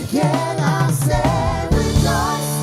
again I say rejoice.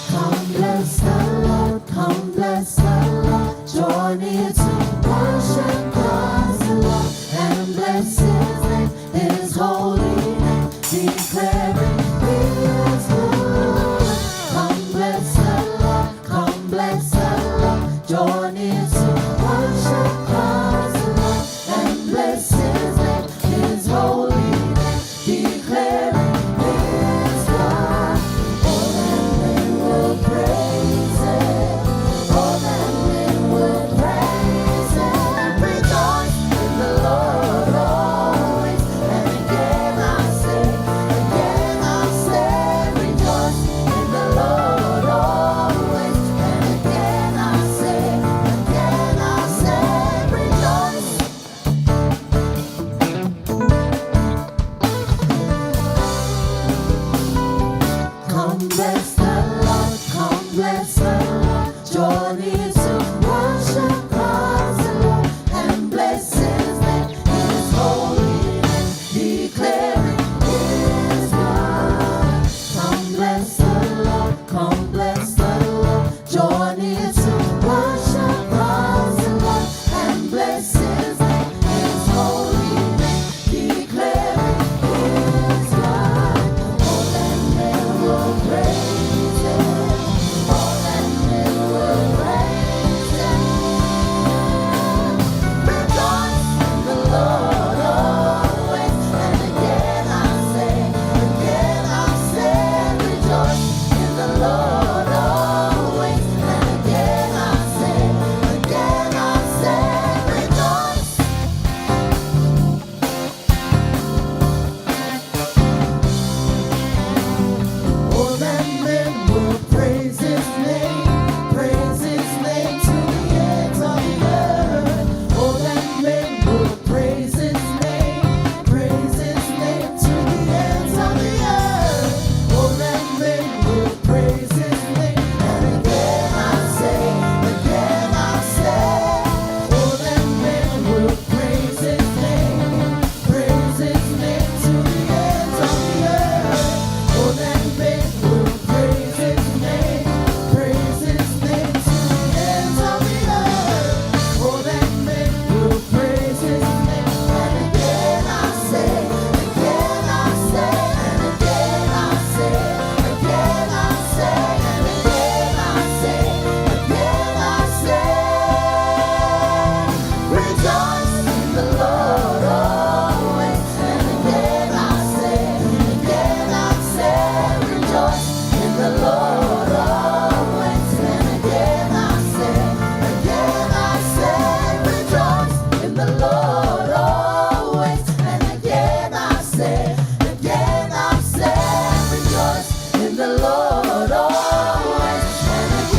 Come bless the Lord, come bless the Lord, join near to worship Christ the Lord, and bless His name, His holy name, declaring He is good. Come bless the Lord, come bless the Lord, join near to worship Christ the Lord, and bless His name, His holy name, declaring He is good. All that men will praise Him, all that men will praise Him. Rejoice in the Lord always. And again I say, rejoice in the Lord always. And again I say, rejoice. Come bless the Lord, come bless the Lord, join in to worship Christ the Lord, and bless His name, His holy name, declaring His word. Come bless the Lord, come bless the Lord, join in to worship Christ the Lord, and bless His name, His holy name, declaring His word. All that men will praise Him, all that men will praise Him. Rejoice in the Lord always. And again I say, rejoice in the Lord always. And again I say, rejoice. All that men will praise His name to the ends of the earth. All that men will praise His name to the ends of the earth. All that men will praise His name. And again I say, all that men will praise His name to the ends of the earth. All that men will praise His name to the ends of the earth. All that men will praise His name. And again I say, and again I say, rejoice in the Lord always. And again I say, rejoice in the Lord always. And again I say, rejoice in the Lord always. And again I say, rejoice in the Lord always. And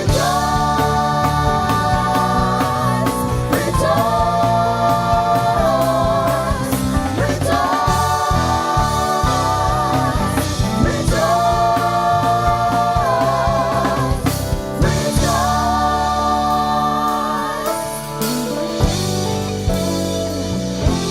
again I say,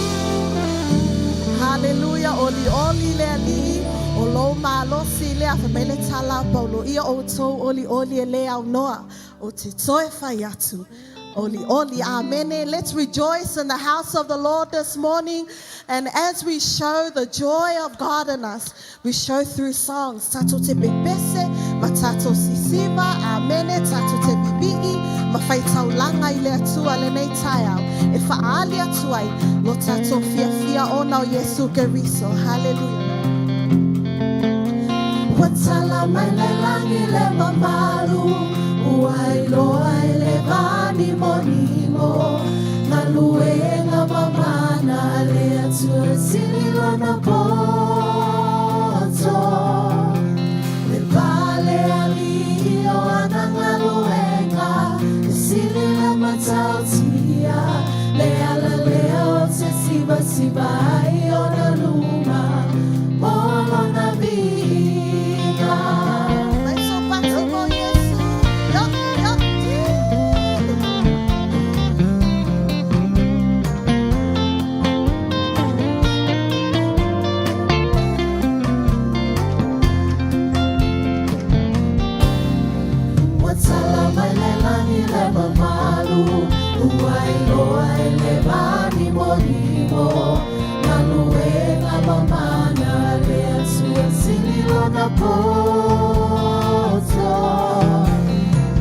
Hallelujah, oli le ali, o lo malo si le afamele tala paulo ia o to oli le au noa o te toe whai atu. Oli, amen. Let's rejoice in the house of the Lord this morning. And as we show the joy of God in us, we show through songs. Tato te pepese, matato sisiva, amen. Tato te bibi'i, mawhai taulanga I le atua le nei tai au. E whaali atu ai, lo tato fia ona o Yesu Keriso. Hallelujah. Watala mai le langi le mamaru, uai loa le vani monimo, na luenga mamana le atua sililo na poto, le vale alio sibai ona luma molo na vida. Vai so pati mo Yesu. Yo, yo, Watala mai le lani le mamalu uai loa ele vani morimo Nanue na mamana le atua sililo na poto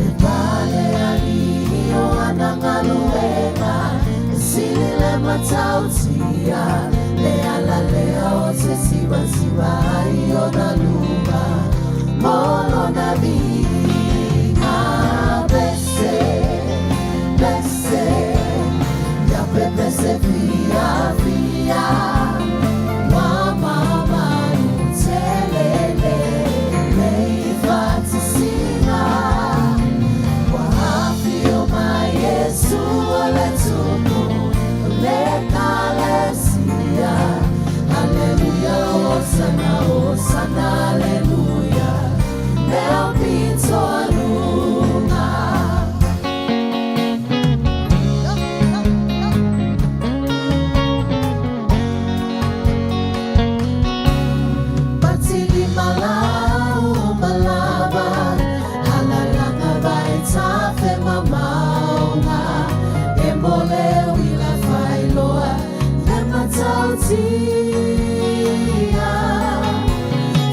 E pale alio anangaluena Silile matautia Le ala lea o te siwa siwa Aio na luma Molo na vina Bese, bese Ya pepe se fia, fia Wa mama nutelele Leifati sina Wa hafio ma Yesu ole tuku Le kalesia Hallelujah, Hosanna, Hosanna, Hallelujah Leo pito aluna Batili malau malaba Halalanga baita fe mamaunga Embole wila failoa Le matautia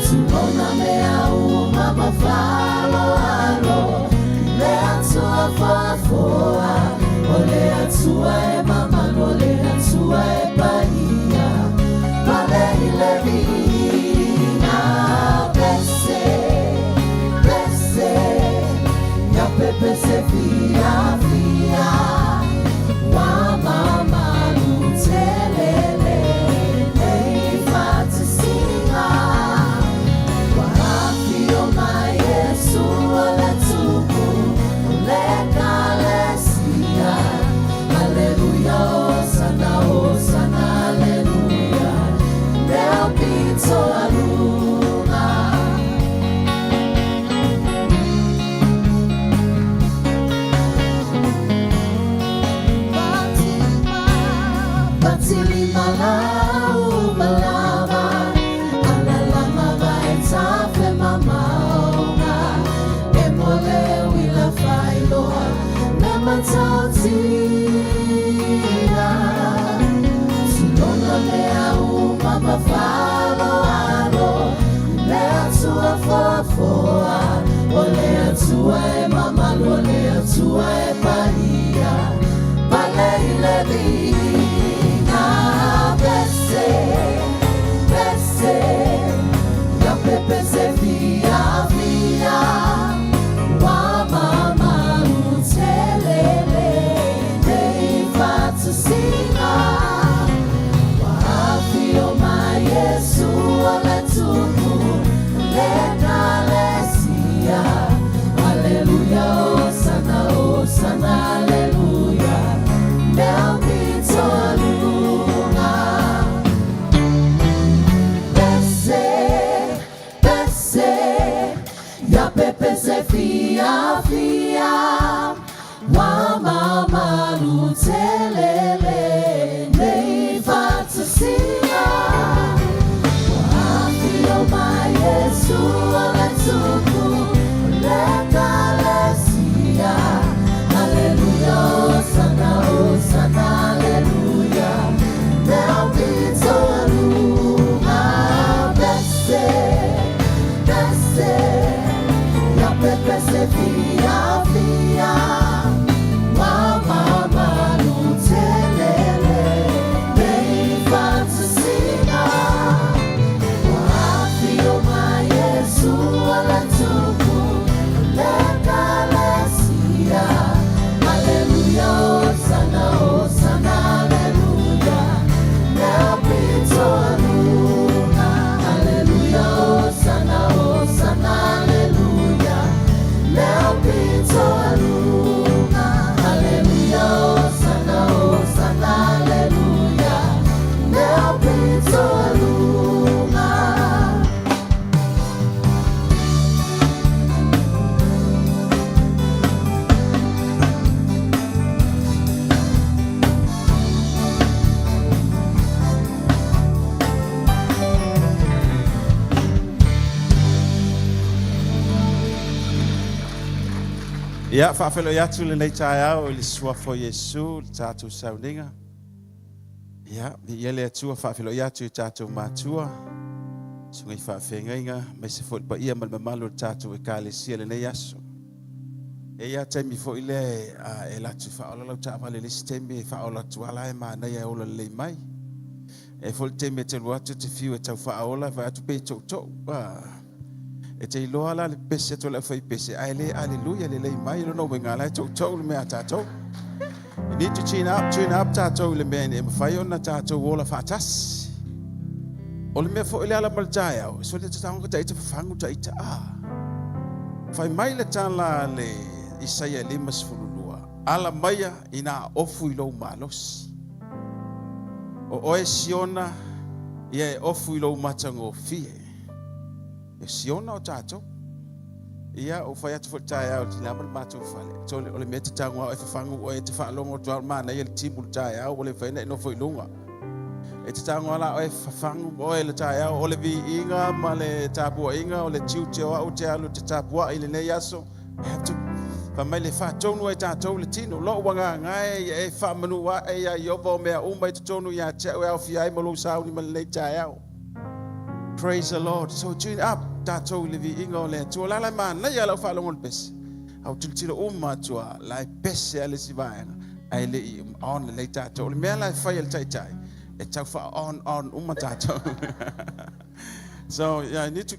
Tulona mea uma falo alo Le atua fafoa Ole atua e mama Ole atua e bahia Pale ile vina Bese, bese Ya pepe se fia, fia Wa mama nutelele Leifati singa Wahafio ma Yesu ole tuku Ole kalesia Hallelujah, Hosanna, Hosanna, Hallelujah Leo pito aluna Batili malau malava Alalanga baita fe mamaunga Emole wila failoa Le matautia Tulona mea uma mafalo alo Le atua fafoa Ole atua e mama Ole atua e bahia Pale ile vina Bese, bese Ya pepe se fia, fia Wa mama nutelele Leifati singa Wahafio ma Yesu ole tuku Le kalesia Hallelujah, Hosanna, Hosanna, Hallelujah Leo pito aluna Bese, bese Ya pepe se fia, fia Wa mama nutelele Leifati singa Wahafio ma Yesu ole tuku Le kalesia Hallelujah, Hosanna, Hosanna, Hallelujah Leo pito aluna Bese, bese Ya pepe se fia, fia Wa mama Ia whaafelo i atu le nei tae au i le suafo Iesu, le tātou sauninga. Ia, mi ele atua whaafelo i atu i tātou mātua. Sungai whaafengainga, mai se fo pa ia malmamalu le tātou e kālesia le nei aso. E ia taimi fo i le e latu whaola ta avale le sistemi e whaola tuala e mānei e ola le mai. E fo le taimi e te luatu te fiu e tau whaola, vai atu pe tau tau. E te iloa la le pese to le fai pese ai aleluia le mai no wenga la to le mea tatou. You need to tune up tatou le mea e mawhai ona tatou ola whaatas. O le mea fo ile ala maltai au, so le tatanga ta ita whangu ta ita Whai mai le tala le Isaia 5:10. Ala maia ina ofu ilo malos. O oe siona ia e ofu ilo matango fie. E siona o tātou. Ia o whai atu whatai au ti laman mātou whale. So o le mea te tangua e whafangu o e te whaalongo tuar mana ia le timu le tai au o le whaina e no whailunga. E te tangua la o e whafangu o e le tai au o le vi inga ma le tāpua inga o le tiu te o au te alu te tāpua i le nei aso. E have to whamai le whaatonu e tātou le tino. Lo wanga ngai e whamanu wa e ia i opa o mea umai te tonu ia te au e au fiai malo sauni ma le nei tai au. Praise the Lord. So tune up. Tātou le vi inga o le tua la mana ia lau whalongo le pese. Au tiltilo tua lai pese ale si vaenga. Ai le I on le tātou. Le mea lai whai al tai tai. E tau wha on tātou. So yeah, I need to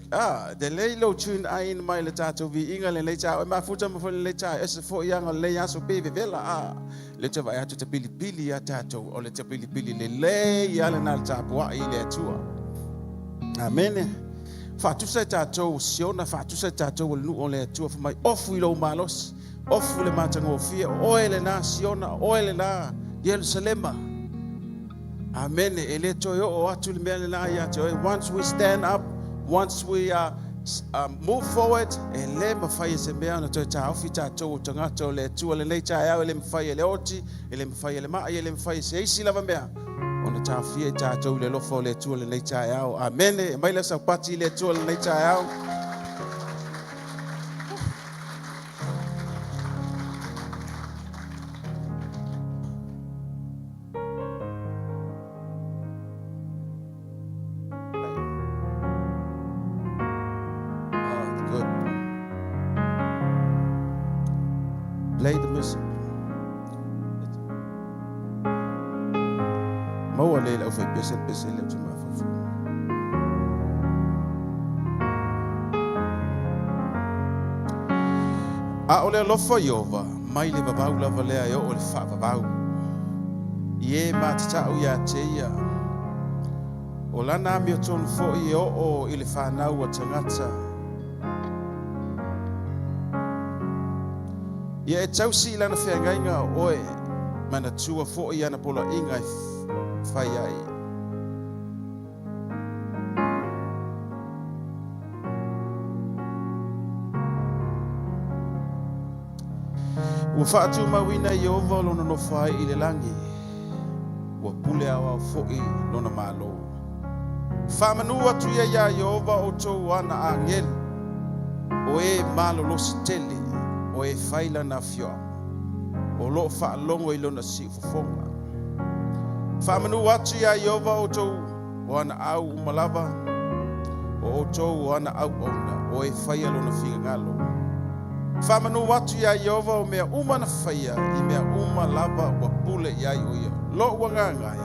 the lei lo tune ai mai le tātou vi inga le tātou. E mafuta mo le tātou. E se fo ianga le aso bebe vela le te vai atu te pili a tātou. O le te pili le lei ale na le tāpua I le atua. Amen. Fatusa tātou siona fatusa tātou o le nu o le atua whamai ofu I lau malos ofu le matango fia oele na siona oele na Yerusalema. Amen. E le toi o atu le mea le na ia te once we stand up, once we move forward, e le mawhai e se mea na toi tā ofi tātou o tangata o le atua le nei tā au e le mawhai e le oti, e le mawhai e le maa, e le mawhai se eisi lava mea. Ona tafia tātou le lofo le tua le nei tai au. Amen. E mai le sa pati le tua le nei tai au. Oh, good. Play the music. Maua le lau fai pese leu te mafafu. A o le alofa Iova, mai le vavau lava lea o le wha vavau. Ie mātatau ia te ia. O lana mi o tonu fo I o I le whanau a tangata. Ia e tausi lana whiangainga oe, mana tua fo I ana pola inga fai ai. Ua whaatu mawina Iova lona no whai I le langi. Ua pule awa fo'i lona malo. Whamanu atu ia Iova o tau ana a ngel. O e malo losi tele. O e whaila na fioa. O lo whaalongo I lona si ufofonga. Whamanu atu ia Iova o tau o ana au umalava. O tau o ana au ona. O e whaia lona whiga ngalo. Whamanu watu ia Iova o mea uma na whaia I mea uma lava wa pule iai o ia. Lo wangangai.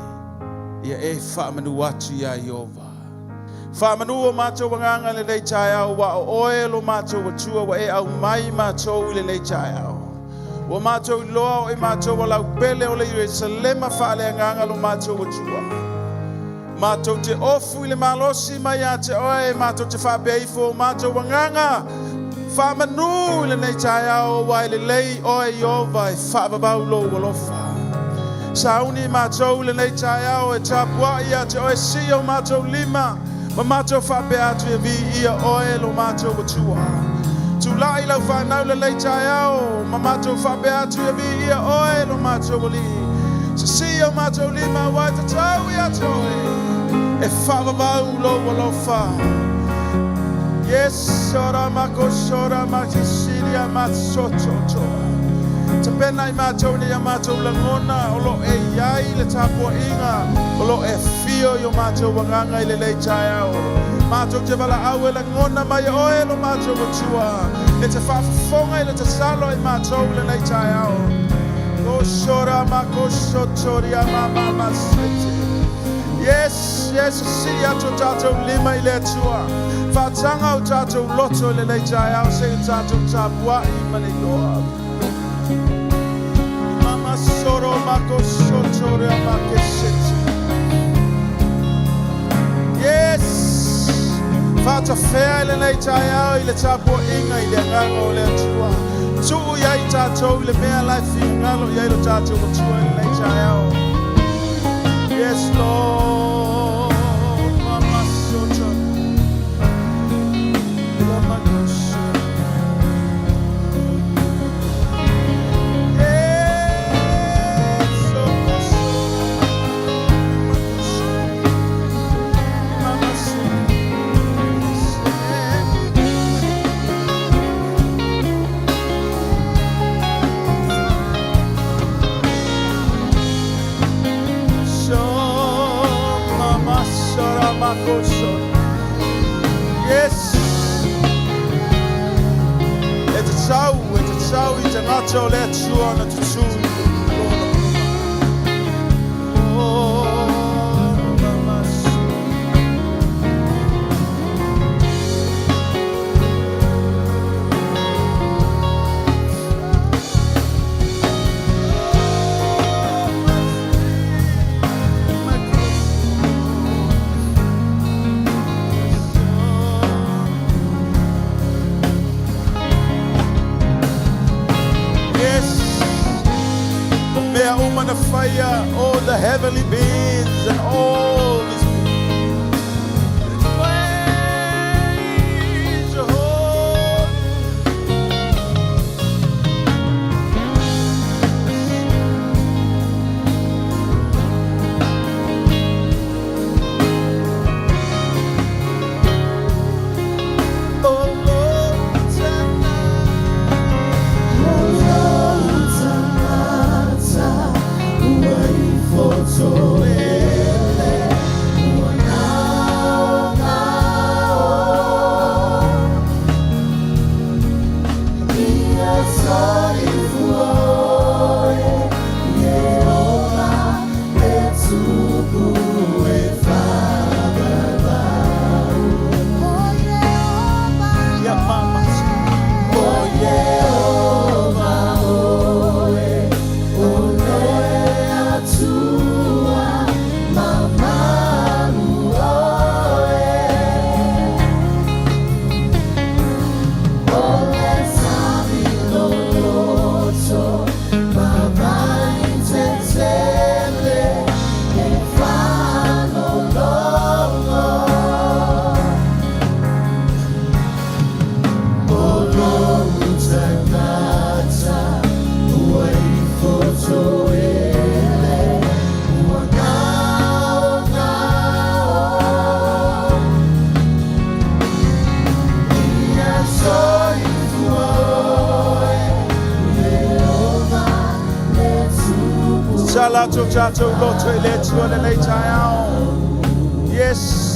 Ia e whamanu watu ia Iova. Whamanu o mātou wanganga le nei tai au wa o oe lo mātou wa tua wa e au mai mātou le nei tai au. Wa mātou loa o e mātou wa lau pele o le Yerusalema whaale anganga lo mātou wa tua. Mātou te ofu I le malosi mai a te oe mātou te whapeifo mātou wanganga. Whamanu le nei tai au wa le lei o e Iova e whaababau lo walofa. Sauni mātou le nei tai au e tapua ia te oe si o mātou lima. Ma mātou whape atu e vi ia oe lo mātou watua. Tu lai lau whanau le nei tai au. Ma mātou whape atu e vi ia oe lo mātou wali. Se si o mātou lima wai te tau ia te oe. E whaababau lo walofa. Yes, sora makosora makisiria matsototo. Tapena I matou ni matou langona olo e yai le tapo inga olo e fio yo matou wanganga ile le chayao. Matou te bala awe langona mai oe lo matou tua. Le te fafonga ile te salo I matou le chayao. Go sora makosotoria mama masete. Yes, yes, see ya to tatou lima ile tua. Fatanga o tatou loto le le chayao se tatou tapua I maniloa. Soro mako sotore makesete. Yes. Fata fea ile na itaya ile tapo inga ile ngalo ile tua. Tu ya itato ile mea life ngalo ya ile tato tua ile itaya. Yes Lord. Mama soto. Mama yes. It's a nacho let you on the two. The fire, all the heavenly beings and all these praise your holy. Oh Lord, Chacho loto ile tuone later out. Yes.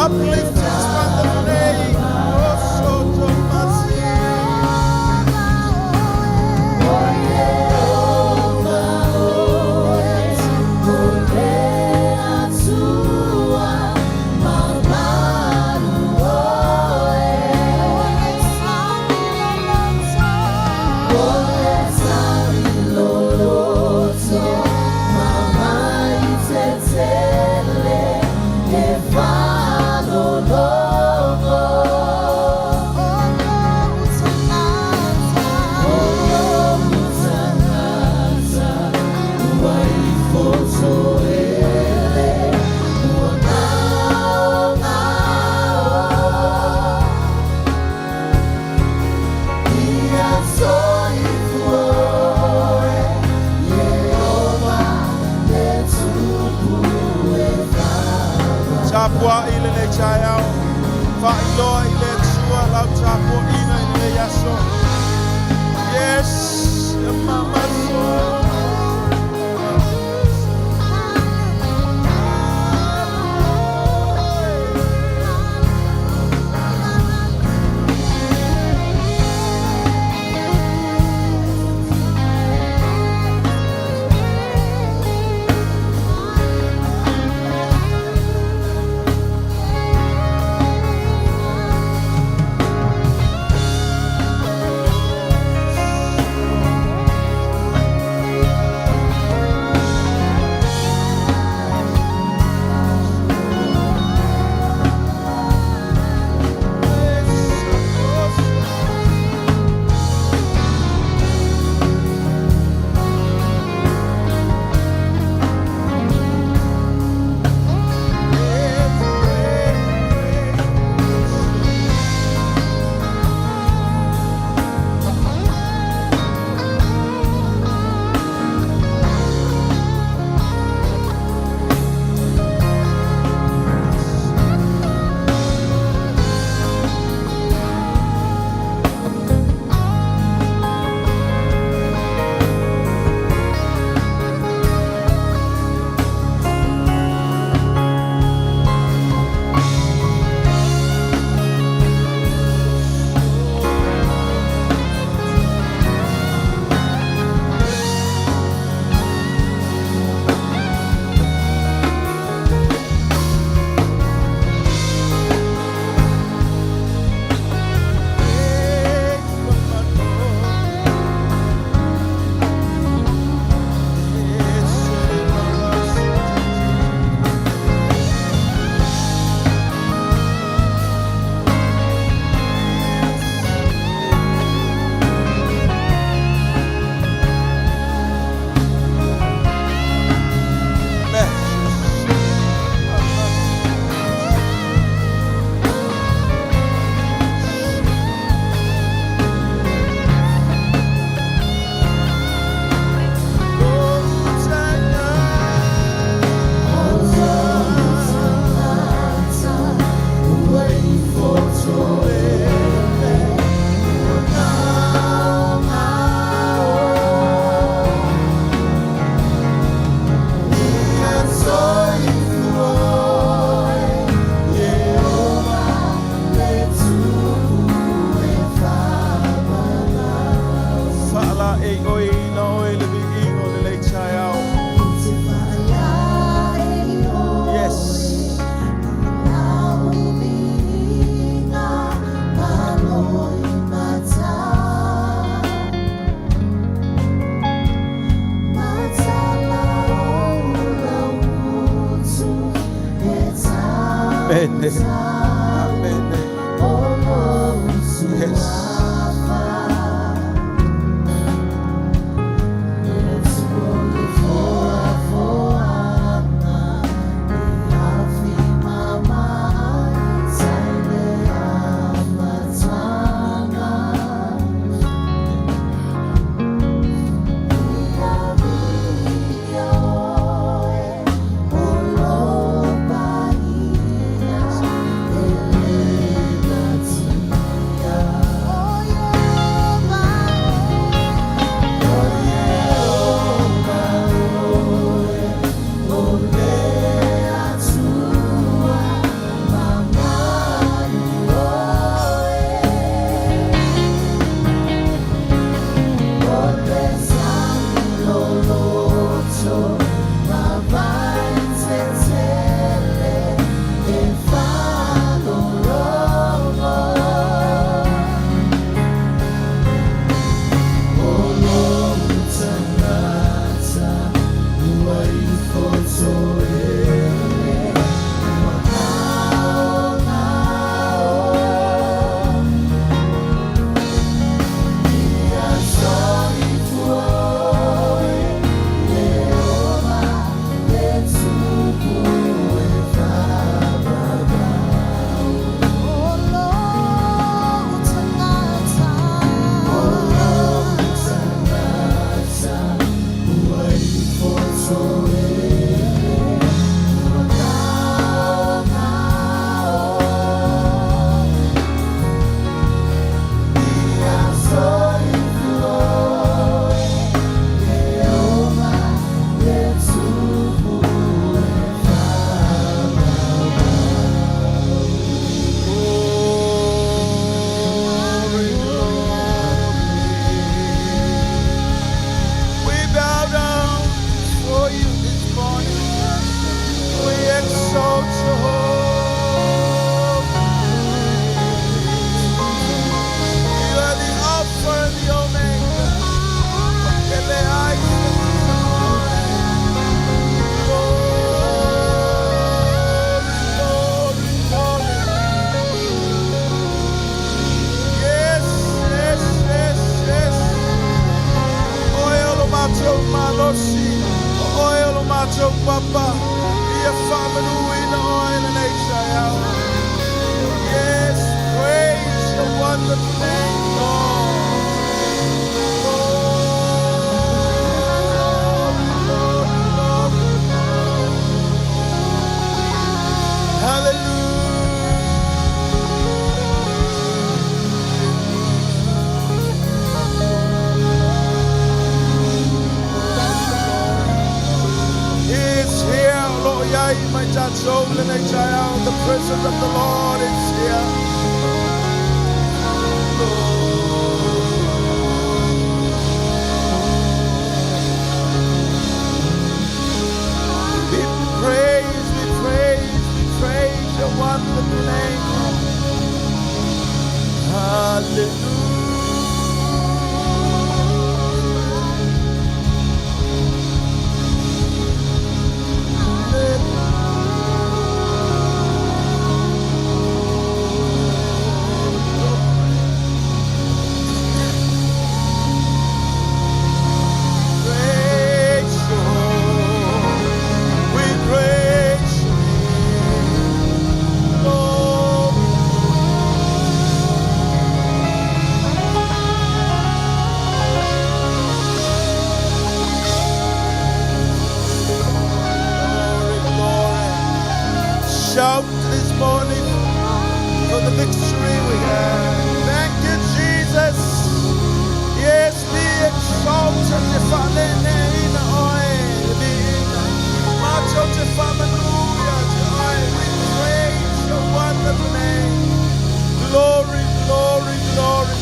uplift his wonderful name. Oh, so Tapua ile le chayao, fa iloa ile tsua lau tapua ina ile yaso. Yes, mama so. Amen. Amen. Yes. The presence of the Lord is here. We praise your wonderful name. Hallelujah. Shout this morning for the victory we have. Thank you, Jesus. Yes, be exalted. We praise your wonderful name. Glory, glory, glory.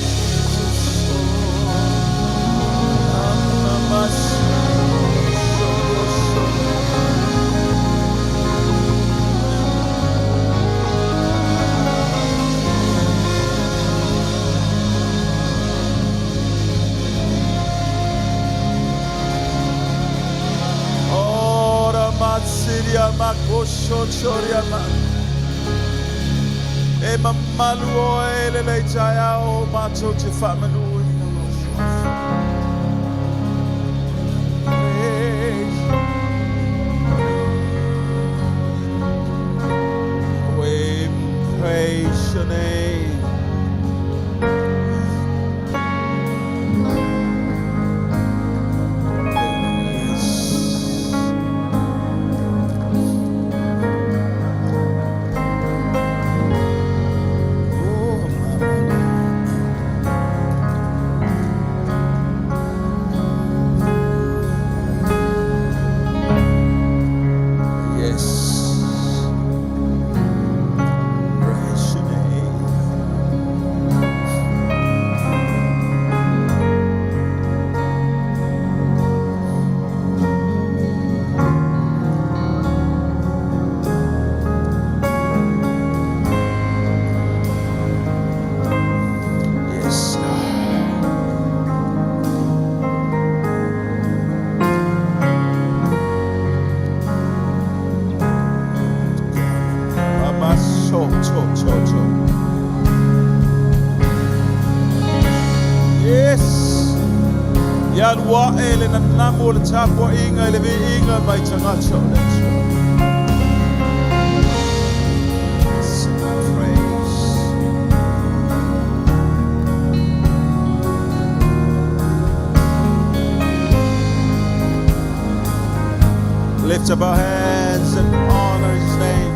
Siria makosho choriama e mamaluo ele le chaya o macho te famanu we praise your name. Wa ele na namo le tapo inga le inga mai tanga chole. Lift up our hands and honor his name.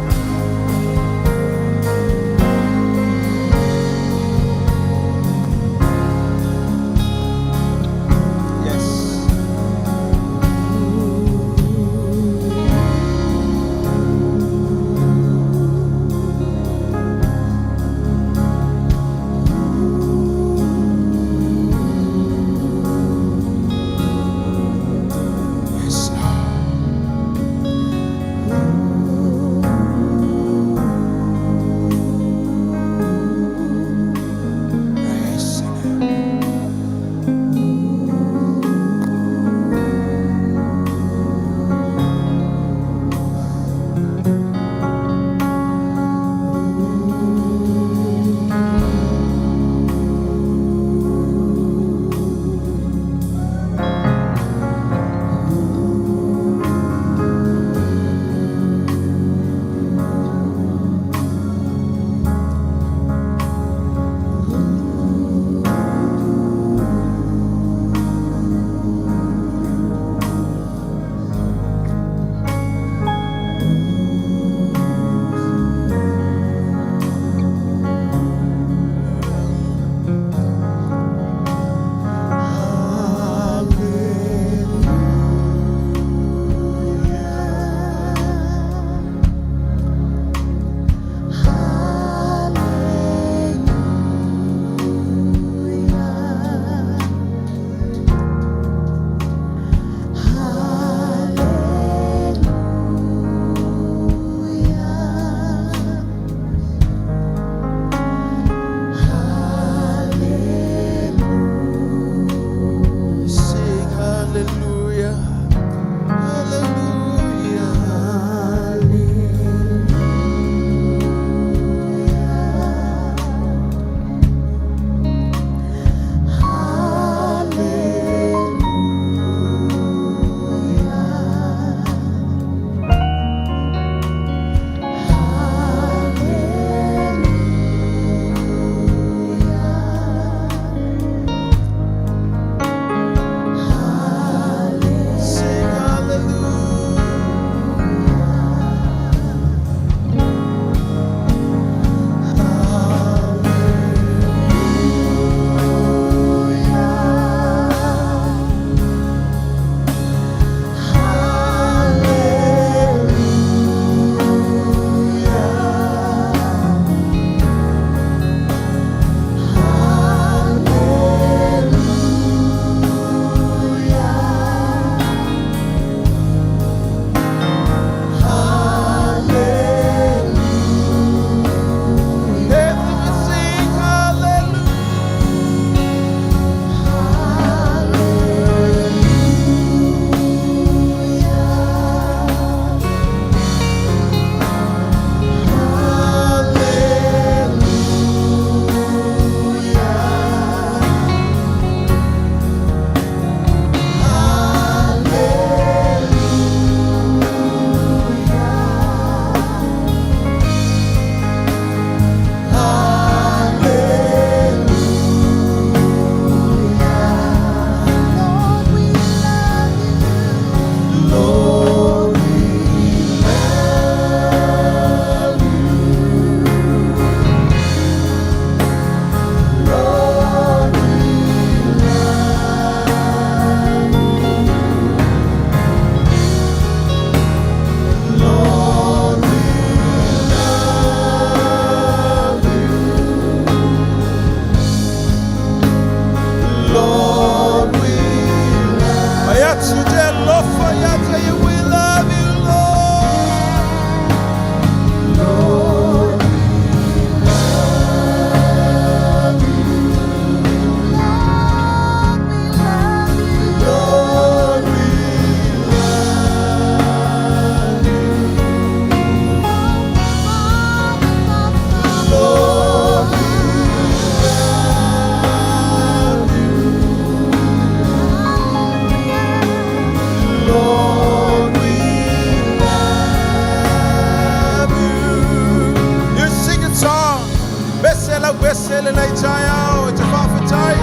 sele nei chayao, te fafatai.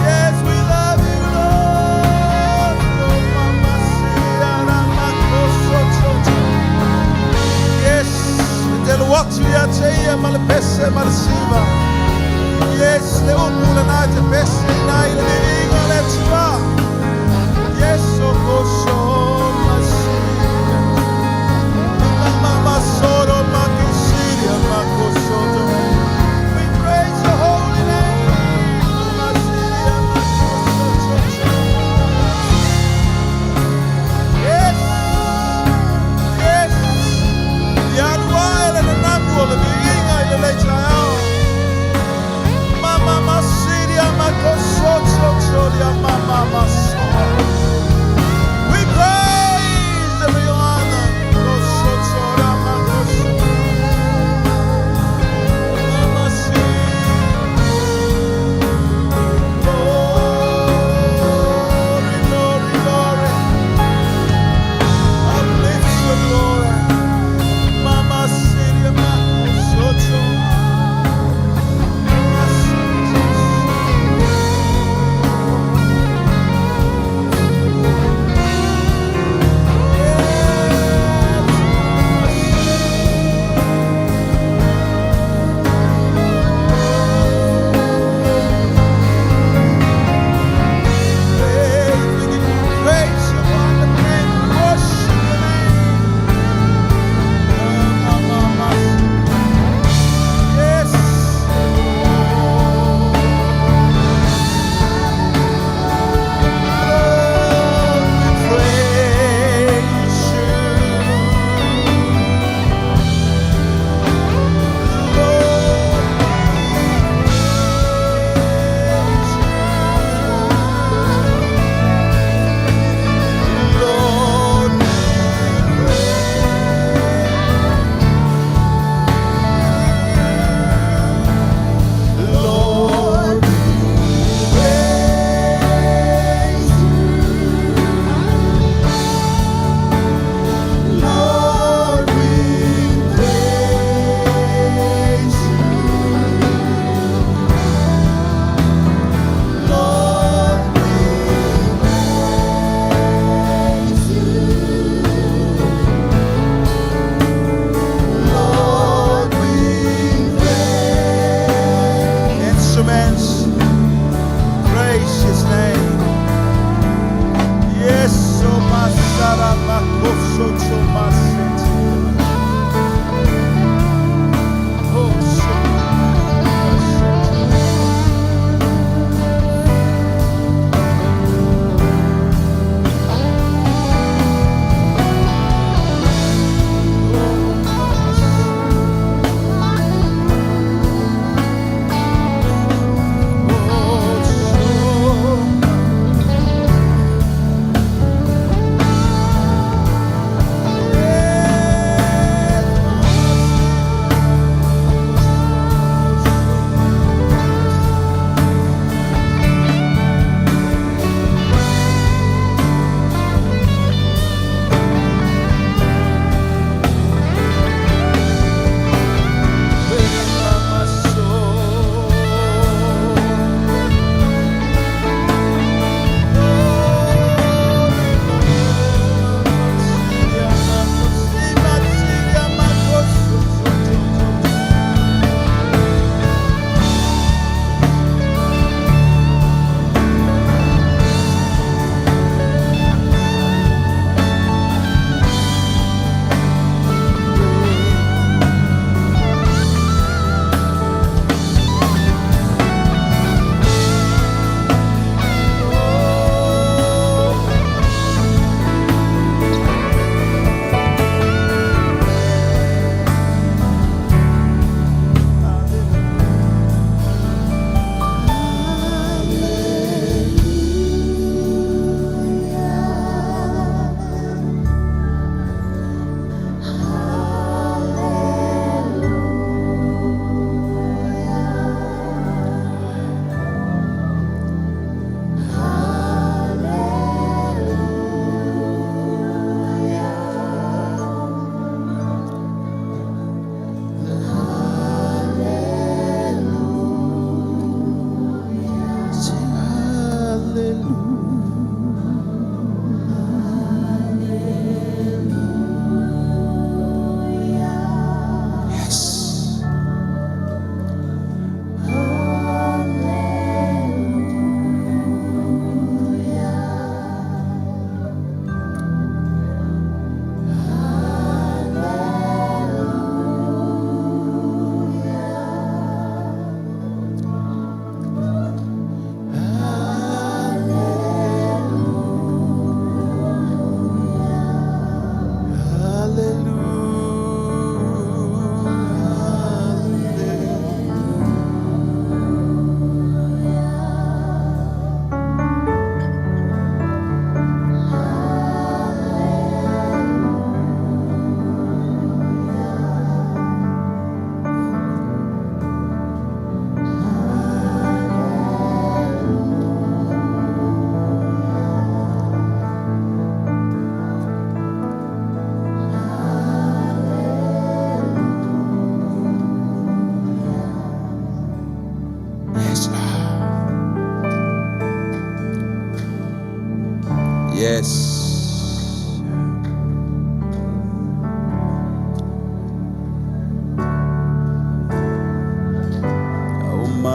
Yes, we love you, Lord. Oh, mama, sia, rama, koso, chocho. Yes, del watu ya cheia, malapese, malasiva. Yes, le umula na te pese, na ile inga le chua. Yes, oh, koso, masia. Mama, soro, makisiria, makosoto. We praise your holy name. Masia, makosoto. Yes, yes. Yanuaile na namu ole biinga ile lechao. Mama masiria makosoto cholia mama maso. We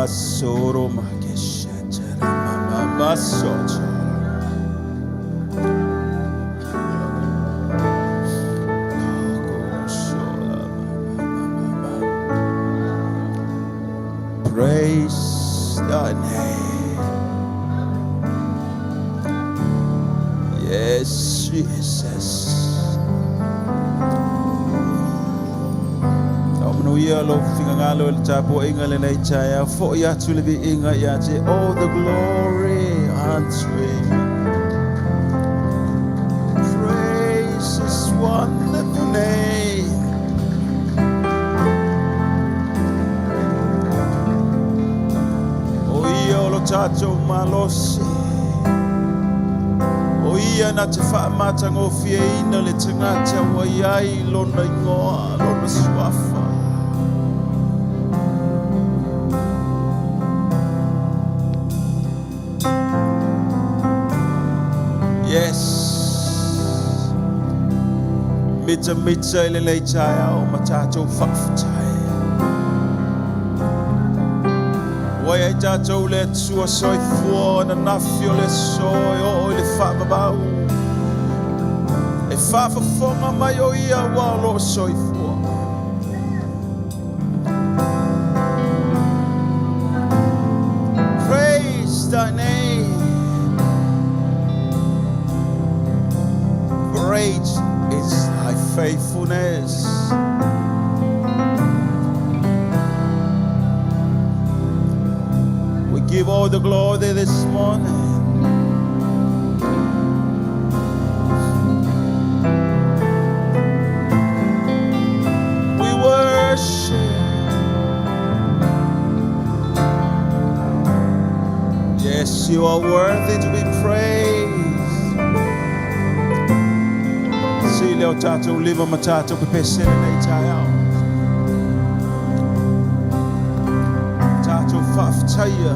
Basoro Makeshatara Mama Basocha. Praise thy name. Yes, Jesus. Omnuia lo fingalo el chapo ingale na chaya for ya to live inga ya je all the glory unto him. Praise his wonderful name. Tato malosi o ia na te whaamata ngō fie ina le tangata wa iai lona ingoa lona suafa. Yes, mita ele lei taia o matato whakawhatai. Wai ai tātou le tua soi fua na nawhi o le soi o le whaamabau. E whaafafonga mai o ia wao lo soi fua. Praise thy name. Great is thy faithfulness. Give all the glory this morning. We worship. Yes, you are worthy to be praised. Si leo tato liva matato pe pesene nei taiao. Tato faftaya.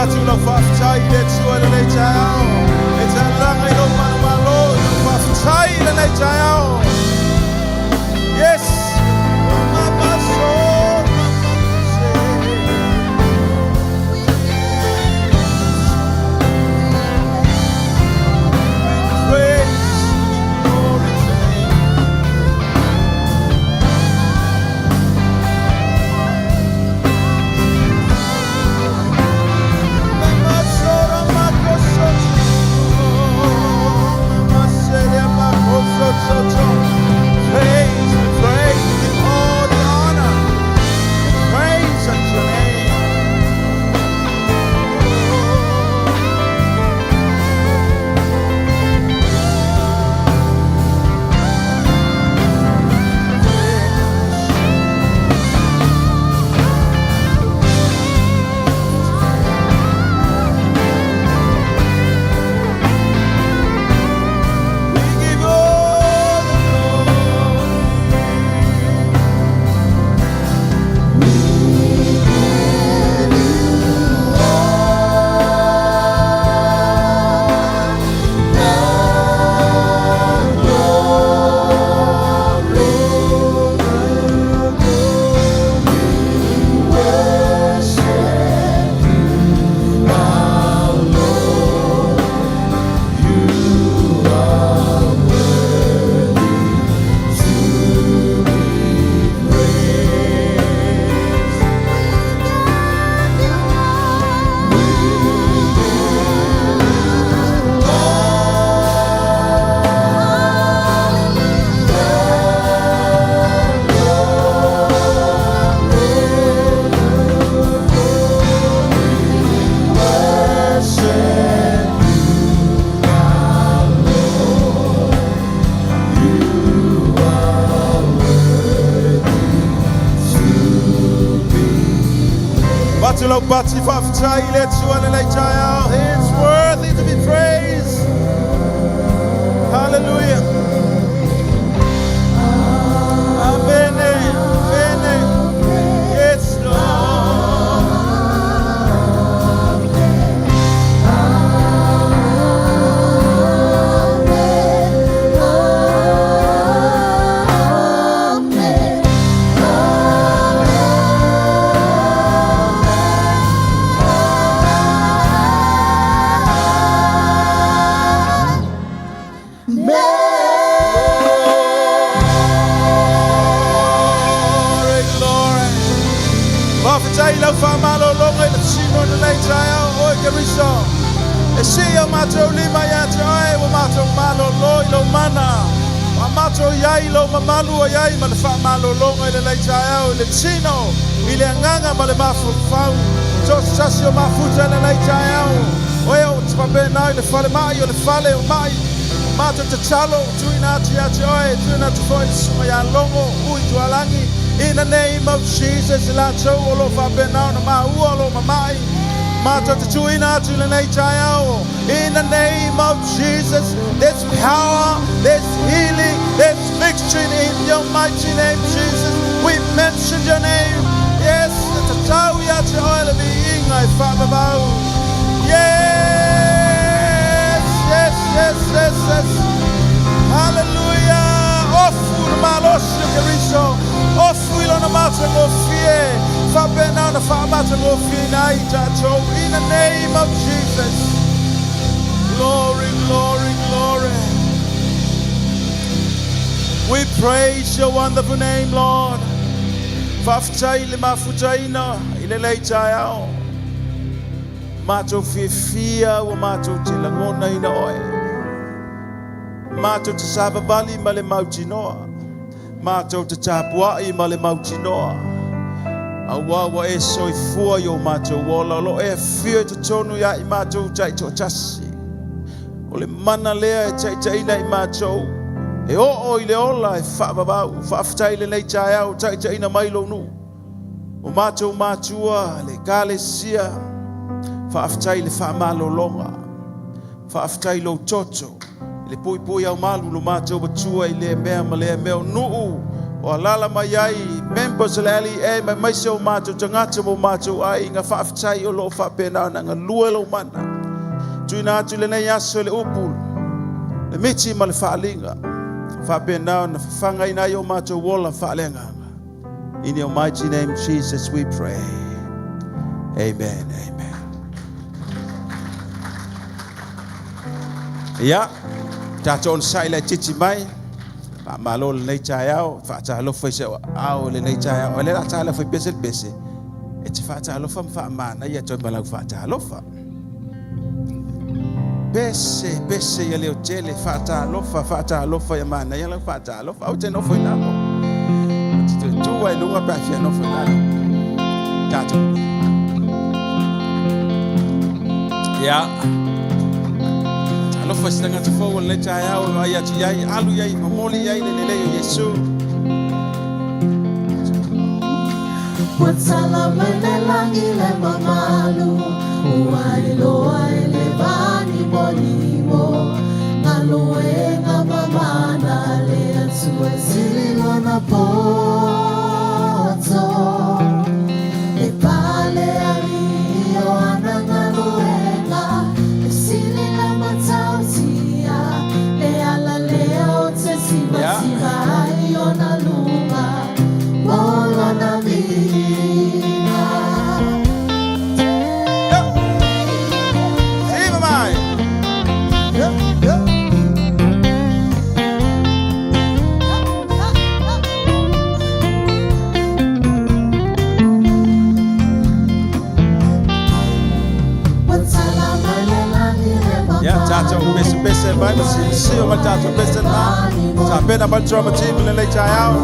tu lo whaftai le tua le nei tai au. E te langa i lo manumalo, lo whaftai le nei tai au. Yes! Mama so, Bati whaftai le tua le nei tai au. He is worthy to be praised. Hallelujah. Amen. Amen. Yes, Lord. Lo famalo longa le sino nei tai au oi che riso. E sia mato lima ya tai wa mato malo loi lo mana. Wa mato yai lo mamalu yai ma le famalo longa le nei tai au le sino. Ile nganga ma le mafu fau. So sasio mafuta le nei tai au. Oi o tpabe na le fale mai o le fale o mai. Mato te chalo tuina tia joy tuina te foi suma ya longo ui tualangi. In the name of Jesus, la cholo fa benana ma uolo mamai. Mato te tuina tu le nei tai au. In the name of Jesus, there's power, there's healing, there's victory in your mighty name, Jesus. We mention your name. Yes, te tau ya te oile bi ingai fa babau. Yes, yes, yes, yes, yes. Hallelujah. Ofur malos keriso. Ofuilo na mata go fie. Fa benana fa mata go fie na itacho. In the name of Jesus. Glory, glory, glory. We praise your wonderful name, Lord. Faftai le mafutaina ile leitai ao. Mato fia wa mato te langona ina oe. Mato te sababali ma le mautinoa. Mato te tapua I ma le mautinoa. Awawa e soifua yo mato wola lo e fia te tonu ya I mato tai to tasi. O le mana lea e tai tai na I mato. E o I le ola e whaababau. Whaafatai le nei tai au tai tai na mailo nu. O mato matua le kale sia. Whaafatai le whaamalolonga. Whaafatai lo toto. Le pui pui au malu lo mato batua I le mea ma le mea nuu. O alala mai ai members le LEA mai mai se o mātou tangata mo mātou ai ngā whaafitai o lo whapena na ngā lua lo mana. Tui nā atu le nei aso le upul. Le miti ma le whaalinga. Whapena na whanga ina i o mātou wola whaalenga. In the almighty name of Jesus we pray. Amen. Amen. Ia, tātou on sai le titi mai. Malo le nei tai au, whaata alofa i se au le nei tai au. O le la ta alofa i pese le pese. E te whaata alofa mwha mana ia toi malau whaata alofa. Pese ia leo tele whaata alofa ia mana ia lau whaata alofa. Au te nofo i namo. Tua i lunga pafia nofo i namo. Tātou. Ia. Alofa sitanga te fo le tai au ai ati ai alu ai mamoli ai le leo Yesu. Watala menelangi le mamalu Uai loa ele vani bonimo Naloe nga mamana le atu e sililo na poto E pale alio ana ngaloe nga E silila matautia E ala lea o te siva siva ai o na luma Mola na mina Siva mai. Ya tātou pese mai si o ma tātou pese na. Sa pena ma drama team le le tai au.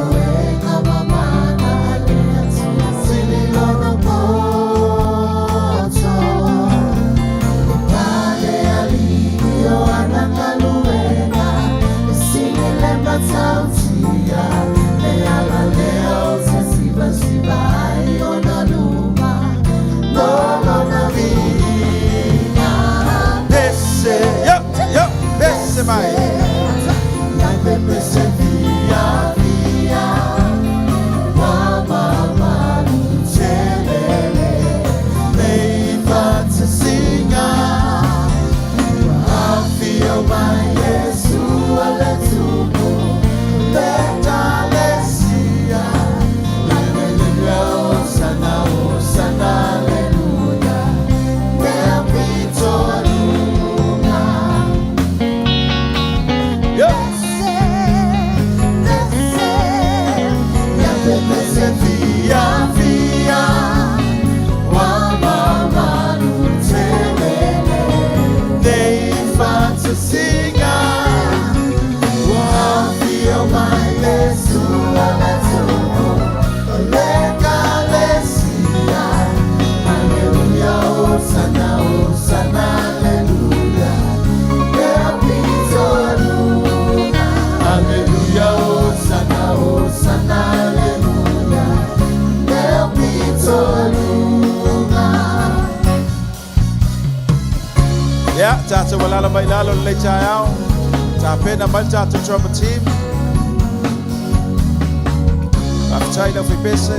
Pese mai. Ya, tātou walala mai lalo le tai au. Tā pena mai tātou drama team. Whaafitai na whi pese.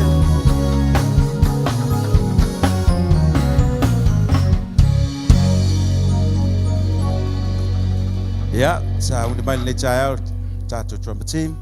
Ya, tā uni mai le tai au. Tātou drama team.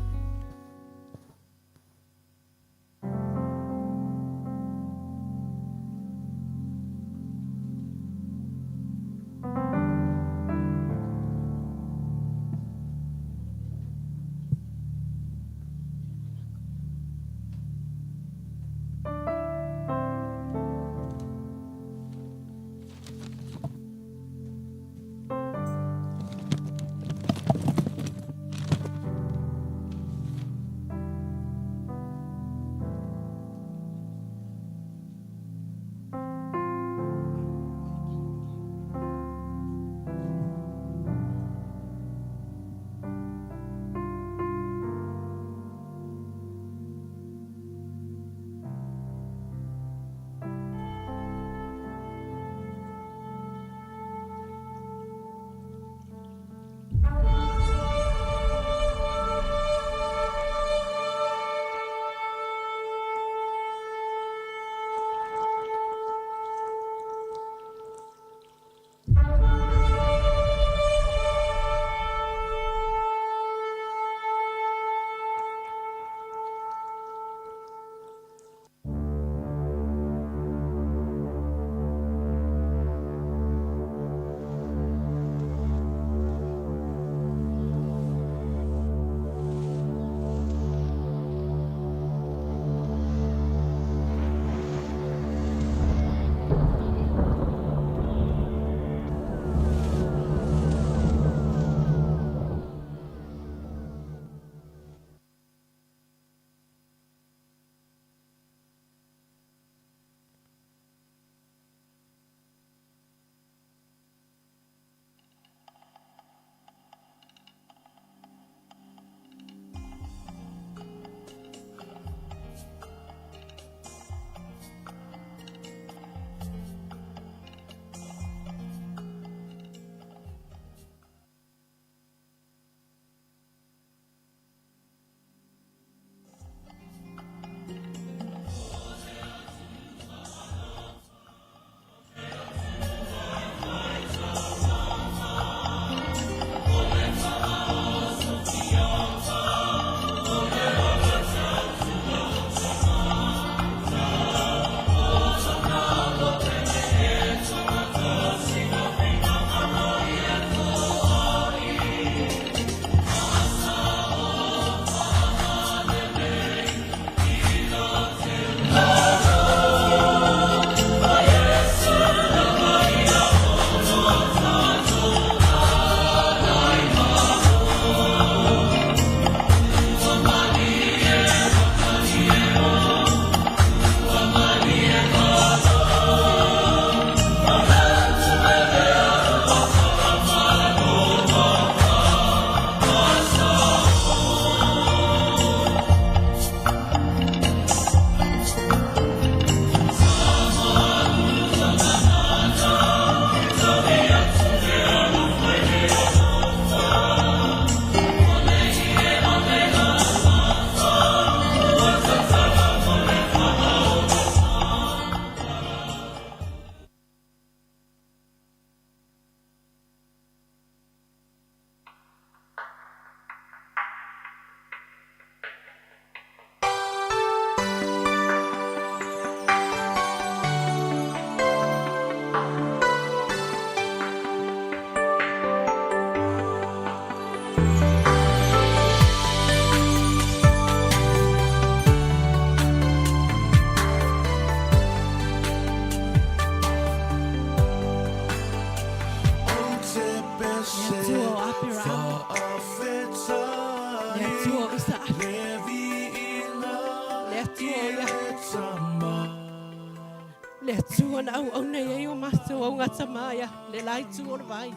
o nei o mato o ngata maia le lai tu o le vai.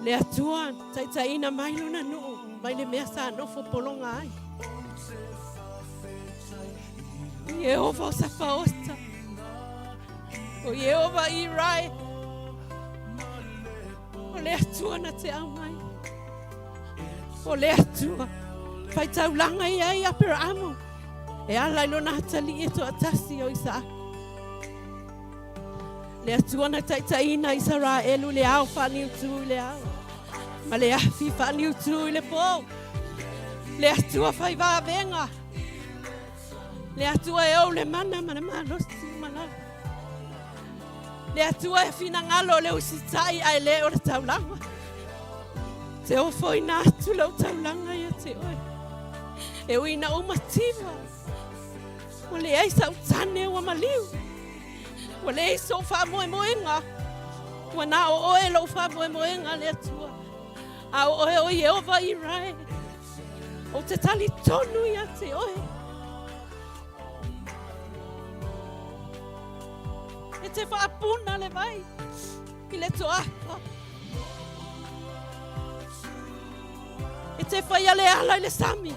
Le atua taitaina mai luna nuu mai le mea sa nofo polonga ai. Yehova o safaota o Yehova i rai o le atua na te au mai o le atua fai taulanga i ai Abrahamo e ala ilo na hatali e to atasi o Isaac. Le atua na taitaina Israelu le au whani utu le au ma le afi whani utu le po le atua fai va venga le atua e au le mana mana malosi mana le atua e fina ngalo le usitai ai le o le taulanga te o foi na atu le o taulanga ia te oe e uina o mativa o le eisa utane o maliu o le eisa o wha moe moenga o na o oe lo wha moe moenga le atua a o oe o Yehova i rai o te tali tonu ia te oe e te whaapuna le vai i le toaka e te whaia le ala i le sami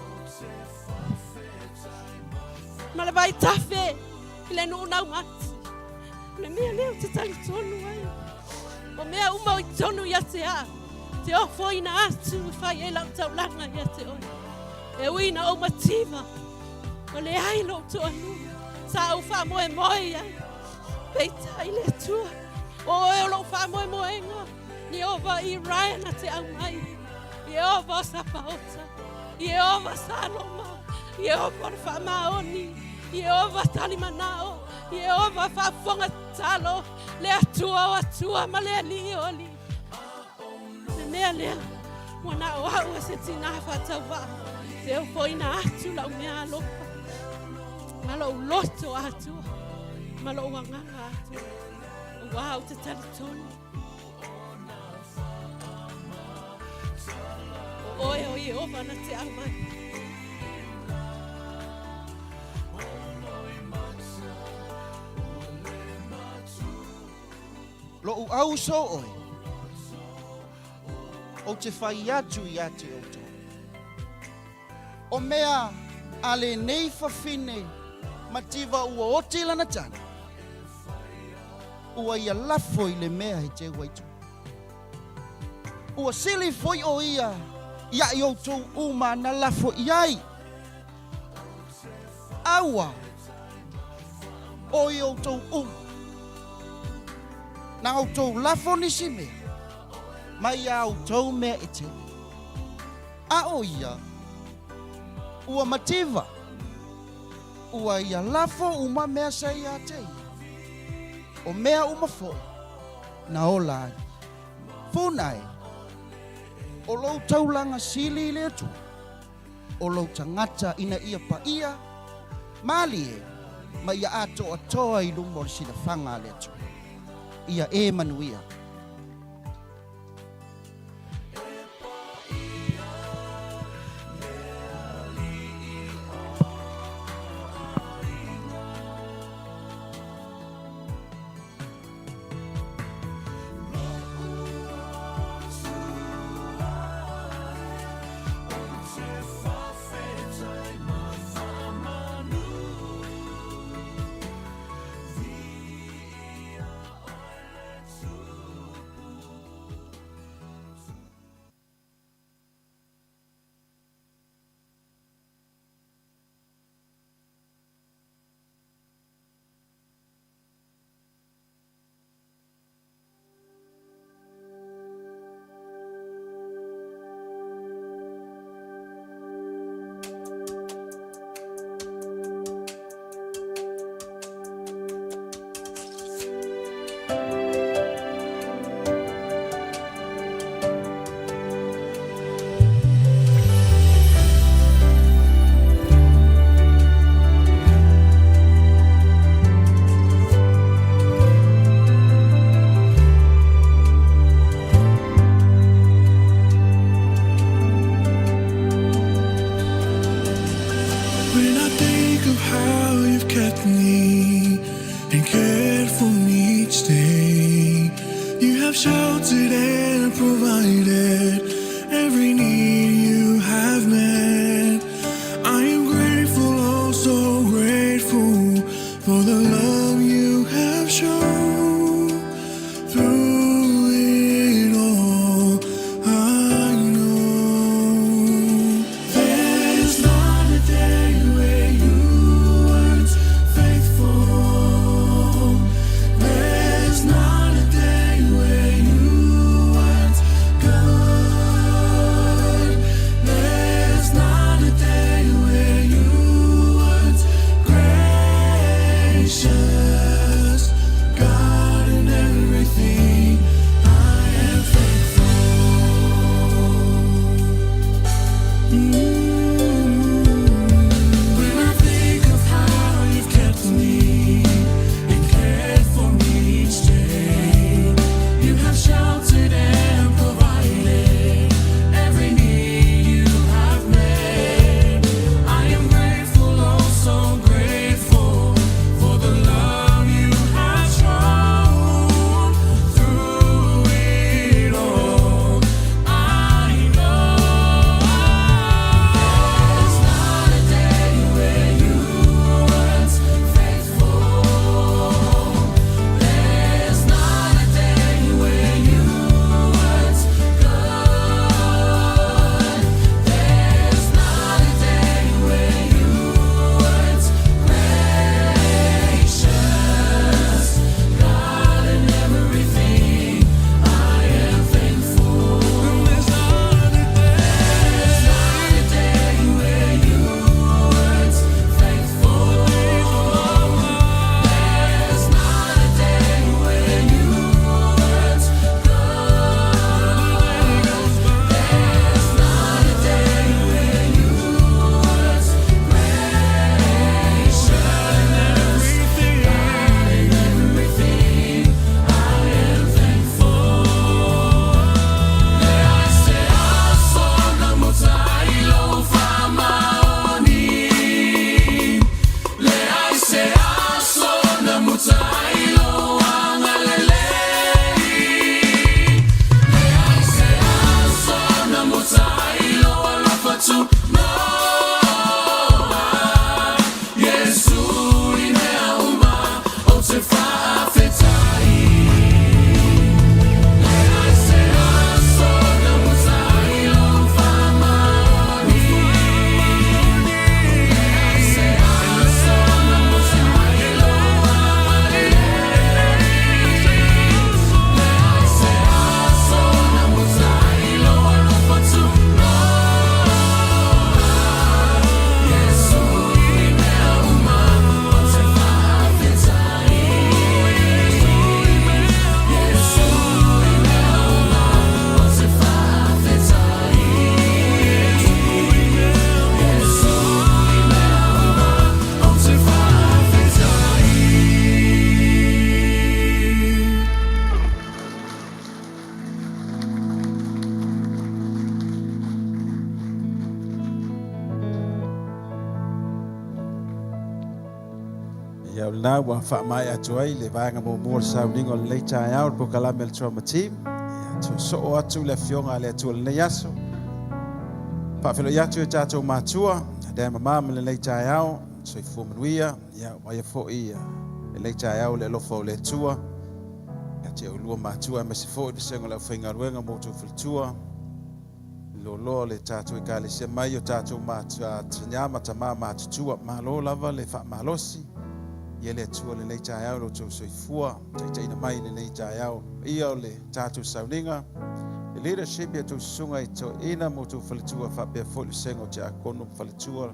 ma le vai tafe i le nunau mati le mea leo te tali tonu ai o mea uma o i tonu ia te a te ofo ina atu whai e lau taulanga ia te oe e uina o mativa o le ailo to anu sa au wha moe moe ai peita i le tua o e lo wha moe moenga Yehova i rai na te au mai Yehova sapaota Yehova saloma Yehova wha maoni Yehova talimanao Yehova wha fonga talo le atua o atua ma le ali oli le mea lea wana o au e se tina whatau wa te o poina atu lau mea alopa ma lo loto atua ma lo wanganga atua o wau te taritonu o oe o Yehova na te au mai lo u au so oi o te whai atu i ate o tō o mea ale nei whawhine mativa ua oti lana tana ua ia lafo i le mea he te waitu ua sili foi o ia i o tō uma na lafo i ai aua o i o tō uma na o tō lafo nisi mea mai au tō mea e te a o ia ua mativa ua ia lafo uma mea sa ia te o mea uma foi na o lai funai o lou taulanga sili le atu o lou tangata ina ia pa ia mali e ma ia ato atoa i lumo sina fanga le atu ia e manuia sheltered and provided every need you have met. I am grateful, oh so grateful for the love you have shown. Through it all, I know there's not a day where you weren't faithful. There's not a day where you weren't good. There's not a day where you weren't gracious. God, in everything, I am faithful. When I think of how you've kept me and cared for me each day, you have sheltered and provided every need you have met. I am grateful, oh so grateful for the love you have shown. Through it all, I know there's not a day where you weren't faithful. There's not a day where you weren't good. There's not a day where you weren't gracious. God, in everything, I am thankful. There's not a day where you weren't faithful. There's not a day where you weren't good. There's not a day where you weren't gracious. God, in everything, I am thankful. Le aise asona mutailo famaoni. Le aise asona mutailo angalelei. Le aise asona mutailo alafatu noa. Yesu imeauma otefa afetai. Le aise asona mutailo famaoni. Le aise asona mutailo angalelei. Le aise asona mutailo alafatu noa. Yesu imeauma otefa afetai. Yesu imeauma otefa afetai. Yesu imeauma otefa afetai. Ia o na wa fa mai atu ai le vanga mo mo sauninga o le tai au po kala mel trauma team. Ia tu so o atu le fionga le atu le yaso. Fa felo yatu e tatou matua, da mama me le tai au, so i fu manuia, ia wa ia fo ia. Le tai au le lofo le tua. Ia te o lua matua me se fo de sengo la finga ruenga mo tu fultua. Lo le tatou e kale se mai o tatou matua tanyama tamama tutua malo lava le fa malosi. Ia le atua le tai au lo tu soifua, taitaina mai le tai au. Ia o le tatou sauninga. Le leadership ia tu sunga i to ina mo tu faletua fa pe fo le sengo te akono faletua.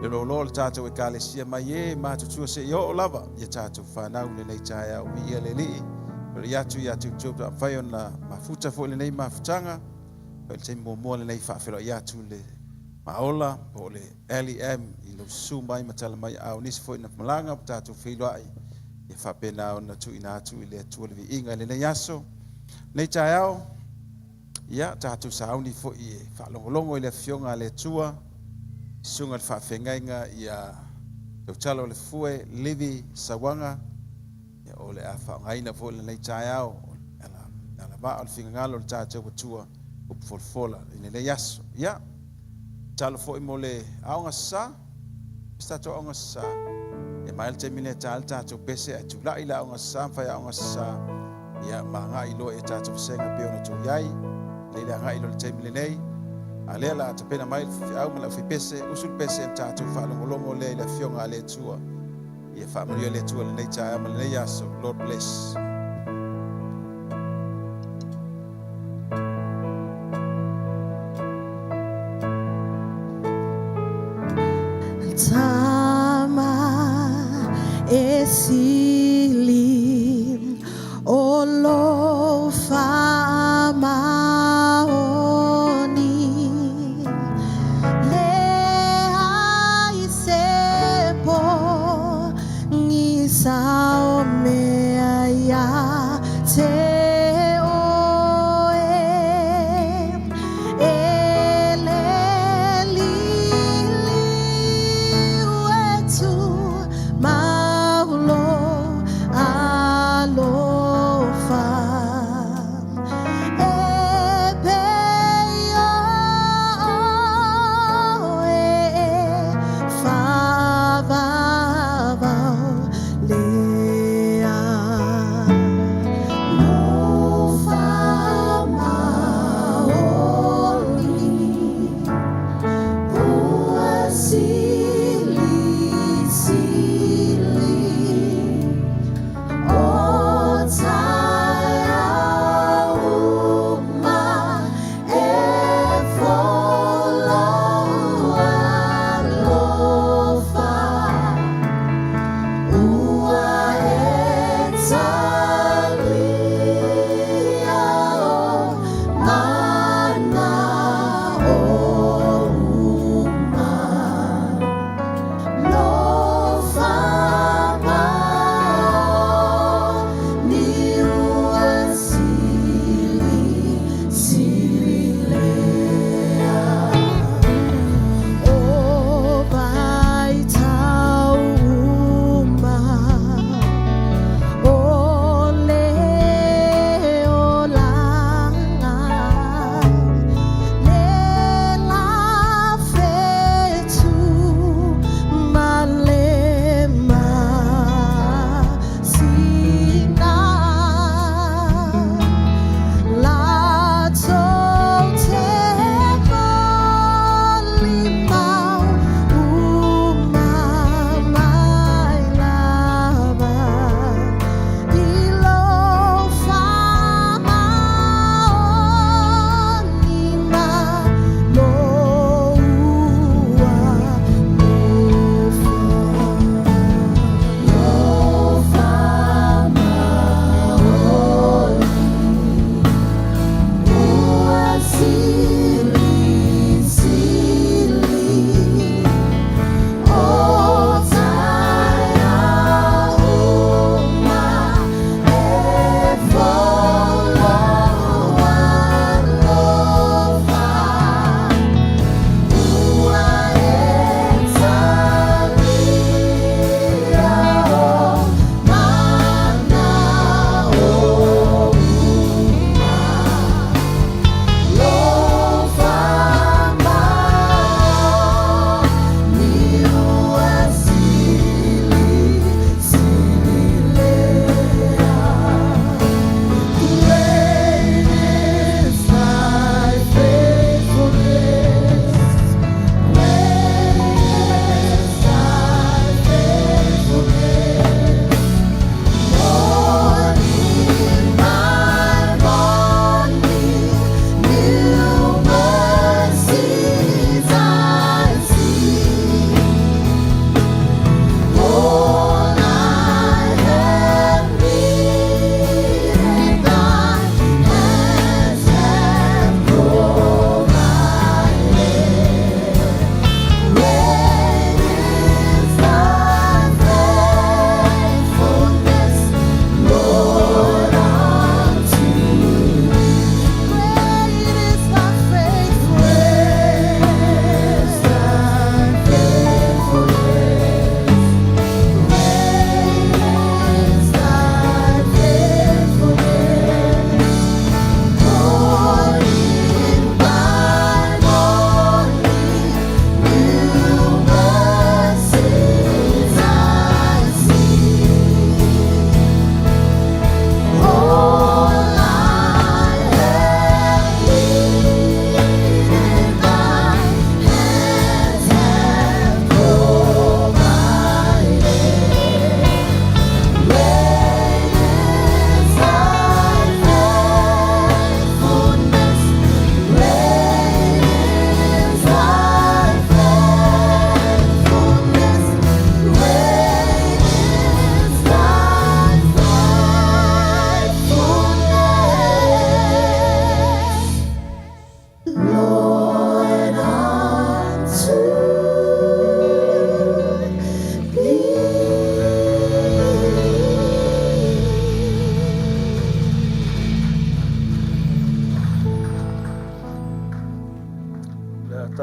Le lo le tatou e kale sia mai e ma tu se yo lava ia tatou fa nau le tai au ia le li. Le atu ia tu tu fa ona mafuta fo le nei mafutanga. El te mo le nei fa felo ia tu le maola po le LEM i lo sumai matala mai au nisi fo ina malanga tatou filai. Ia fa pena ona tu ina atu i le atu le inga le nei aso. Nei tai au ia tatou sauni fo i fa longo i le fionga le tua sunga le fa fengainga ia te talo le fue livi sawanga ia o le afa ngaina fo le nei tai au ala ma al fingalo cha cha tua o folfola ine le yaso ya talo fo imole aonga sa sta to aonga sa e mai te mine tal cha cha pese a tu la ila aonga sa fa ya aonga sa ya manga ilo e cha cha senga pe ona tu yai le la nga ilo te mine nei ale la te pena mai au mala fi pese usul pese cha cha fa lo lo le la fionga le tua ya fa mo le tua le nei cha ma le yaso Lord bless. Tama esilim olo famaoni le aisepo ngisao meaya te Paulo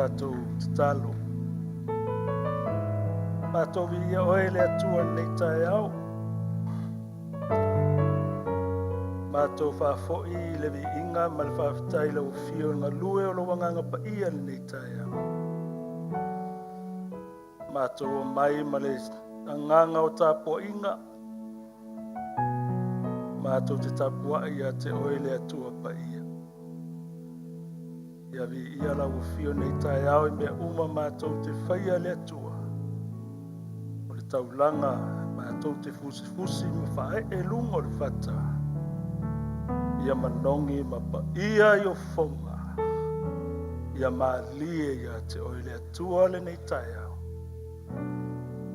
tātou te talo. Mātou ia oe le atua nei tai au. Mātou whaafo'i le vi inga ma le whaafitai lau fio ngā lue o lo wanganga pa ia le nei tai au. Mātou o mai ma le anganga o tāpua inga. Mātou te tapua ia te oe le atua pa ia. Ia vi ia lau fio nei tai au i mea uma mātou te whaia le atua. O le taulanga mātou te fusi ma whae e lungo le whata. Ia manongi ma pa ia i o fonga. Ia maalie ia te oe le atua le nei tai au.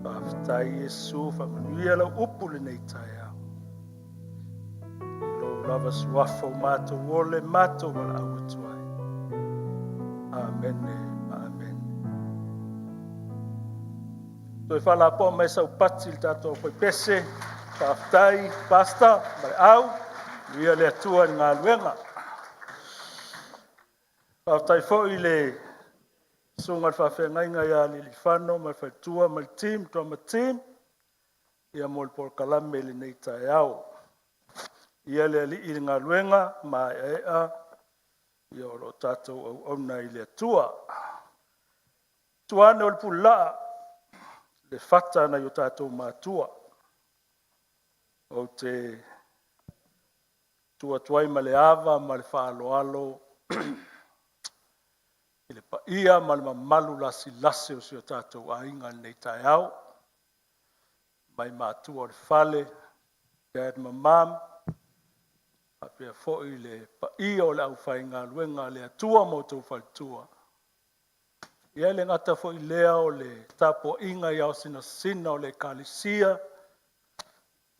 Whaafitai Yesu whamanuia lau upu le nei tai au. Lava suafo mātou ole mātou wala au atuai. Amen, amen. Toi whala po mai sau pati le tātou koe pese, whaafitai, pasta, mai au, ia le atua ni ngā luenga. Whaafitai fo i le sunga le whawhengainga ia li whano, mai whaitua, mai team, toa ma team, ia mo le por kalame le nei tai au. Ia le ali i ngā luenga, mai ea, ia o lo tātou au nei le atua. Tuane o le pulaa, le whata na i o tātou mātua. O te tuai ma le ava, ma le whaaloalo, i le paia, ma le mamalu lasi o si o tātou a inga nei tai au. Mai mātua o le whale, dad ma mam, a pia fo'i le paia o le au whainga luenga le atua mo tau whaitua. Ia le ngata fo'i lea o le tapo inga iau sina o le kalisia.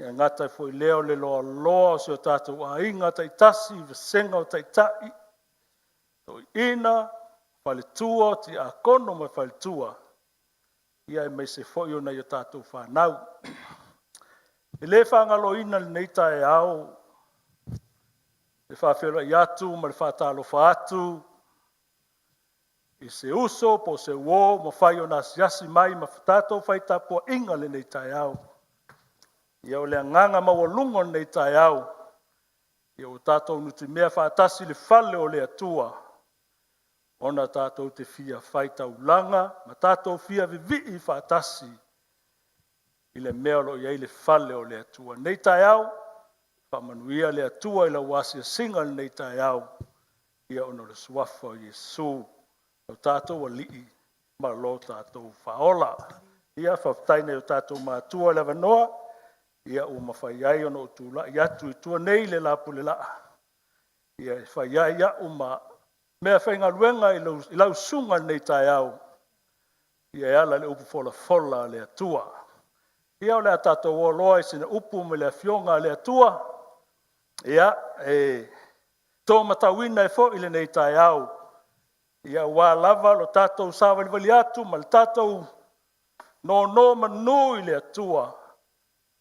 Ia ngata fo'i lea o le loa o si o tātou a inga taitasi, vesenga o taitai. Toi ina, whalitua, ti a kono mai whalitua. Ia e mei se fo'i o nei o tātou whanau. I le whangalo ina le nei tae au, le whawhera i atu, ma le whatalo whaatu, i se uso, po se uo, ma whai o nasi asi mai, ma whatato whai tapua inga le nei tai au. Ia o le anganga mawalungo nei tai au, ia o tātou nuti mea whaatasi le whale o le atua, ona tātou te fia whai taulanga, ma tātou fia vivi i whaatasi, i le mea lo iei le whale o le atua. Nei tai au, whamanuia le atua i la wasia singa nei tai au, ia ono le suafa o Yesu, o tātou a lii, ma lo tātou whaola. Ia whaftaine o tātou mātua le wanoa, ia o mawhaiai ono o tūla, ia tu i tua nei le lapu le laa. Ia whaiai ia o ma mea whainga luenga i lau sunga nei tai au, ia ala le upu fola le atua. Ia o le a tātou o loa i sina upu me le fionga le atua, ia, tō matawina e fo i le nei tai au. Ia wā lava lo tātou sāwali wali atu, ma le tātou no manu i le atua.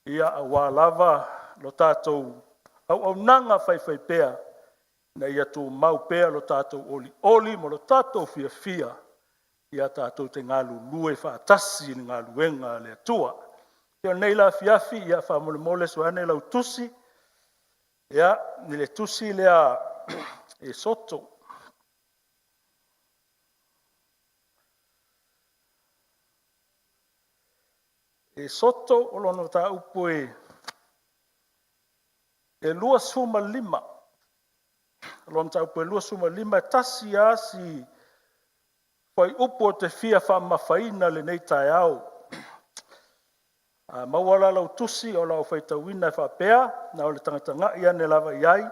Ia a wā lava lo tātou au nanga whai pēa. Na ia tō mau pēa lo tātou oli, mo lo tātou fia. Ia tātou te ngālu lue whaatasi ni ngālu wenga le atua. Ia nei la fiafi, ia whamole suane lau tusi. Ia, ni le tusi lea e soto. E soto o lono tā upo e lua suma lima. Lono tā upo e lua suma lima e tasi asi whai upo te fia whamawhaina le nei tai au. Mawala lau tusi o lau whaitawina e whapea, na o le tangatanga ia ne lava iai.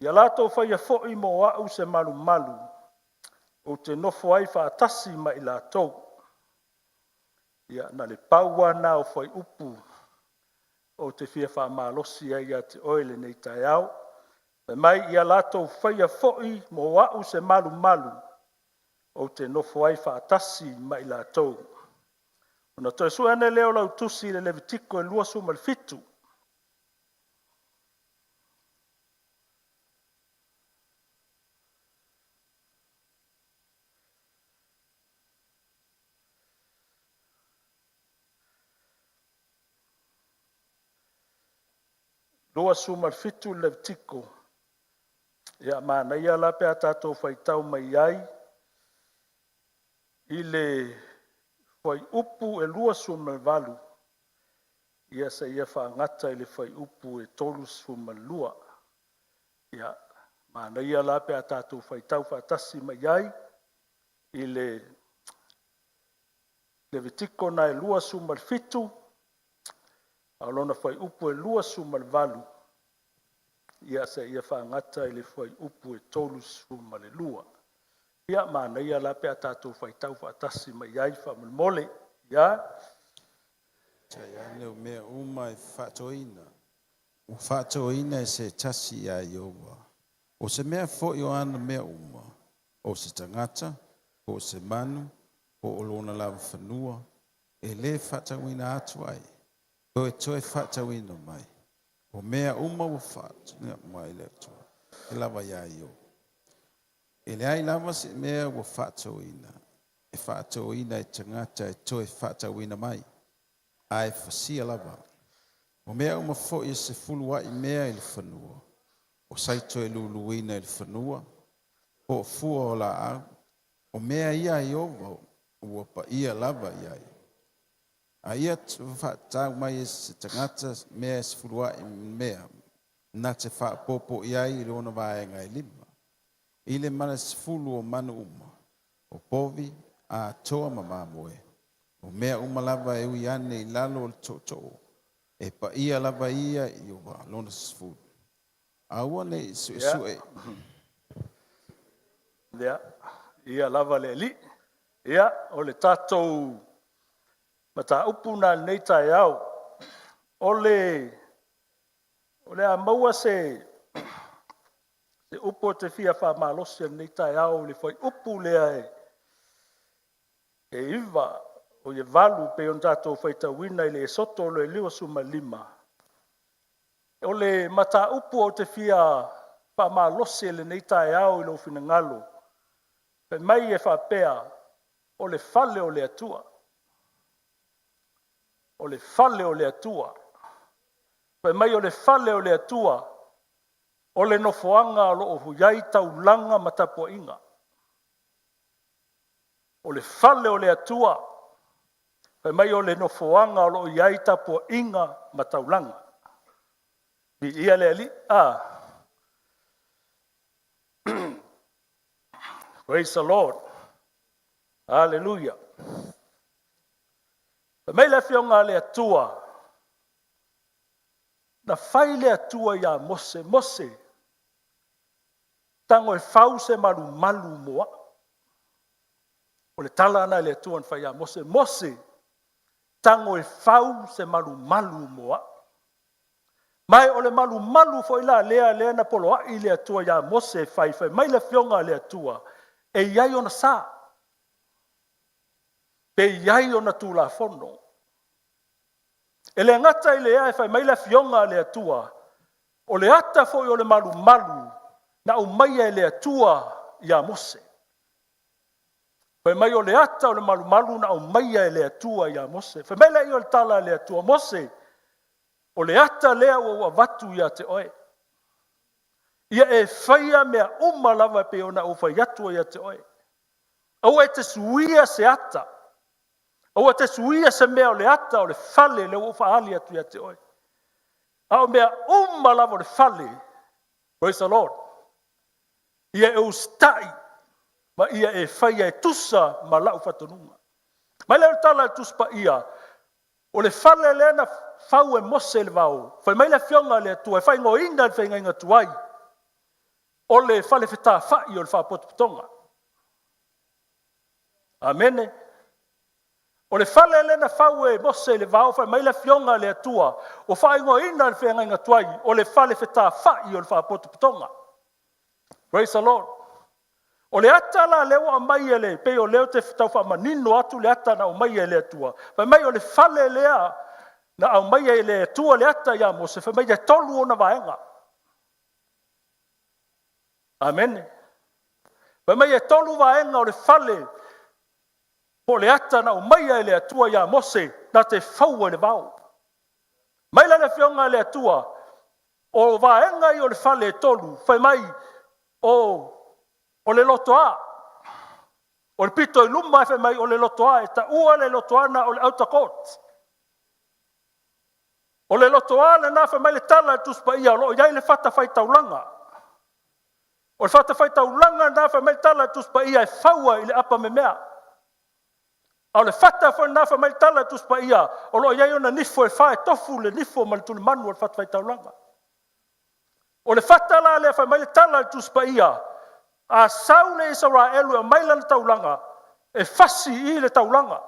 Ia lato whai a fo'i mo au se malu. O te nofo ai whaatasi ma i latou. Ia na le paua na o whai upu. O te fia whamalosi ai a te oele nei tai au. Me mai ia lato whai a fo'i mo au se malu. O te nofo ai whaatasi ma i latou. Ona toi suane leo lau tusi le Levitiko e lua suma le fitu. lua suma fitu le tiko. Ia mana ia la pe atato faitau mai ai. Ile fai upu e lua suma valu. Ia se ia whaangata ile fai upu e tolu suma lua. Ia mana ia la pe atato faitau fatasi mai ai. Ile Levitiko na e lua suma fitu. Alona fai upu e lua suma valu. Ia se ia whaangata ili fai upu e tolu suma le lua. Ia mana ia la pe atato fai tau fatasi mai ai whamulmole. Ia. Tai ane o mea uma e whatoina. O whatoina e se tasi a Iowa. O se mea fo i o ana mea uma. O se tangata, o se manu, o lona lava whanua. E le whatawina atu ai. O e toe whatawina mai. O mea uma o whatoina mai le atua. E lava ia i o. E le ai lava se mea o whatoina. E whatoina e tangata e toe whatawina mai. Ai fasia lava. O mea uma fo i se fulua i mea i le whanua. O saito e luluina i le whanua. O fua o la au. O mea ia i ova. Ua pa ia lava iai. A ia whaatau mai e se tangata mea e se fulua i mea. Na te whaapopo iai i rona vaenga i lima. I le mana se fulu o manu uma. O povi a toa mamamoe. O mea uma lava e ui ane i lalo le toto. E pa ia lava ia i ova lona se fulu. Aua ne i sue. Ia. Ia lava le li. Ia, o le tātou mata upuna nei tai au. O le a maua se upo te fia wha malosia nei tai au le fai upu lea e iwa o ye valu pe on tātou whaita wina i le soto le liwa suma lima. O le mata upu o te fia wha malosia le nei tai au i lo fina ngalo. Pe mai e wha pea o le fale o le atua. O le fale o le atua. Pe mai o le fale o le atua. O le nofoanga o lo o huyai taulanga matapo inga. O le fale o le atua. Pe mai o le nofoanga o lo huyai tapo inga mataulanga. Bi ia le ali. Praise the Lord. Hallelujah. Mai le fionga le atua. Na fai le atua ia mose mose. Tango e fau se malu malu moa. O le tala ana le atua fai ia mose mose. Tango e fau se malu malu moa. Mai o le malu malu fo ila lea na poloa i le atua ia mose fai fai. Mai le fionga le atua. E iai ona sa. Pe iai ona tula fono. E le ngata i le ai fai mai le fionga le atua. O le ata foi o le malu malu. Na o mai e le atua ia mose. Fai mai o le ata o le malu malu na o mai e le atua ia mose. Fai mai le i o le tala le atua mose. O le ata lea o watu ia te oe. Ia e whaia mea lava pe ona o whai atua ia te oe. Au e te suia se ata. Au e te suia se mea o le ata o le fale le o whaali atu ia te oe. Au mea lava o le fale. Praise the Lord. Ia e ustai. Ma ia e whaia e tusa ma lau whatonunga. Mai leo tala e tuspa ia. O le fale le na whau e mose le vau. Whai mai le fionga le atua. E whai ngo inga le whainga inga tuai. O le fale whetā whai o le whapotoputonga. Amene. O le fale le na whau e mose le vau. Whai mai le fionga le atua. O whai ngo inga le whainga inga tuai. O le fale whetā whai o le whapotoputonga. Praise the Lord. O le ata la leo a mai ele, pe o leo te tau wha manino atu le ata na o mai ele atua. Whai mai o le fale lea na o mai ele atua le ata ia mose, whai mai e tolu o na vaenga. Amen. Whai mai e tolu vaenga o le fale po le ata na o mai ele atua ia mose, na te whau le vau. Mai la le fionga le atua, o vaenga i o le fale e tolu, fai mai o le loto a. O le pito i luma fai mai o le loto a, e ta ua le loto ana o le auta court. O le loto a le na fai mai le tala e tuspa ia, o lo iai le fata fai taulanga. O le fata fai taulanga na fai mai tala e tuspa ia e faua i le apa me mea. O le fata fai na fai mai tala e tuspa ia, o lo iai ona nifo e fai tofu le nifo ma le tuli manu o le fata fai taulanga. O le fata la le fai mai le tala e tuspa ia, a saule Israelu e mai lana taulanga, e fasi i le taulanga.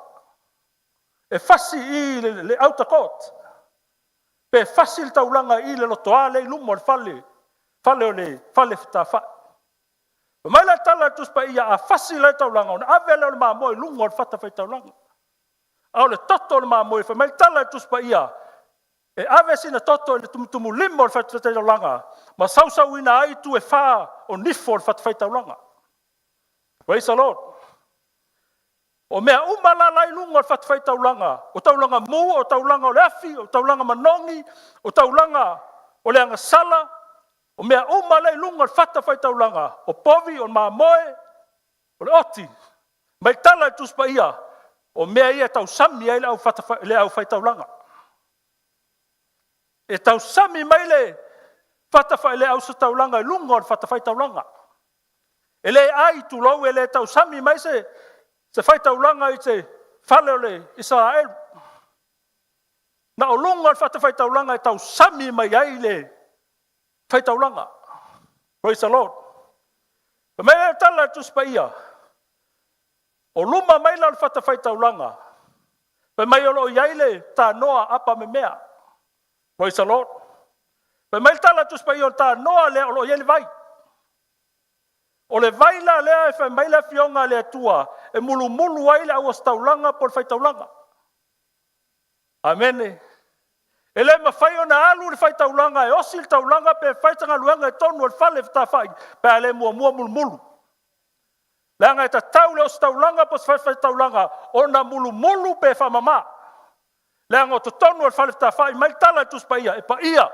E fasi i le outer court. Pe fasi le taulanga i le lotoa le lumo le fale. Fale o le fale fitafa. Mai la tala tuspa ia a fasi le taulanga, ona avele o le mamoe lungo le fata fai taulanga. Au le toto le mamoe, fa mai tala tuspa ia, e ave sina toto le tumutumu limo le fata fai taulanga, ma sausau ina ai tu e fa o nifo le fata fai taulanga. Praise the Lord. O mea umala lai lungo le fata fai taulanga, o taulanga mu, o taulanga o le afi, o taulanga manongi, o taulanga o le anga sala, o mea umala lai lungo le fata fai taulanga, o povi, o mamoe, o le oti, mai tala e tuspa ia, o mea ia tau sami ai le au fai taulanga. E tau sami mai le fata fai le au sa taulanga, e lungo le fata fai taulanga. E le ai tu lau e le tau sami mai se fai taulanga i te fale o le Israel. Na o lunga le fata fai taulanga e tau sami mai ai le fai taulanga. Praise the Lord. E mea e tala tuspa ia. O luma mai la le fata fai taulanga. Pe mai o lo iai le ta noa apa me mea. Praise the Lord. Pe mai tala tuspa ia o ta noa le o lo iai le vai. O le vaila lea e fai mai le fionga le atua, e mulu mulu ai le awas taulanga por fai taulanga. Amene. E le mawhai o na alu le fai taulanga, e osi le taulanga pe fai tanga luenga e tonu al fale fita fai, pe le mua mulu mulu. Leanga e ta tau le osi taulanga por fai taulanga, o na mulu mulu pe fa mama. Leanga o to tonu al fale fita fai, mai tala e tuspa ia, e pa ia.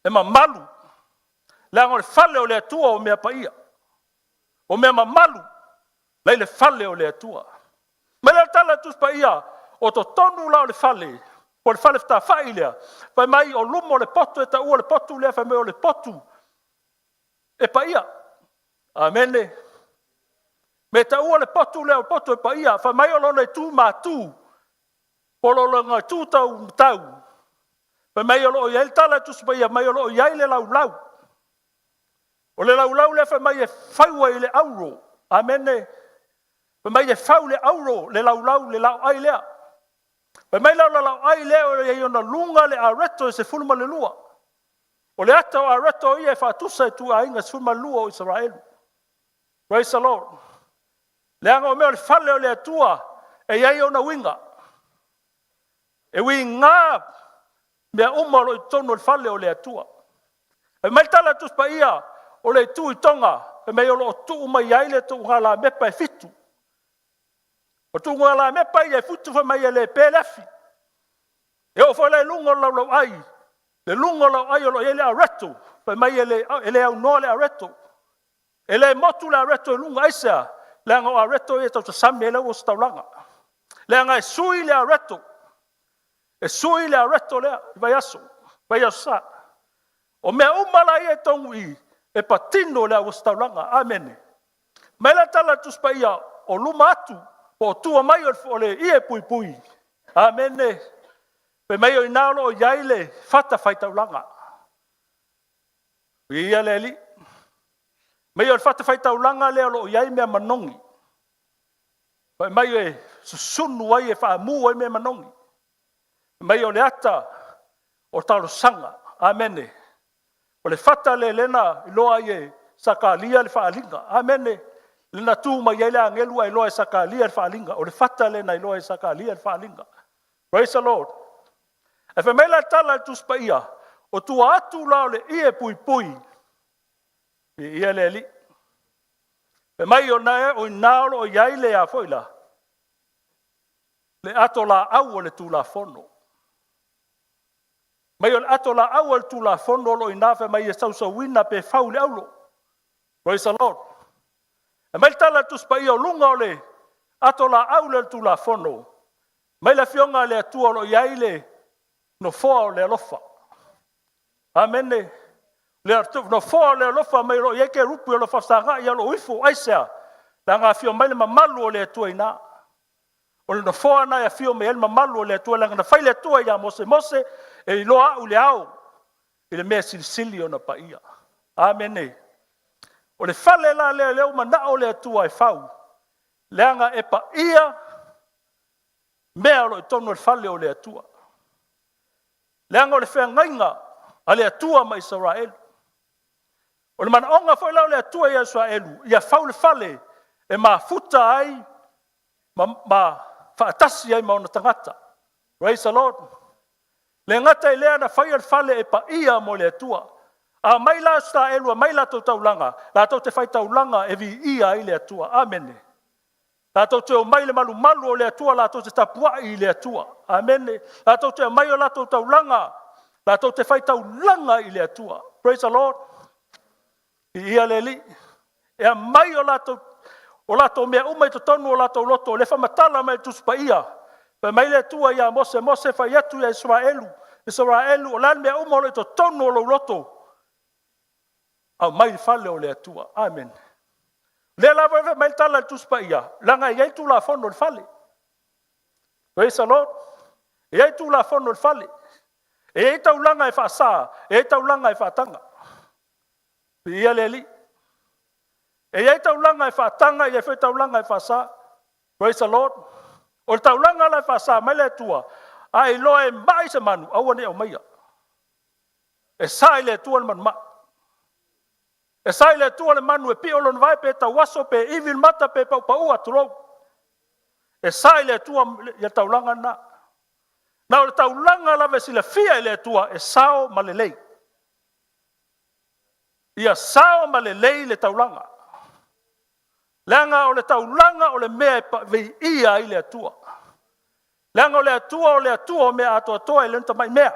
E ma malu. Leanga o le fale o le atua o mea pa ia. O mea mamalu, lai le fale o le atua. Me le tala tuspa ia, o to tonu la o le fale, o le fale fita fai lea, fai mai o lumo o le potu, e ta ua le potu lea, fai mai o le potu, e pa ia. Amene. Me ta ua le potu lea, o potu e pa ia, fai mai o lona e tu ma tu, po lona e tu tau tau. Fai mai o lo iai tala tuspa ia, mai o lo iai le lau lau. O le laulau le fai mai e faua i le auro. Amene. Fai mai e fau le auro, le laulau, le lau ai lea. Fai mai lau ai lea o le iona lunga le areto e se fulma le lua. O le ata o areto ia e whaatusa e tu a inga se fulma lua o Israel. Praise the Lord. Le anga o mea o le fale o le atua e iai o na winga. E winga mea umalo i tono le fale o le atua. E mai tala tuspa ia o le tu i tonga, e mei o lo tu mai ai le tu ngala mepa e fitu. O tu ngala mepa i e fitu fa mai e le pelefi. E o fa le lungo lau ai, le lungo lau ai o lo ele a reto, fa mai ele au no le a reto. Ele motu le a reto e lungo aisa, le anga o a reto e tau ta sami ele o staulanga. Le anga e sui le a reto, e sui le a reto lea, vai aso sa. O mea umala i e tongu i, e patino le awas taulanga. Amene. Mai la tala tuspa ia o luma atu, po tua mai o le ie pui pui. Amene. Pe mai o inalo o iaile fata fai taulanga. Ia le li. Mai o fata fai taulanga le o iai mea manongi. Pe mai e susunu ai e faa mu ai mea manongi. Mai o le ata o talo sanga. Amene. O le fata le lena i loa ie sakalia le faalinga. Amene. Lena tu mai ele angelu ai loa e sakalia le faalinga. O le fata lena i loa e sakalia le faalinga. Praise the Lord. E fe mele tala tuspa ia. O tu atu lao le ie pui pui. Ia le li. E mai o nae o inaolo o iai le a foila. Le ato la au o le tu la fono. Mai o le ato la au al tu la fono lo inafe mai e sau wina pe fau le aulo. Praise the Lord. E mai tala tu spa ia o lunga o le ato la au le tu la fono. Mai la fionga le atua lo iaile no foa o le alofa. Amene. Le atu no foa o le alofa mai lo ieke rupu o le fasanga ia lo uifu aisea. La ngā fio mai le mamalu o le atua ina. O le no foa na ia fio me el mamalu o le atua langa na fai le atua ia mose mose e iloa au le au. I le mea silisili o na pa ia. Amene. O le fale la leo mana o le atua e fau. Leanga e pa ia mea lo i tonu le fale o le atua. Leanga o le whea ngainga a le atua ma Israel. O le mana onga foi lau le atua i Israelu. Ia fau le fale e ma futa ai ma faatasi ai ma ona tangata. Praise the Lord. Le ngata i lea na fai le fale e pa ia mo le atua. A mai la Israelu a mai la tau taulanga. La tau te fai taulanga e vi ia i le atua. Amen. La tau te o mai le malu malu o le atua, la tau te tapua i le atua. Amen. La tau te o mai o la tau taulanga, la tau te fai taulanga i le atua. Praise the Lord. I ia le li. E a mai o la tau mea umai to tonu o la tau loto, le whamatala mai tu spa ia. Pe mai le atua ia mose fai atu ia Israelu. Israelu o lan mea umai to tonu o lo loto. Au mai fale o le atua. Amen. Le la vai mai tala tu spa ia. Langa ia tu la fono le fale. Praise the Lord. Ia tu la fono le fale. E tau langa e fa e tau langa e fa tanga. Ia le li. E tau langa e fa tanga, ia fe tau langa e fa sa. Praise the Lord. O tau langa la fa sa mai le tua. Ai lo e mai se manu, au ne o mai. E sai le tua man ma. E sai le tua le manu e pi o lon vai pe tau waso pe evil mata pe pau pau atro. E sai le tua ia taulanga na. Na o le taulanga la ve sila fia le tua e sao malelei. Ia sao malelei le taulanga. Langa o le taulanga o le mea pa ve ia i le tua. Langa o le atua o mea atoa e lenta mai mea.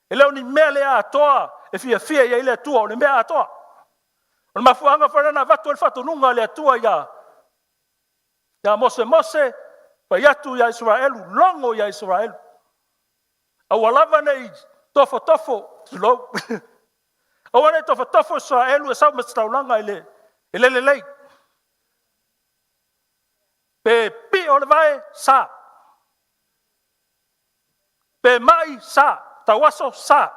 E leo ni mea le atoa e fia ia i le atua o le mea atoa. O le mafuanga whanana vatu e whatu nunga le atua ia. Ia mose, pa iatu ia Israelu, longo ia Israelu. Au alava nei tofo, tulou. Au ane tofo Israelu e sau mestaulanga i le lei. Pe pi o le vai sa. Pe mai sa. Tawaso sa.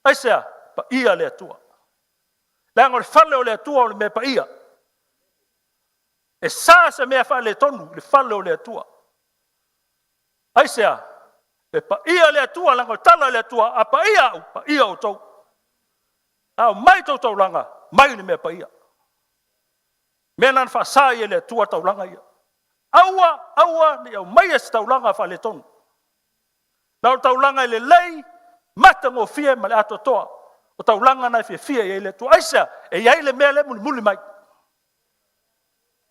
Aisea, pa ia le atua. Leanga o le fale o le atua o le mea pa ia. E sa se mea fa le tonu, le fale o le atua. Aisea, e pa ia le atua, langa o tala le atua, a pa ia o tau. A mai tau langa, mai le mea pa ia. Mea nan fa sa ia le atua tau langa ia. Aua, ni au mai es tau langa fa le tonu. Na o tau langa i le lei, mata ngō fia ma le ato toa. O tau langa na fia i le tua. Aisea, e iai le mea le muli mai.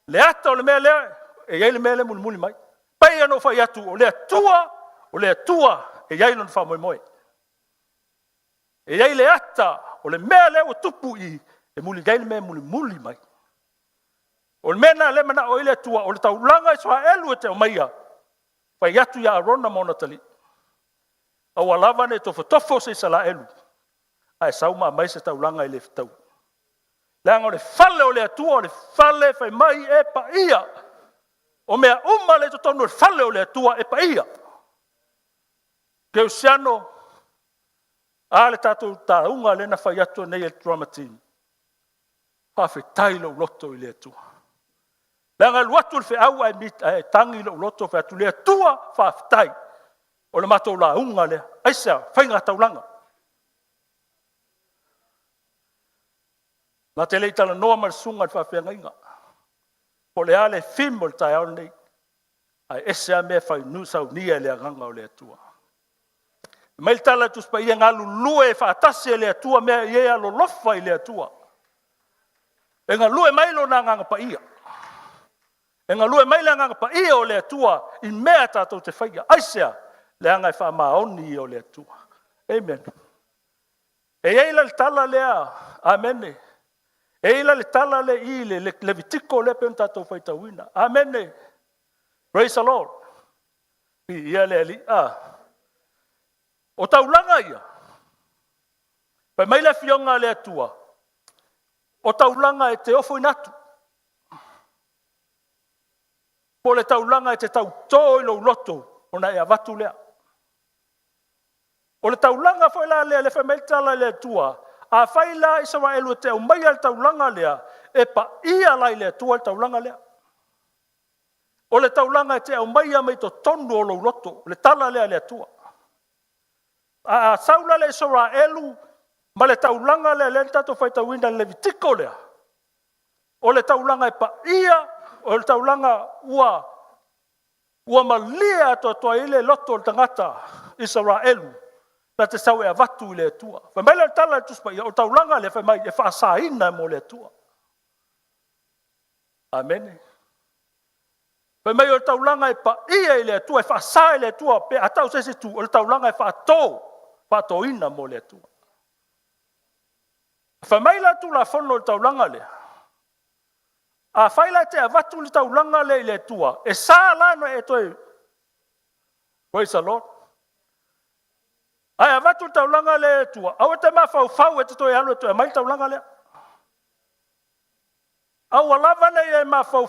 Le ata o le mea lea, e iai le mea le muli mai. Pai anō fai atu, o le atua, e iai lon fa moe. E iai le ata, o le mea lea o tupu i, e muli gai le mea muli mai. O le mea na le mana o ile atua, o le tau langa i soa elu e te o maia. Fai atu ia arona mauna tali. Au alava ne tofo se sala elu. Ai sauma mai se tau langa i le fitau. Langa o le fale o le atua, o le fale fai mai e pa ia. O mea le tonu le fale o le atua e pa ia. Ke usiano, a le tatou taunga lena fai atu nei el drama team. Pawhi tailo loto i le atua. Langa luatu le au ai tangi lo loto fai atu le atua whawhi tai. O le matou la unga le, aisea, whainga taulanga. Nga te leitala noa mar sunga le whawhianga inga. Po le ale fimo le tai au nei. Ai esea mea whai nusau nia le aganga o le atua. Mai le tala tuspa ia ngā lulue whaatasi le atua mea ia lo lofa i le atua. E ngā lue mailo na nganga pa ia. E ngā lue maila nganga pa ia o le atua i mea tātou te whaia. Aisea, Le anga fa maoni o le atua. Amen. E eila le tala lea. Amen. E ila le tala le I le vitiko le pe tatou faitauina. Amen. Praise the Lord. Ia le ali. O taulanga ia. Pai mai le fionga le atua. O taulanga e te ofo inatu. Po le taulanga e te tau tō I lo loto. Ona e avatu lea. O le taulanga foi la le whamei tala le atua. A whaila I sawa elu te au mai al taulanga lea. E pa ia lai le atua al taulanga lea. O le taulanga e te au mai a mei to tonu o lo loto. Le tala lea le atua. A saula le sawa elu. Ma le taulanga lea le tato faitauina le vitiko lea. O le taulanga e pa ia. O le taulanga ua malia to ile loto o tangata. Israelu. Na te sau e avatu I le atua. Whamai le tala tuspa ia. O taulanga le whamai e whaasaina mo le atua. Amen. Whamai o taulanga e pa ia I le atua. E whaasa I le atua. Pe atau sese tu. O le taulanga e whaato ina mo le atua. Whamai la tu la fono o taulanga le. A whaila te avatu le taulanga le I le atua. E sa lano e toi. Praise the Lord. Ai avatu taulanga le tua. Au te mafau e te toi alo te mai taulanga le. Au alava nei e mafau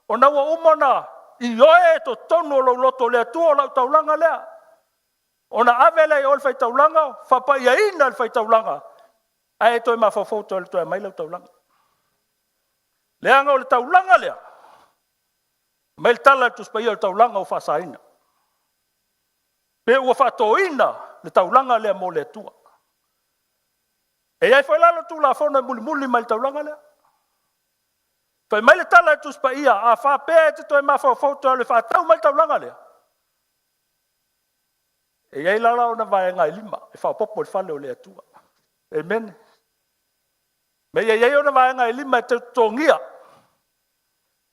o na ua umona I oe to tonu lo loto le tua o taulanga le. Ona avele o le fai taulanga, fapa ia ina le fai taulanga. Ai toi mafau to le toi mai lo taulanga. Le anga o le taulanga le. Mai tala tu spai o taulanga o fasaina. Pe ua fatoina le taulanga lea mo le tua. E ai foi lalo tu la fona muli mai taulanga lea. Fai mai le tala tu spa ia a fa pe te toi ma fa foto le fa tau mai taulanga lea. E ai lala ona vai ngai lima e fa popo le fale o le tua. Amen. Me ai ona vai ngai lima te tongia.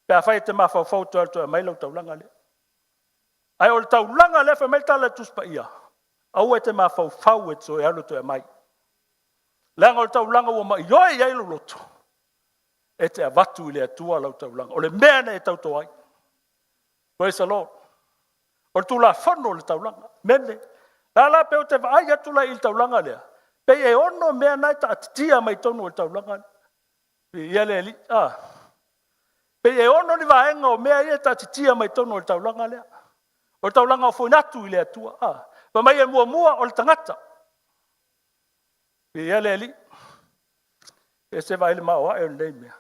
Pe a fai te ma fa foto le mai lo taulanga lea. Ai o le taulanga le fa mai tala tu spa ia. Au e te mafau e tso e alo to e mai. Langa o taulanga ua mai yoi e ilo loto. E te avatu I le atua lau taulanga. O le mea ne e tauto ai. Praise the Lord. O le tula whano le taulanga. Mene. Lala pe o te vaai atula I le taulanga lea. Pe e ono mea nai ta atitia mai tonu o le taulanga. Pe ia le li. Pe e ono ni vaenga o mea ia ta atitia mai tonu o le taulanga lea. O le taulanga o foinatu I le atua. Pa mai e mua o le tangata. Pe ia le li. E se vai le maua e o nei mea.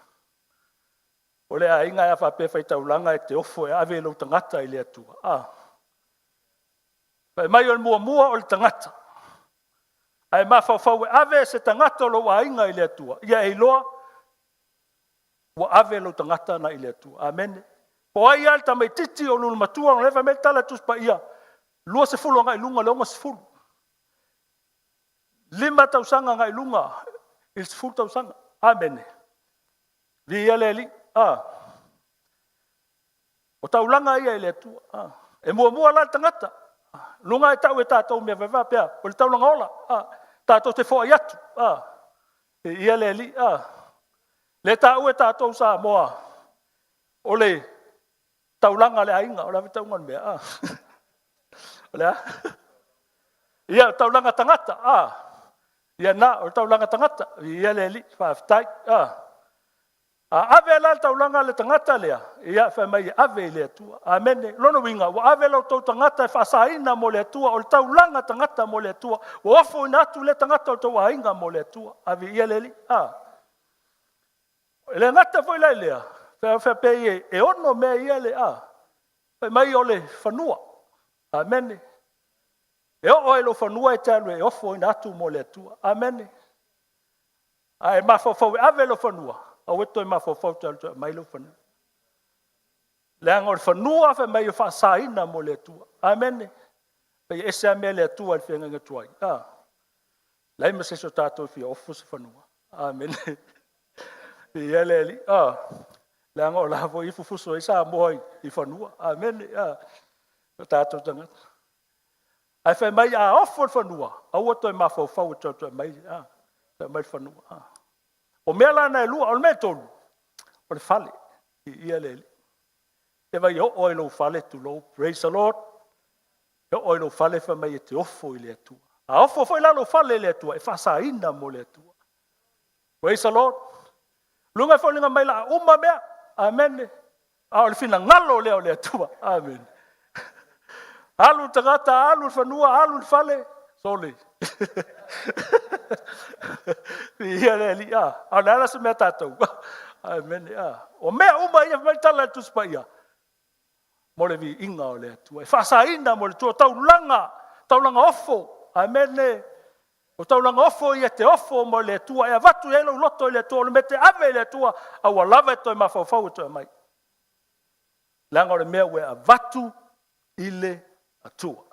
O le a inga e a whape whai taulanga e te ofo e ave lo tangata I le atua. Pa mai o le mua o le tangata. Ai mawhawhau e ave se tangata lo a inga I le atua. Ia e loa. Wa ave lo tangata na I le atua. Amen. Po ai al tamai titi o lulu matua. Lewa me tala tuspa ia. Lua se fulu ngai lunga leonga se fulu. 5 tausanga ngai lunga. Il se fulu tausanga. Amen. Via leli. O taulanga ia ele tu. E mua la tangata. Lunga e tau e tātou mea veva pea. O le taulanga ola. Tātou te fo iatu. Ia leli. Le tau e tātou sa moa. O le taulanga le ainga. O la vitaungan mea. Olha. Ia taulanga tangata. Ia na o taulanga tangata. Ia le li whaftai. Ave la taulanga le tangata lea. Ia whamai ave le atua. Amen. Lono winga. Wa ave la tau tangata e whasaina mo le atua. O le taulanga tangata mo le atua. O ofo ina atu le tangata o tau ainga mo le atua. Ave ia le li. Le ngata foi lai lea. Whapei e ono mea ia le Whamai o le whanua. Amen. E o lo fanua e talo e ofo ina atu mo le atua. Amen. Ai mafofo ave lo fanua. O weto e mafofo talo mai lo fanua. Le angor fanua fe mai fa saina mo le atua. Amen. Pe ese me le atua fe nga tuai. Lai me se so tato fi ofo se fanua. Amen. Ia le li. Le angor la vo i fufuso e sa mo i fanua. Amen. Tato tanga. Ai whai mai a ofo whanua. Aua toi mawhau toi mai. Toi mai whanua. O mea lana e lua, o mea tonu. O le whale. Ia le li. E vai o oi lo whale tu lo. Praise the Lord. E oi lo whale wha mai e te ofo i le atua. A ofo whai la lo whale le atua. E whasa ina mo le atua. Praise the Lord. Lunga whalinga mai la uma mea. Amen. A o le fina ngalo leo le atua. Amen. Alu tagata, alu whanua, alu whale. Sole. Ia le li a. A nana se mea tātou. Amen. O mea uma ia mai tala tu spa ia. Mo le vi inga o le atua. E whasa ina mo le tua taulanga. Taulanga ofo. Amen. O taulanga ofo ia te ofo mo le atua. E vatu e lo loto le atua. O le me te ave le atua. A wa lava e toi mawhawhau e toi mai. Langa o le mea ue a vatu ile atua.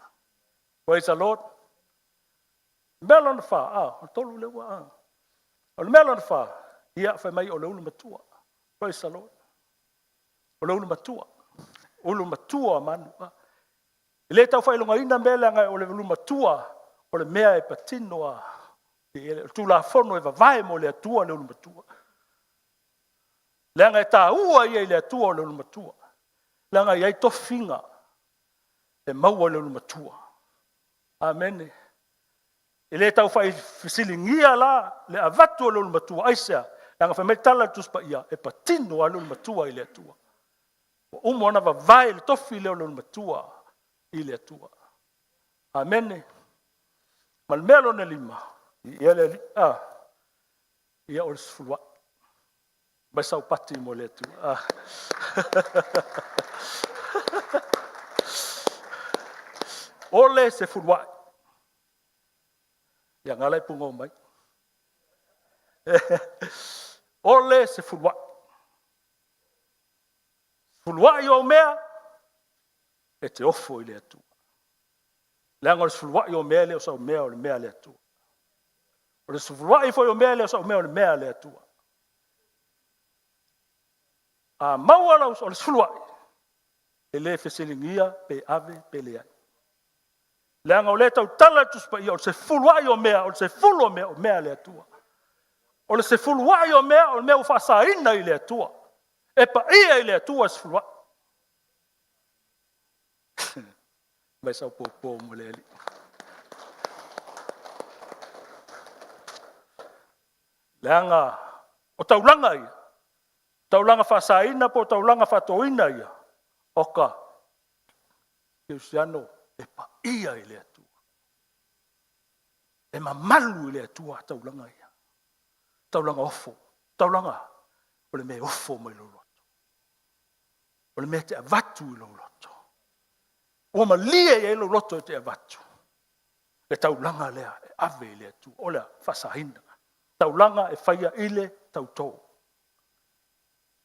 Praise the Lord. Melon fa, o tolu le wa. O le melon fa, ia fa mai o le ulu matua. Praise the Lord. O le ulu matua. Ulu matua manu. Le tau fa ilunga ina mele ngai o le ulu matua, o le mea e patinoa. Tu la fono e vai mo le atua le ulu matua. Le ngai ta ua ia le atua o le ulu matua. Le ngai ai tofinga. E maua le ulu matua. Amen. E le tau fai fisilingia la, le avatu le ulu matua. Aisea, langa fai metala tuspa ia, e patino a le ulu matua i le atua. O umo ana va vai le tofi le ulu matua i le atua. Amen. Mal melo ne lima. Ia le ia o le sfulwa. Mai sau pati mo le atua. Ole se fulwa. Ia ngalai pungo mai. Ole se fulwa. Fulwa i o mea. E te ofo i le atua. Leanga o le fulwa i o mea le o sa o mea o le mea le atua. O le fulwa i fo i o mea le o sa o mea le atua. A maua o le fulwa i. E le fesilingia pe ave pe le ai. Leanga o le tau tala tuspa ia, o se fulwai o mea, o se fulo mea, o mea le atua. O le se fulwai o mea, o mea o whasa ina i le atua. E pa ia i le atua se fulwai. Mai sau pōpō mo le ali. Leanga, o taulanga ia. Taulanga whasa ina po taulanga whatoina ia. Oka, Cristiano, e pa ia i le atua. E mamalu i le atua taulanga ia. Taulanga ofo. Taulanga, o le mea ofo mai lo loto. O le mea te avatu i lo loto. O ma lia i lo loto e te avatu. E taulanga lea, e ave i le atua. O lea whasahina. Taulanga e whaia i le tautou.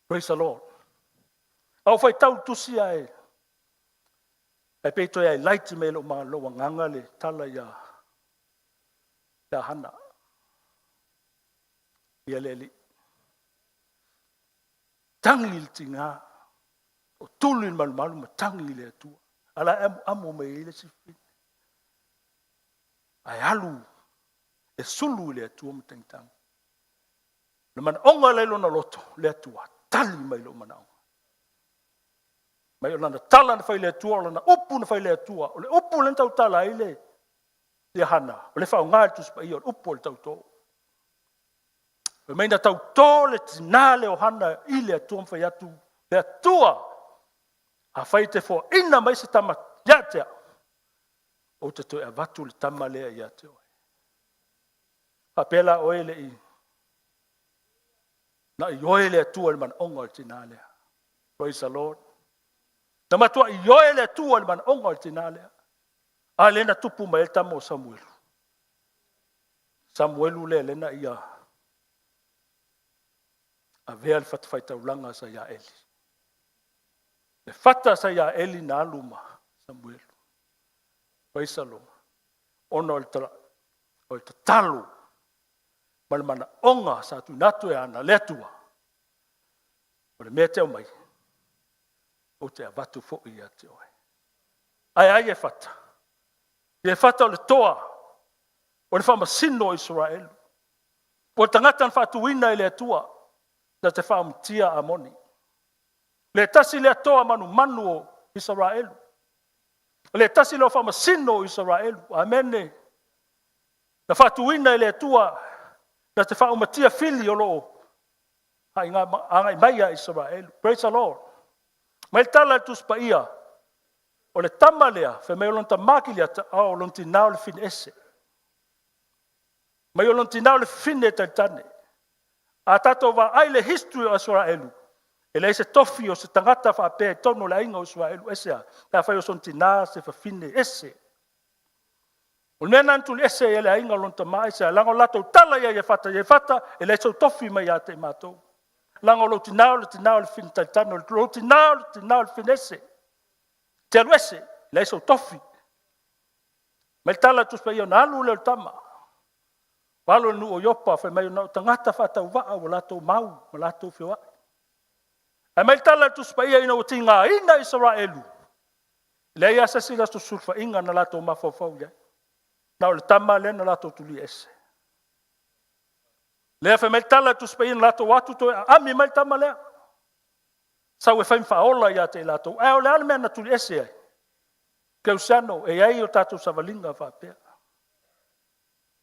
Praise the Lord. Au whai tau tusi ai. E peito ai laiti me lo mga loa nganga le tala ia hana. Ia leli. Tangi il tinga. O tulu in malu ma tangi le atua. Ala amo me ile sifini. Ai alu. E sulu le atua ma tangtang. Le man onga le lo na loto le atua. Tali mai lo manao. Mai o lana tala na whai le atua, o lana upu na whai le atua, o le upu le tau tala i le hana, o le whao ngā tuspa i o le upu o le tau tō. O meina tau tō le tinale o hana i le atua mwhai atu, le atua a whai te fo ina mai se tama iatea, o te toi a watu le tama lea iatea oi. Apela oe le i, na i oe le atua le man onga le tinale. Praise the Lord. Na matua i oe le atua le man onga le tinale. A lena tupu mai el tamo Samuelu. Samuelu le lena ia. A vea le fatawhai taulanga sa ia Eli. Le fata sa ia Eli na aluma Samuelu. Praise the Lord. Ono o le talo. Ma le mana onga sa tu natu e ana le atua. O le mea teo mai. O te avatu fo i a te oe. Ai e fata. Ia fata o le toa, o le whamasino o Israel. O le tangata na whaatuina i le atua, na te whaamutia a moni. Le tasi le atoa manu o Israel. Le tasi le whamasino o Israel. Amene. Na whaatuina i le atua, na te whaumatia fili o loo. Hai ngā mai a Israel. Praise the Lord. Mai tala tu spa ia. O le tama lea, fe mai olon ta maki lea ta au olon ti nao le fin ese. Mai olon ti nao le fin e taitane. A tato wa ai le history o Israelu. E le se tofi o se tangata wha pēr tono le inga o Israelu ese a. Ta whai o son ti nā se fa fin ese. O mea nantu le ese e le inga olon ta maa ese a. Lango lato tala ia ye fata, e le so tofi mai a te mātou. Lango lo ti nao le fin taitane, lo ti nao le fin ese. Te aluese, le so tofi. Mai tala tu spa ia na alu le tama. Walo nu o yopa, fe mai na tangata fata uwaa o lato mau, o lato whiwa. E mai tala tu spa ia ina o tinga ina Israelu. Le ia sasi la tu sulfa inga na lato mafofau ia. Na o le tama le na lato tuli ese. Le fe mai tala tu spa ina lato watu to ami mai tama lea. Sau e whaim whaola ia te lato. E o le ale mea na tuli ese ai. Keu sano, e ai o tatou savalinga whapea.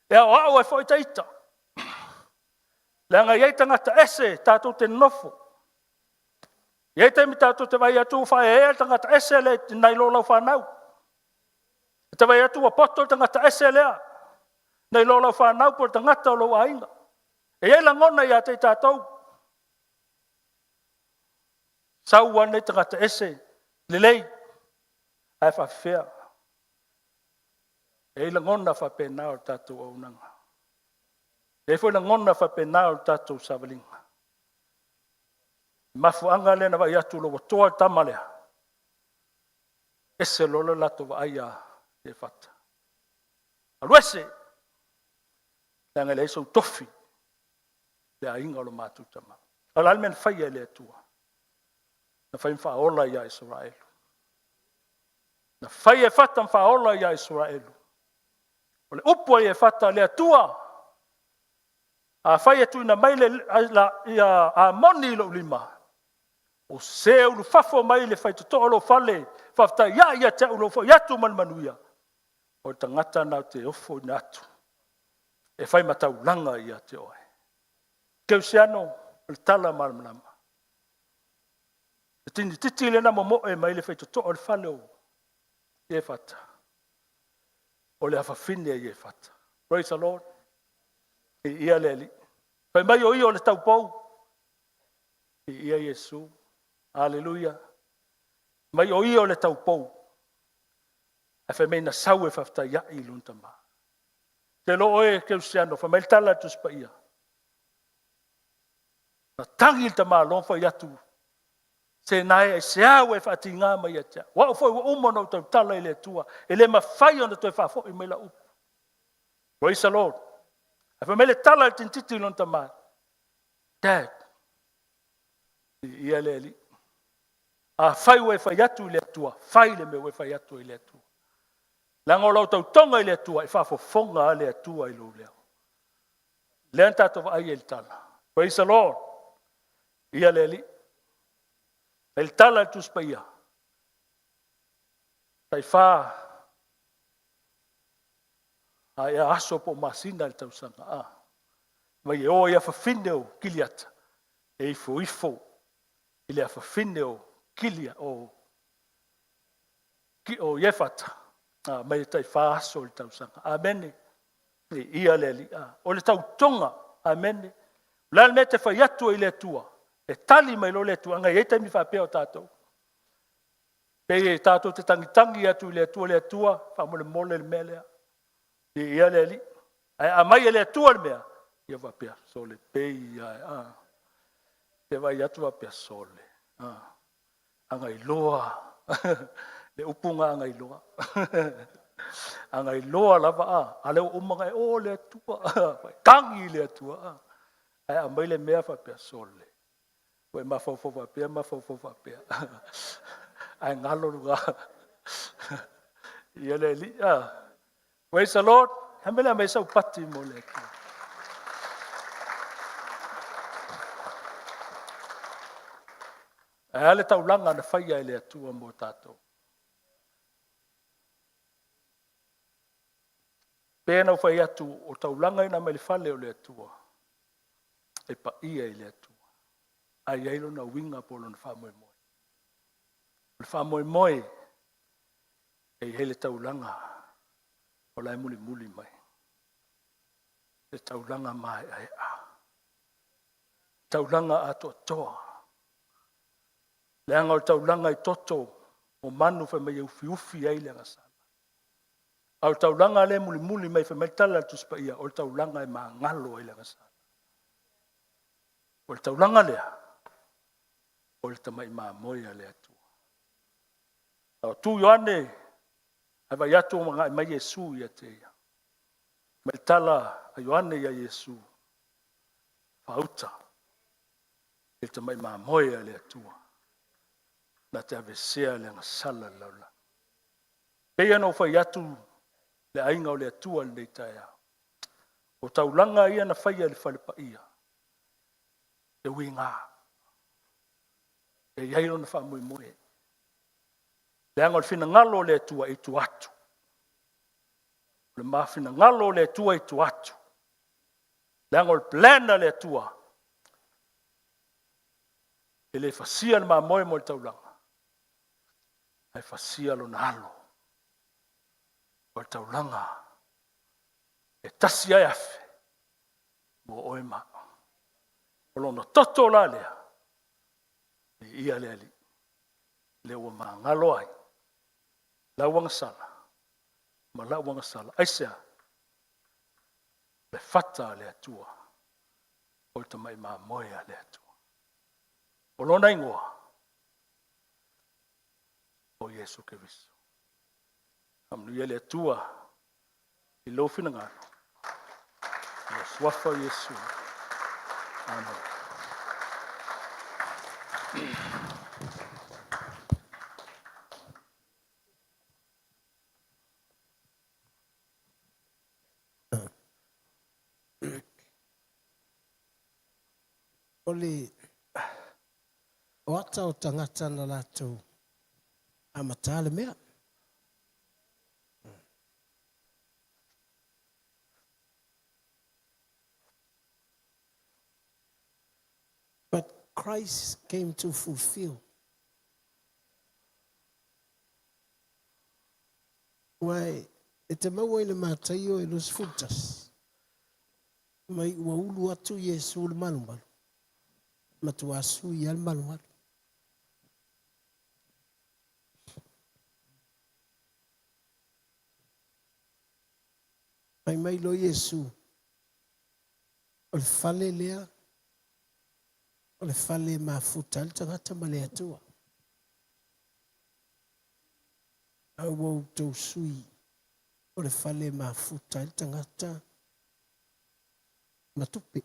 E o au e whoi teita. Le anga iei tangata ese tatou te nofo. Iei te mi tatou te vai atu whae e tangata ese le nai lo lau whanau. Te vai atu a poto tangata ese lea. Nei lo lau whanau por tangata o lo ainga. E iei langona ia te tatou. Sau wane tangata ese, lelei, ai whawhea. E ila ngona whapena o tatou au nanga. E fwela ngona whapena o tatou savalinga. Mafu anga lena wa iatu lo watoa tamalea. Ese lola lato wa aia e whata. Aluese, langa le iso tofi, le a inga lo mātu tama. Alalmen whaia le atua. Na whai whaola ia Israelu. Na whai e whata whaola ia Israelu. O le upua e whata le atua. A whai e tuina maile ia a moni lo lima. O se ulu whafo maile whai to to'olo whale. Whafta ia te ulo whai atu manuia. O le tangata nau te ofo ina atu. E whai matau langa ia te oe. Keu se ano, le tala malama. Tini titi le na mo e mai le feito to o fale o e fata. O le afa fine e fata. Praise the Lord. E ia leli. Pai mai o le tau pau. E ia Yesu. Hallelujah. Mai o le tau pau. A fe mena sau e fafta ia i luntama. Te lo oe ke usiano fa mai tala tu spa ia. Na tangi tama lo fa ia tu. Se nai se au e fatinga mai atia. Wa foi o mono tau tala ile tua. Ele ma fai ona to fa fo i mela up. Praise the Lord. Afa mele tala tintiti lon tama. Dad. Ia leli. A fai we fai atu ile tua. Fai le me we fai atu ile tua. Lango lo tau tonga ile tua e fa fo fonga ile tua i lo leo. Le anta to ai el tala. Praise the Lord. Ia leli. El tala tu spaia. Tai fa. Ai aso po masina el tausanga. Vai o ia fa fineo kiliata. E ifo. Ile fa fineo kilia o. Ki o yefata. Mai tai fa aso el tausanga. Amen. Ia leli. O le tau tonga. Amen. La mete fa yatu ile tua. E tali mai lo le tu anga e te mi fa pe o tato. Pe e tato te tangi atu le tua fa mole le mele. E ia le li. A mai le tua le mea. Ia va pe so le pe ia. Te vai atu va pe so le. Anga i loa. Le upunga anga i loa. Anga i loa lava a le umanga o le tua. Tangi le tua. A mai le mea fa pe so le. Koe mafofo pia. Ai ngalo luga. Ia le li. Praise the Lord. Hamela mai sau pati mo le atua. E ale taulanga na whaia e le atua mo tātou. Pēna whai atu o taulanga ina mai le whale o le atua. E pa ia i le atua. Ai ailo na winga polo na wha moe moe. Le wha moe moe e hele taulanga o lai muli muli mai. Le taulanga mai ai a. Taulanga ato toa. Le anga o taulanga i toto o manu wha mai ufi ufi ai le ngasa. Au taulanga le muli muli mai wha mai tala tuspa ia o taulanga e maa ngalo ai le ngasa. O taulanga lea. O le tamai maa moia le atua. Au tu yoane, ai vai atu o mga mai Yesu ia te ia. Mai tala a yoane ia Yesu. Fauta. Le tamai maa moia le atua. Na te avesea le ngasala laula. Pea no fai atu le ainga o le atua le neitaia. O taulanga ia na fai le falepa ia. E winga. E iairo na wha mui mui. Le anga o fina ngalo le atua i tu atu. Le maa fina ngalo le atua i tu atu. Le anga o plana le atua. E le fasia le maa moe mo le taulanga. Ai fasia lo nalo. O le taulanga. E tasi ai afe. Mo oe maa. O lono toto la lea. Ia le ali. Le ua maa ngalo ai. La wanga sala. Ma la wanga sala. Aisea. Le fata le atua. O le tamai maa moea le atua. O lona ingoa. O Yesu Keriso. Amnuia le atua. I lofi na ngano. Ia swafa Yesu. Amen. Oli o ata o tangata na lātou a matale mea. But Christ came to fulfill wai e te maua i le mātai o e los futas. Mai ua ulu atu Yesu le malumalu. Matu asu i al malumalu. Mai lo Yesu. O le fale lea. O le fale mafuta. Le tangata ma le atua. Au wau tau sui. O le fale mafuta. Le tangata matupe.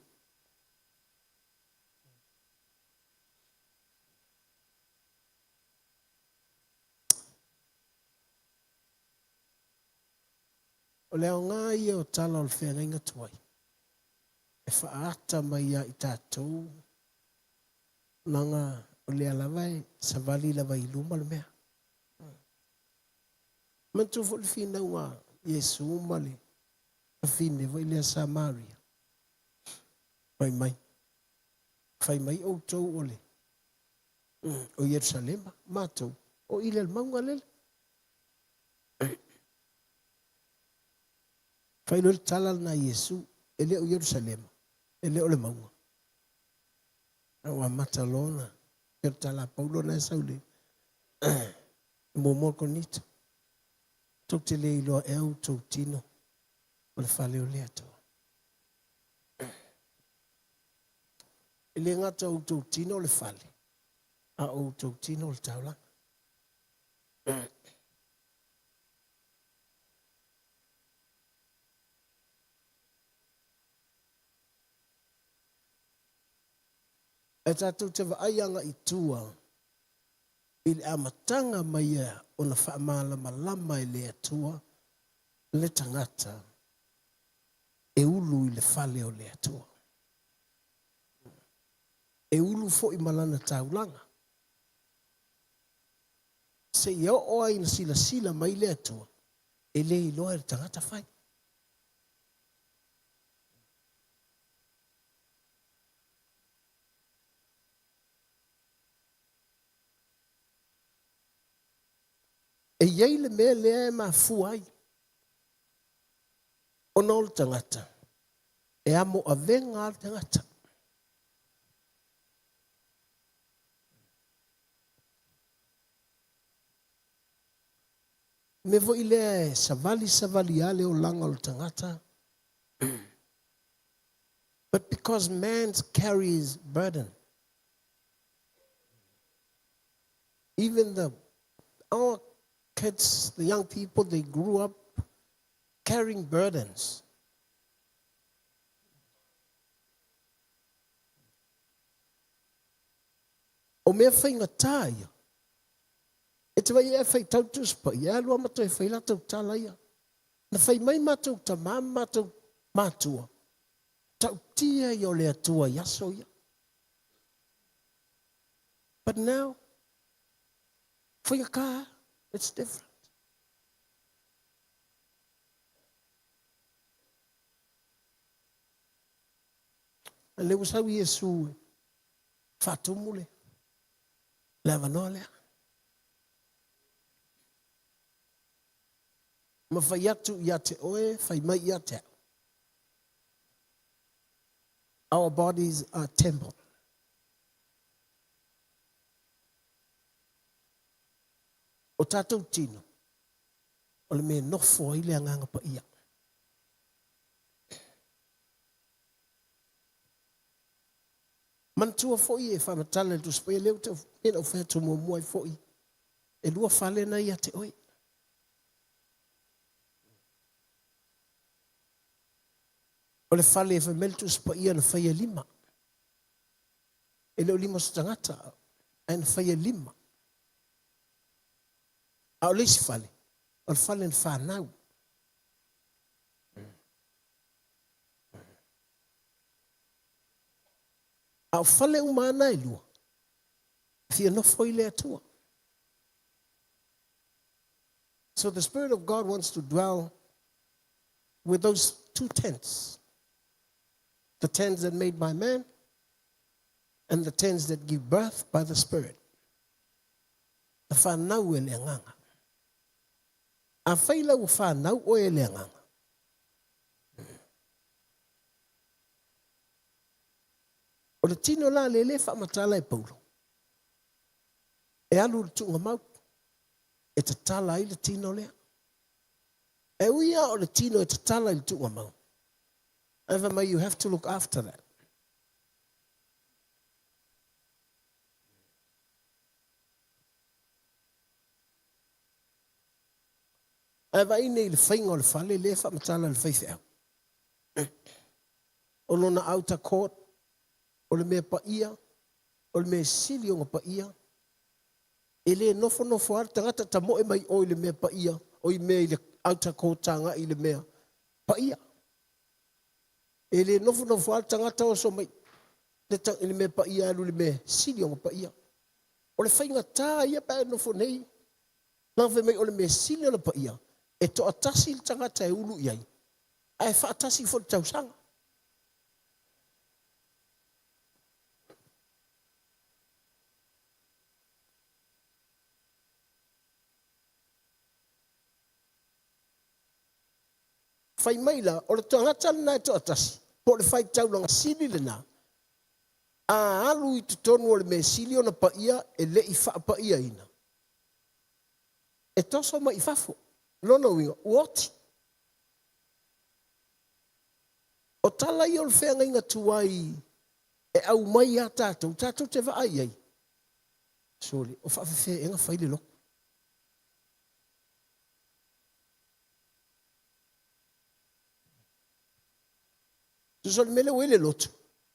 O leo ngā ia o tala o le whenga tuai. E whaata mai ia i tātou. Nanga o lea lawai, sa wali lawai luma le mea. Mantu fo le whina ua Yesu umale. A whine vai lea Samaria. Mai mai. Whai mai o tau ole. O Yerusalema, mātou. O ile le maunga lele. Whai lor tala na Yesu, ele o Yerusalema, ele o le maunga. Awa matalona, kero tala paulo na saule. Momo konita. Tok te le ilo eu tau tino, o le whale o le atoa. Ele ngata o tau tino o le whale, a o tau tino o le taulanga. E tātou te waaianga i tua i le amatanga mai o na whaamala malama i le atua le tangata e ulu i le fale o le atua. E ulu fo i malana taulanga. Se ia o ai na sila mai le atua, e le iloa le tangata fai. E iei le mea lea e mafu ai. Ona o le tangata. E amo a venga al tangata. Me vo i lea savali ale o langa o le tangata. But because man carries burden, even our kids, the young people, they grew up carrying burdens. O mea whainga tāia. E te wai e whai tautus pa i alua mato e whai latau tāla ia. Na whai mai matou ta mama matou mātua. Tau tia i o le atua yaso ia. But now, for your car, it's different. And le wasau Yesu fatumule. Leva no lea. Ma fai atu ia te oe, fai mai ia te. Our bodies are temple. O tātou tino, o le me nofo i le anganga pa ia. Mantua foi e whamatala tu spoi leo te pena o whētu mua foi. E lua whale na ia te oi. O le whale e whameltu spoi ia na whaia lima. E leo lima stangata, e na whaia lima. A o leisi whale, o le whale na whanau. A o whale umana e lua. Fia no foi le atua. So the Spirit of God wants to dwell with those two tents. The tents that made by man and the tents that give birth by the Spirit. The whanau e le anganga. A whaila u whanau o e le anganga. O le tino la le whamatala e paulo. E alu le tunga mau. E te tala i le tino lea. E uia o le tino e te tala i le tunga mau. Ever may you have to look after that. Ever i nei le whainga o le whale le whamatala le whaifea. O lona outer court. O le mea pa ia, o le mea sili o ngā pa ia, e le nofo ar tangata ta moe mai o le mea pa ia, o i mea i le outer kōtanga i le mea pa ia. E le nofo ar tangata o so mai, le mea pa ia alu le mea sili o ngā pa ia. O le whainga tā ia pa e nofo nei, nāwhe mai o le mea sili o le pa ia, e to atasi le tangata e ulu iai, a e whaatasi fo le tausanga. Fai mai la, o le tangata na e to atasi. Po le fai taulanga sili le na. A alu i te tonu o le me sili o na pa ia, e le i wha pa ia ina. E toso ma i fafo. Lona winga, uoti. O tala i o le whenga inga tuai, e au mai a tātou, tātou te wa ai ai. Soli, o whawhawhe enga whaile loko. So mele wele lot.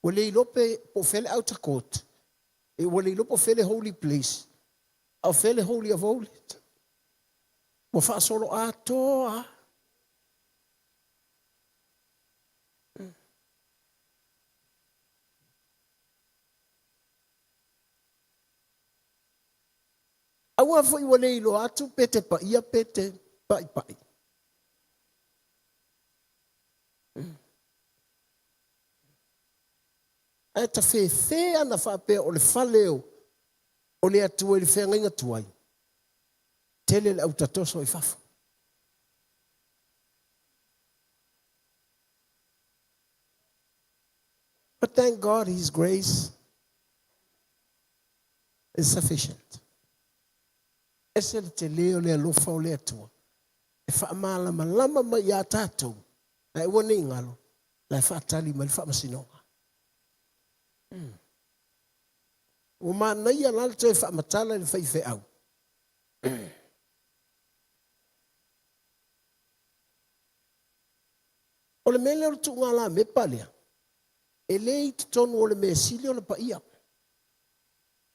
Wele lope po fele outer court. E wele lope fele holy place. Au fele holy of holies. Mo fa solo a toa. Aua fo iwa nei lo atu pete pa ia pete pai pai. Ai ta fe ana fa pe o le faleo o le atu le fe ngai tuai. Tele le au tatoso I fafu. But thank God His grace is sufficient. Ese le te leo le alofa o le atua. E wha malama lama mai a tātou. Na e wane ingalo. Na e wha atali ma le wha masinonga. O ma nei alala te wha matala le whaife au. O le mele o tu ngala me palea. E lei te tonu o le me sili o le pa ia.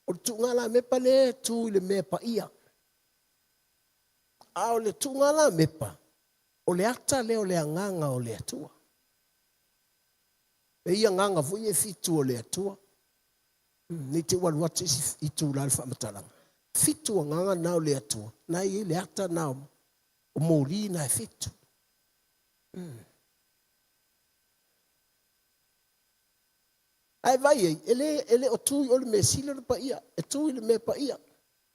O le tu ngala me pale tu I le me pa ia. A o le tu ngala me pa. O le ata le o le anganga o le atua. E ia nganga fu e fitu o le atua. Ni te walu atu I tu la alfa matalanga. Fitu o nganga na o le atua. Na I le ata na o mori na e fitu. Ai vai ele o tui o le mesile le paia, e tui le me paia.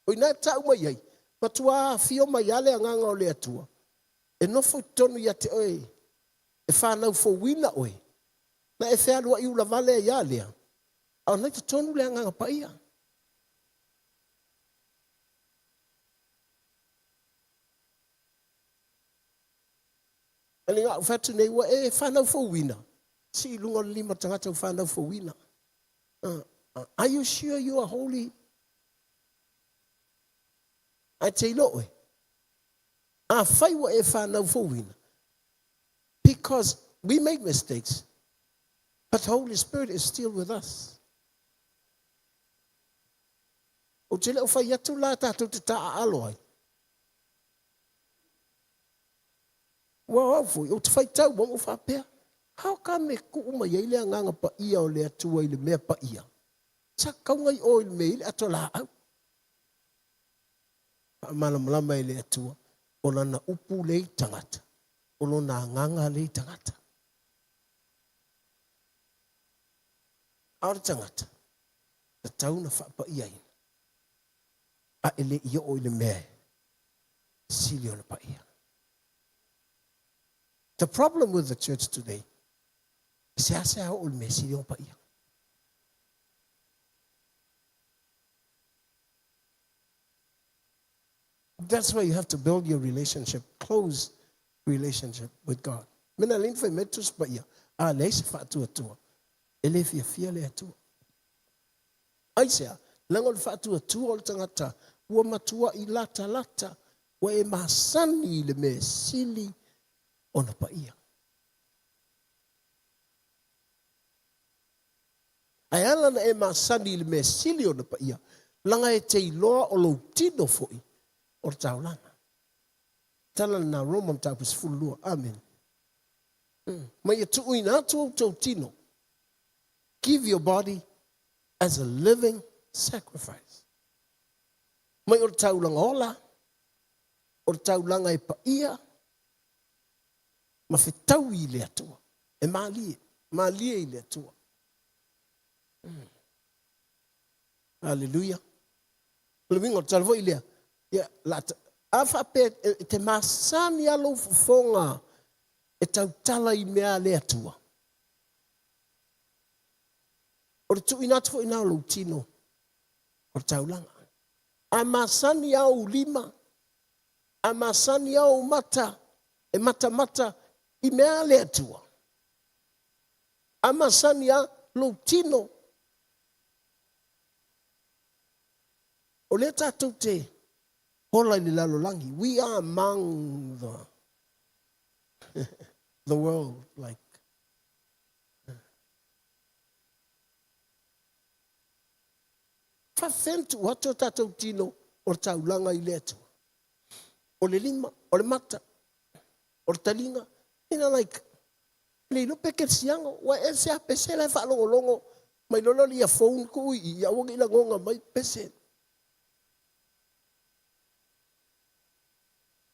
O ina tau mai ai, patua fio mai ale anganga o le atua. E no fo tonu ia te oe, e whanau fo wina oe. Na e whea lua iu la vale ia lea. Au nei te tonu le anganga paia. Ani ngā ufatu nei ua e whanau fo wina. Si lunga lima tangata u whanau fo wina. Are you sure you are holy? I te ilo oe. A whai wa e whanau fo wina. Because we make mistakes. But the Holy Spirit is still with us. O te leo whai atu la tātou te taa alo ai. Wow, o te whai tau mo whapea. How come me ku uma ye le nganga pa ia o le atua I le mea pa ia? Sa kaunga I o le me le ato la au. Malama I le atua. O lana upu le tangata. O lona nganga le tangata. Aore tangata. Ta tau na wha pa ia ina. A ele ia o le mea. Sili o le pa ia. The problem with the church today se hace a o me si dio pa ia. That's why you have to build your relationship, close relationship with God. Mena lin foi metus pa ia. A le se fa tu atua. Ele fia le atua. Ai se lango fa tu atua o tangata. Ua matua I lata. Wa e masani le me sili ona pa ia. Ai ala na e masani le me sili o na pa ia. Langa e te iloa o lo tino foi. O tau langa. Tala na Roma mta pus fulua. Amen. Ma ia tu ina tu tau tino. Give your body as a living sacrifice. Ma o tau langa ola. O tau langa e pa ia. Ma fetau I le atua. E malie I le atua. Hallelujah. Lumingo talvo ilia. Ya lata. Afa pe te masani alo fonga e tautala I mea le atua. O tu inatu ina lo tino. O taulanga. A masani au lima. A masani au mata. E mata I mea le atua. A masani a lo tino. O le tātou te hola I lalo langi. We are among the world like. Whawhentu wato tātou tino o taulanga I le atu. O le lima, o le mata, o le talinga. Ina like, le lo peke sianga, wa e se a pese la whalongolongo. Mai lolo li a phone ko I awangi la ngonga mai pese.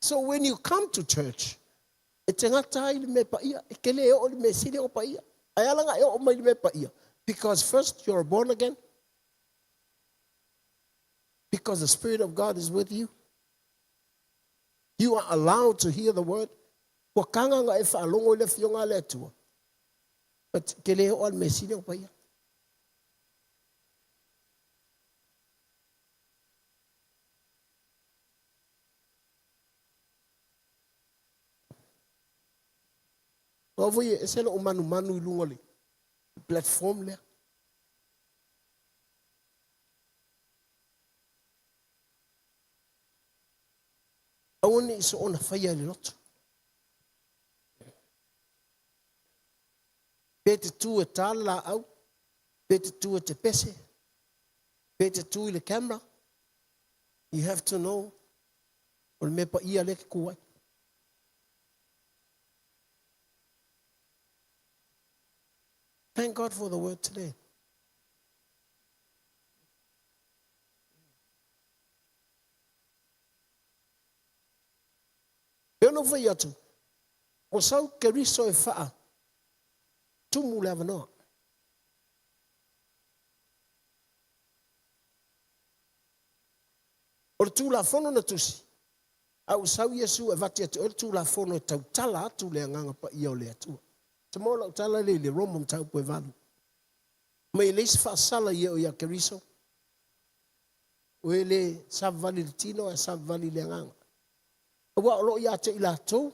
So when you come to church, e te ngata i le me pa ia, e kele e o le me sili o pa ia. Ai alanga e o mai le me pa ia. Because first you're born again. Because the Spirit of God is with you. You are allowed to hear the word. Wa kanga nga e whaalongo le fionga le atua. But kele e o le me sili o pa ia. Ovo ye eselo o manu i lunga le platform le. Aone iso ona faya le loto. Pete tu e tala au, pete tu e te pese, pete tu i le camera. You have to know o le mepa ia le ke kuai. Thank God for the word today. Eu não fui atu. O sau keriso e faa. Tu mu leva no. O tu la fono na tusi. Au sau Yesu e vati atu. O tu la fono e tau tala atu le nganga pa ia o le atu. Te mola o tala le romo mtau poe valu. Mai leisi fa sala ia o ia keriso. O ele savali le tino e savali le nganga. Wa o lo ia te ila tau.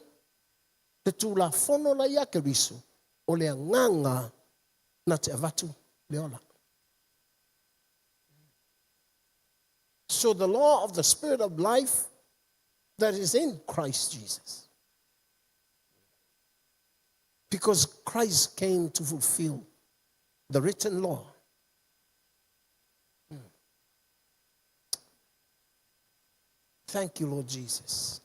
Te tu la fono la ia keriso. O le nganga na te avatu le ola. So the law of the Spirit of life that is in Christ Jesus. Because Christ came to fulfill the written law. Thank you, Lord Jesus.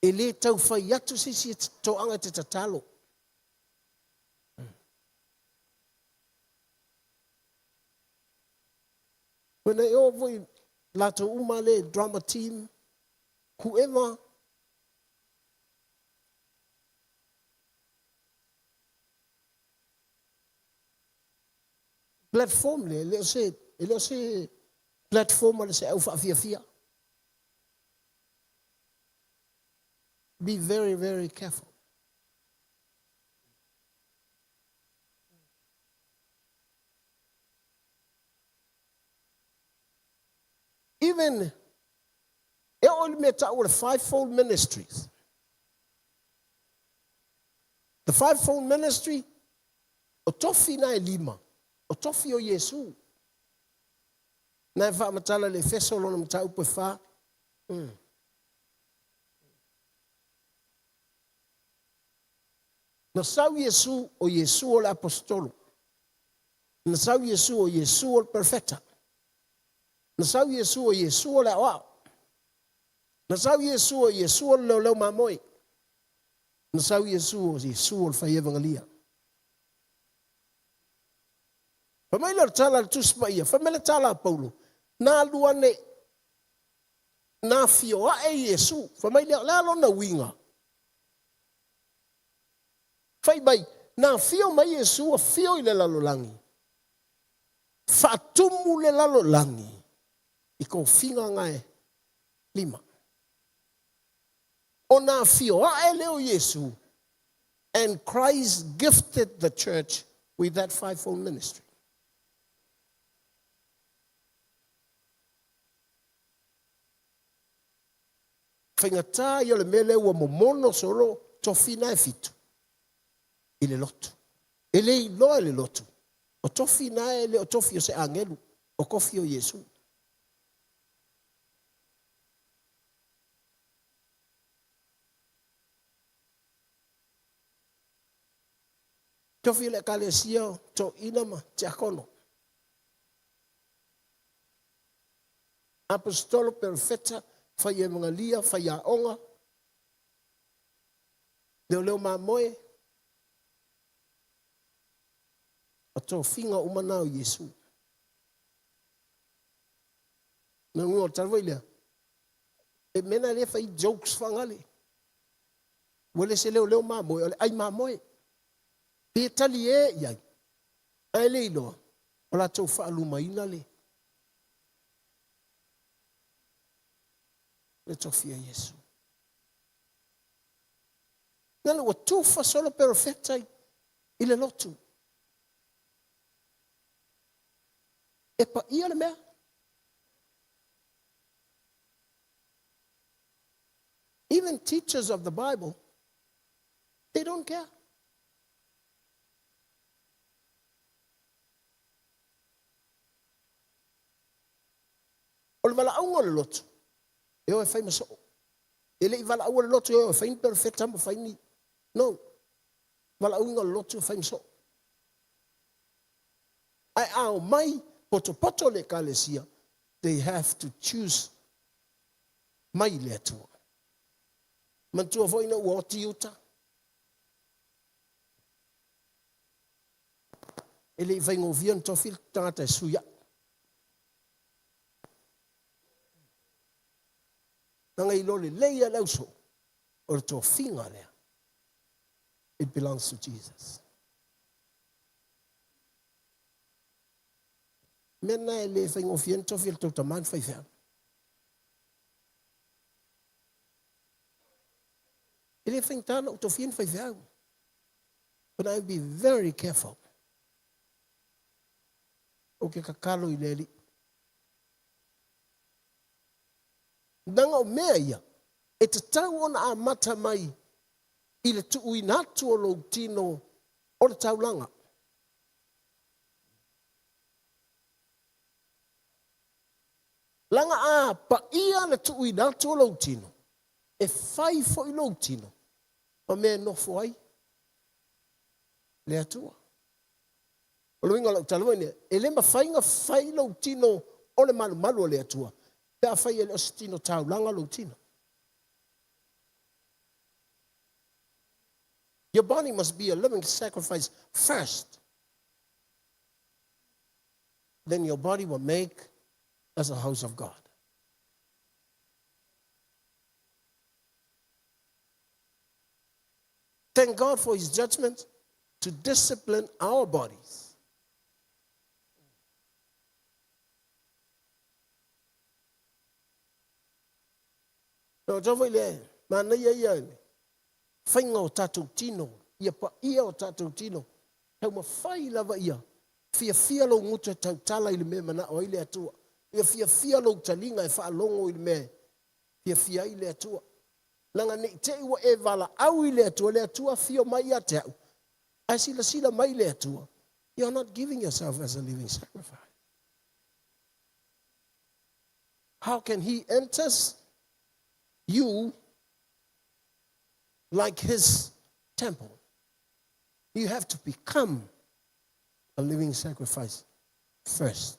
E le tau whai atu sisi e toanga te tatalo. When I over lato umale drama team, whoever platform le se platform le se au fia. Be very, very careful. Even it only met out with fivefold ministries. The fivefold ministry, otofi na elima, otofi o Yesu. Na fa matala le feso lo mta upo fa. Na sau Yesu o Yesu o apostolo. Na sau Yesu o Yesu o perfecta. Na sau Yesu o Yesu o la wa. Na sau Yesu o Yesu o lo mamoi. Na sau Yesu o Yesu o fa evangelia. Famela tala tu spaia, famela tala Paulo. Na luane na fio a Yesu, famela la lo na winga. Fai bai, na fio mai Yesu o fio i le lalolangi. Fatumu le lalolangi. I ko finga ngai lima. O na fio a leo Yesu. And Christ gifted the church with that fivefold ministry. Whaingata i ole mele ua momono soro tofina e fitu. I le lotu. E le iloa le lotu. O tofina e le o tofi o se angelu. O kofi o Yesu. Tofi le kalesia to inama te akono. Apostolo perfecta. Fai evangelia, fai a onga. Leo mamoe. A tō whinga umana o Yesu. Nā ngō tarwai lea. E mena lea whai jokes whangale. Wale se leo leo mamoe, ole ai mamoe. Pe tali e iai. Ai le iloa. O la tau whaalu maina le. Le tofia Yesu. Nana wa tufa solo perfectai i le lotu. E pa ia le mea. Even teachers of the Bible, they don't care. O le wala aunga le lotu. E o e whai maso. E le i wala aunga le lotu e o e whai perfecta mo whai ni. No. Wala aunga le lotu e whai maso. Ai ao mai poto le kalesia. They have to choose mai le atua. Mantua foi na ua tiuta. Ele i vai ngovia no tofil tangata e suia. Nanga i lole leia lauso. O le tō whinga lea. It belongs to Jesus. Mena e le vai ngovia no tofil tō taman whai whea. Ele vai tana o tō whin whai whea. But I'll be very careful. O ke kakalo i leli. Nanga o mea ia, e te tau ona a mata mai i le tu ui natu o lo tino o le taulanga. Langa a pa ia le tu ui natu o lo tino. E fai fo i lo tino. Ma mea nofo ai. Le atua. O lo inga lau talawai e le mawhainga whai lo tino o le malu malu o le atua. Pea whai e le ositino taulanga lo tino. Your body must be a living sacrifice first. Then your body will make as a house of God. Thank God for his judgment to discipline our bodies. No, jo vai le, ma na ia ni. Whainga o tātou tino, ia pa ia o tātou tino. Tau ma whai lava ia. Fia lo ngutu e tau tala ili me mana o ile atua. Ia fia lo talinga e wha longo ili me. Fia ile atua. Langa ni te iwa e vala au ile atua, le atua fio mai a te au. Ai sila mai le atua. You're not giving yourself as a living sacrifice. How can he enter you like his temple? You have to become a living sacrifice first.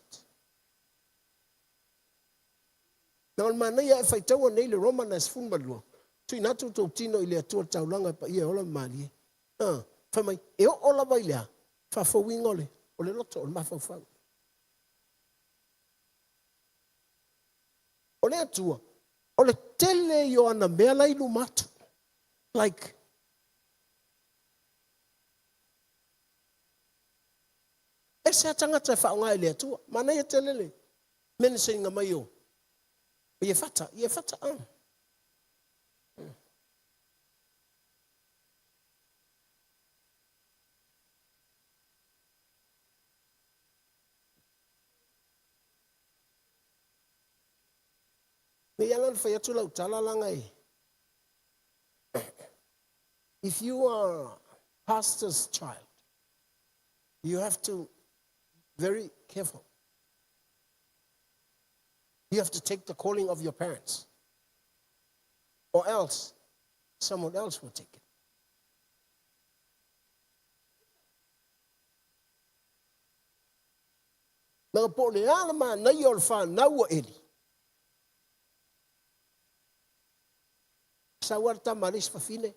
Now, mana ia e whaitaua nei le Romanes funbalua. Tui natu tō tino i le atua taulanga pa ia ola mali. Whamai, e o ola vai lea. Whawhawinga ole. O le loto, o le mawhawhau. O le atua. O le tele yo ana mea lai lumatu. Like, e se atangata e whaonga i le atua. Mana ia telele. Mene se inga mai o. Ie fata. If you are a pastor's child, you have to be very careful. You have to take the calling of your parents, or else someone else will take it. Nang po le alama na yol fa na wa eli. Sa warta maris fa fine.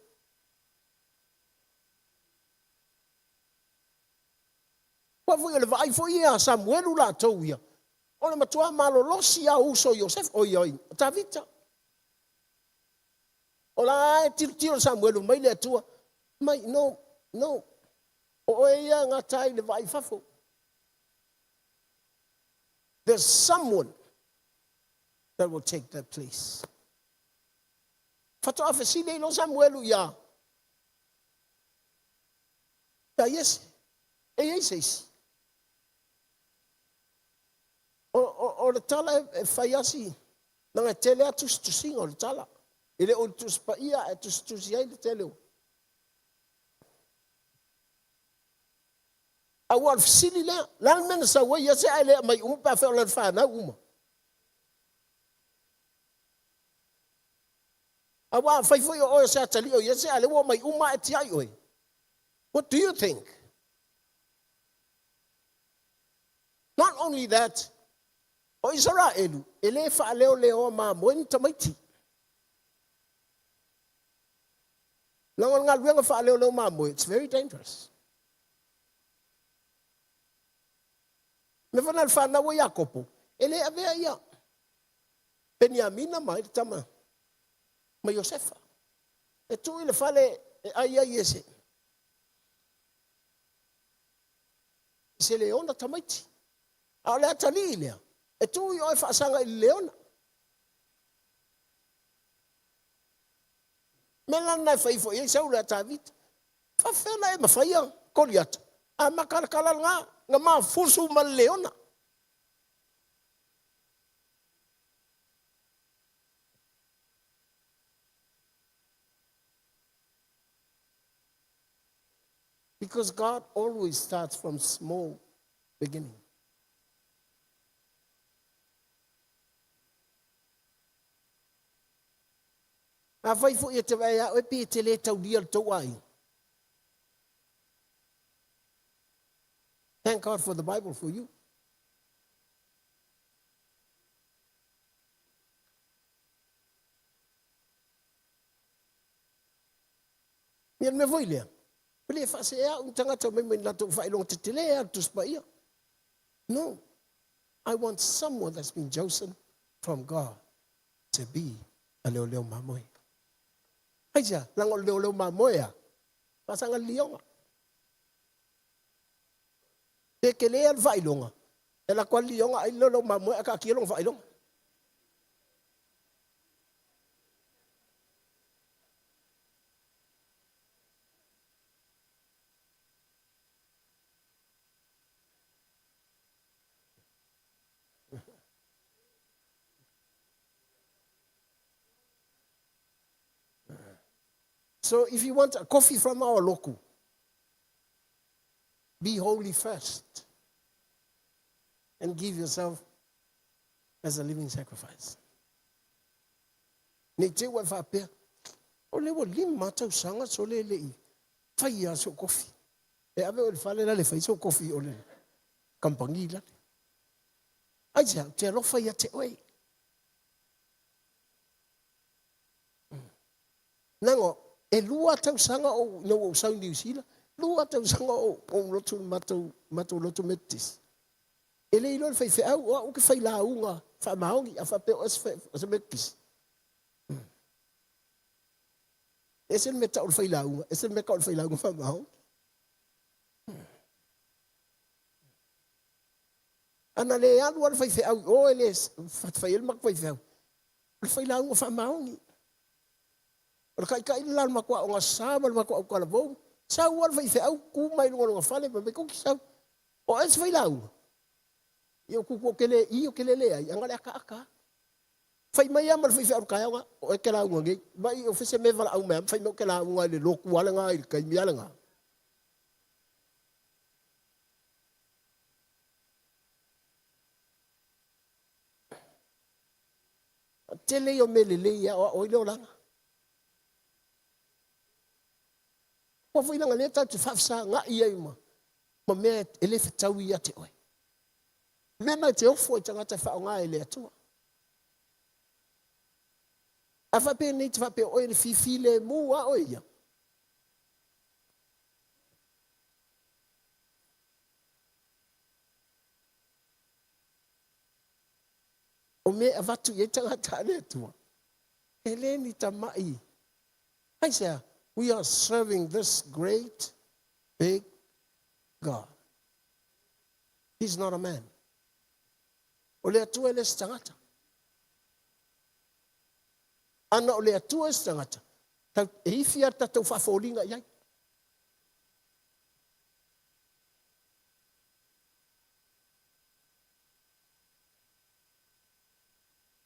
O Wa foi le vai foi ia Samuel la tau ia. O le matua malolosi a uso Joseph o ioi. Tavita. O la tiro Samuel mai le tua. Mai no. O ia ngatai le vai fafo. There's someone that will take that place. Fato afesile no Samuel ia. Ya yes. Yes. O le tala e faiasi nanga tele atus tusinga o le tala. Ele o tus pa ia e tus tusia le tele o. Awal fisili le lan men sa wa ya se ale mai pa fa le fa na uma. Awa fai foi o sa tali o ya se ale wo mai uma e ti ai oi. What do you think? Not only that, o Israelu, ele fa leo ma moin tamaiti. Langon ngal wenga fa leo ma mo, it's very dangerous. Me fanal fa na wo Yakopo, ele ave ia. Beniamina mai tama. Ma Josefa. E tu ile fale ai yese. Se leona tamaiti. A le atali lea. E tu i oi whaasanga i leona. Mela nai whaifo i sau lea tāwita. Whawhena e mawhaia kori ata. A makarakala ngā mā fusu ma leona. Because God always starts from small beginning. A vai fo ia te vai a e pe te le tau dia tau ai. Thank God for the Bible for you. Mian me voi lea. Pele fa se ea un tangata me la tau fai long te te lea tu spa ia. No. I want someone that's been chosen from God to be a leo mamoi. Aja, lango leo mamoya. Pasanga lionga. Te kele al vailonga. Ela kwa lionga ai leo mamoya ka kielong vailonga. So if you want a coffee from our local, be holy first and give yourself as a living sacrifice. Ne te wa fa pe. O le wo lim mata usanga so le le. Fai ya so coffee. E ave o fale la le fai so coffee o le. Kampangila. Aja te lo fai ya te oi. Nango e lua tau sanga o no sau New Zealand, lua tau sanga o lotu matou lotu metis. Ele ilo fai fe au o ke fai la unga fa maongi a fa pe os metis. Ese meta o fai la unga, ese meka o fai la unga fa maongi. Ana le anu al fai fe au o ele fa fai el mak fai fe au. Fai la unga fa maongi. O kai lan makwa o ngasama makwa o kala bom. Sa wal fai au ku mai ngo fale be ko kisau. O es fai lau. Yo ku ko kele le ai angale aka. Fai mai amal fai au kai o e kala ngi. Mai o fese me vala au me fai no kala ngo le loku wala nga i kai mi ala nga. Tele yo melele ya o ile ola. Wa foi langa leta te fafsa nga ia ima. Ma me ele fetau ia te oi. Me na te ofo tanga te fa nga ele atua. Afa pe ni te fa pe oi le fifile mu a oi ia. O me avatu ye tangata le tua. Ele ni tamai. I say, we are serving this great, big God. He's not a man. O le atua ele tangata. Ana o le atua ele tangata. Tau hifia tatau whafolinga iai.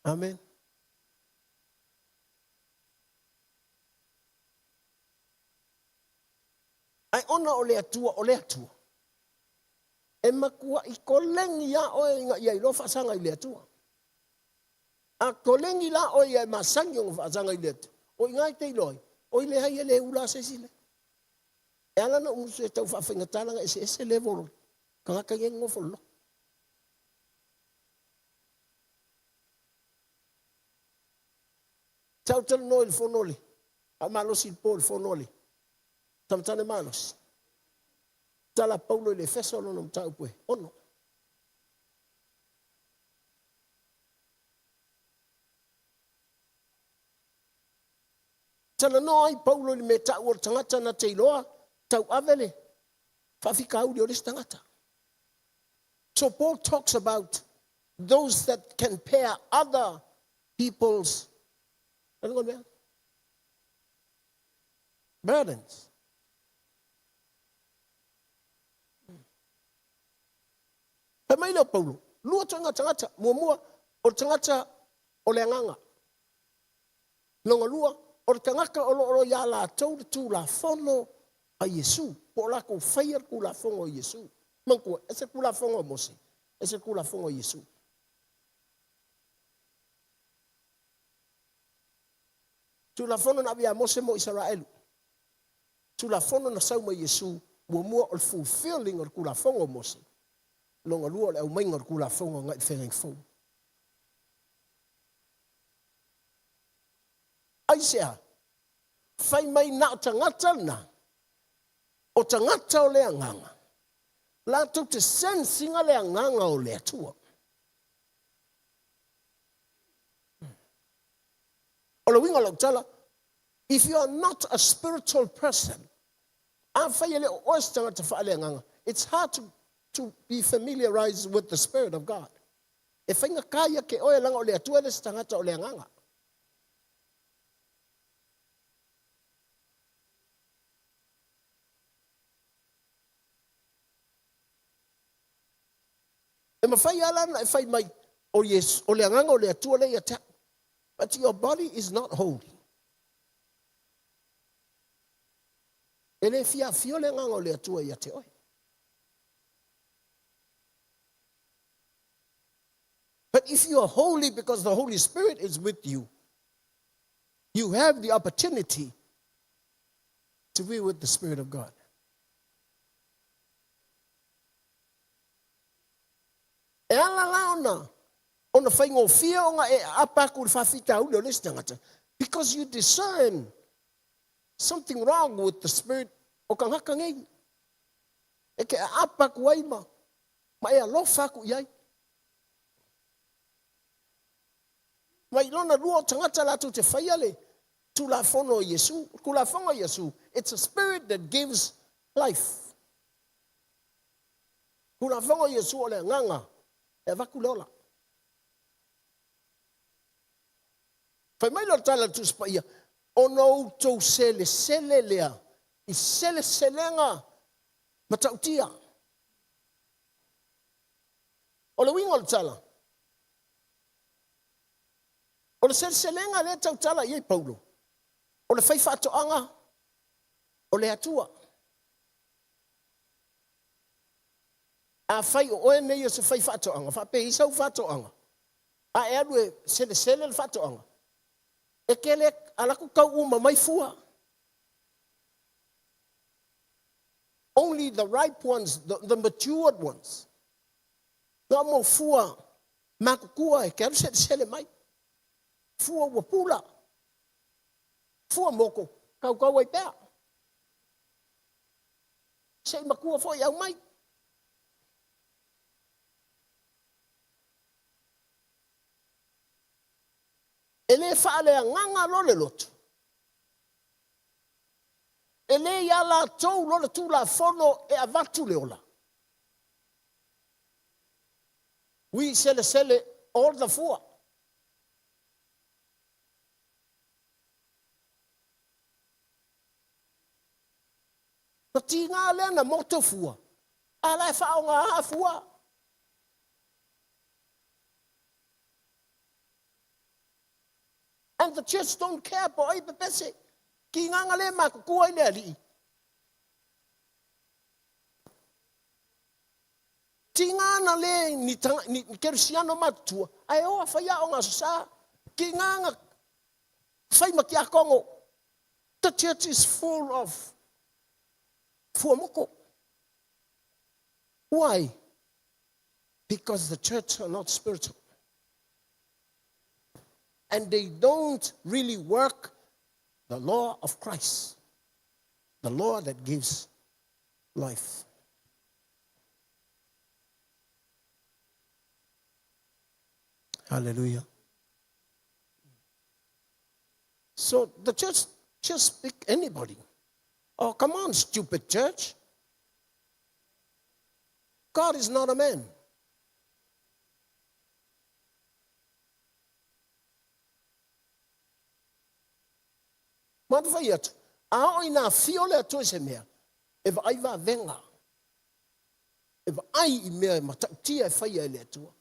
Amen. Ai ona o le atua o le atua. E makua I kolengi ya o ia I lo fasanga I le atua. A kolengi la o ia masangi o fasanga I le atua. O ngai te loi. O le hai le ula se sile. E ala na umusu e tau whawhenga tālanga e se ese level. Kangaka nge ngofo lo. Tau tala no il fonoli. A malos il po il fonoli. Tamtane malos. Tala Paulo le feso lo nom tau pue. Ono. Tala no ai Paulo le me tau o tangata na te iloa. Tau avele. Fafika au le tangata. So Paul talks about those that can pair other people's burdens. Pe mai lo Paulo. Lua tangata mua o tangata o le nganga. Longa lua o tangaka o ya la tau tu la fono a Yesu. Po la ko fair ku la fono Yesu. Manko ese ku la fono Mose. Ese ku la fono Yesu. Tu la fono na via Mose mo Israel. Tu la fono na sau mo Yesu. Mua o fulfilling o ku la fono Mose. Longa lua le au mainga ku la fono ngai wheneng fo. Aisea, fai mai na o tangata na, o tangata o le anganga. La tu te sensinga le anganga o le atua. O le winga lau tala, if you are not a spiritual person, a fai ele o oes tangata fa le anganga, it's hard to be familiarized with the Spirit of God. E whainga kaya ke oe langa o le atua le tangata o le anganga. E mawhai ala na e whai mai o yes o le anganga o le atua le ata. But your body is not holy. E le fia fio le anganga o le atua I ate oe. But if you are holy because the Holy Spirit is with you, you have the opportunity to be with the Spirit of God. E ala laona, ona whaingo fia o nga e apaku whawhita ule o les tangata. Because you discern something wrong with the Spirit o kangaka ngei. E ke apaku waima, ma e alofa ku iai. Mai lona lua tangata la tu te whaiale, tu la fono Yesu, ku la fonga Yesu. It's a spirit that gives life. Ku la fonga Yesu o le nganga, e vaku leola. Whai mai lo tala tu spaia, o no tau sele lea, I selenga matautia. O le wingo lo tala. O le selenga le tau tala iei Paulo. O le whai whatoanga. O le atua. A whai o oe nei o se whai whatoanga. Whape isau whatoanga. A e anu e sele le whatoanga. E kele alaku kau uma mai fua. Only the ripe ones, the matured ones. Nga mo fua makukua e keru sele mai. Fua wapula. Fua moko. Kau wai pea. Sei makua fo iau mai. E le whaale a nganga lo le lotu. E le ia la tau lo le tu la fono e a vatu le ola. We sele all the four. Na ti ngā lea na moto fua. A lai whao ngā ha fua. And the church don't care po ai pepese. Ki ngā le ma kukua i lea li. Ti ngā na le ni kerusiano matua. Ai oa whaia o ngā susa. Ki ngā whai maki a kongo. The church is full of fuamoko. Why? Because the church are not spiritual. And they don't really work the law of Christ. The law that gives life. Hallelujah. So the church just pick anybody. Oh, come on, stupid church. God is not a man. Madvayat, ao ina fiole atu se mea. Eva ai va venga. Eva ai I mea matatia fai ele atu.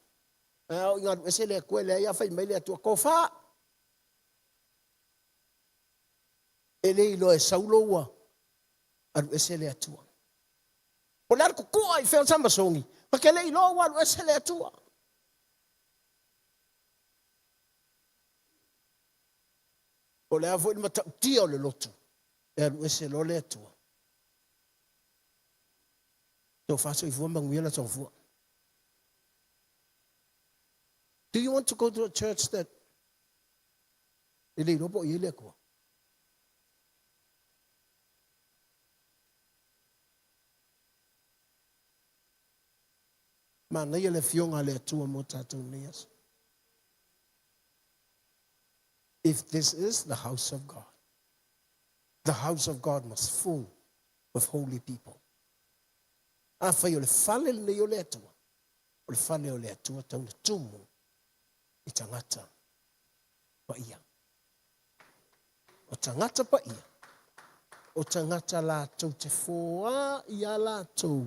Ao inga esele kwele ia fai mai le atu ko fa. Ele ilo e saulo wa. Ar esele atu. Olar ko ko ai fel samba songi. Pakele ilo wa ar esele atu. O le avoi matatia o le lotu. E alu ese lo le atua. Tau faso I fua manguia la tau fua. Do you want to go to a church that ele robo I le kua? Mana ia le fionga le atua mo tatou nias. If this is the house of God must full with holy people. Afa yo le fale le yo le atua. O le fale o le atua tau na tumu I tangata pa ia. O tangata pa ia. O tangata la tau te foa ia la tau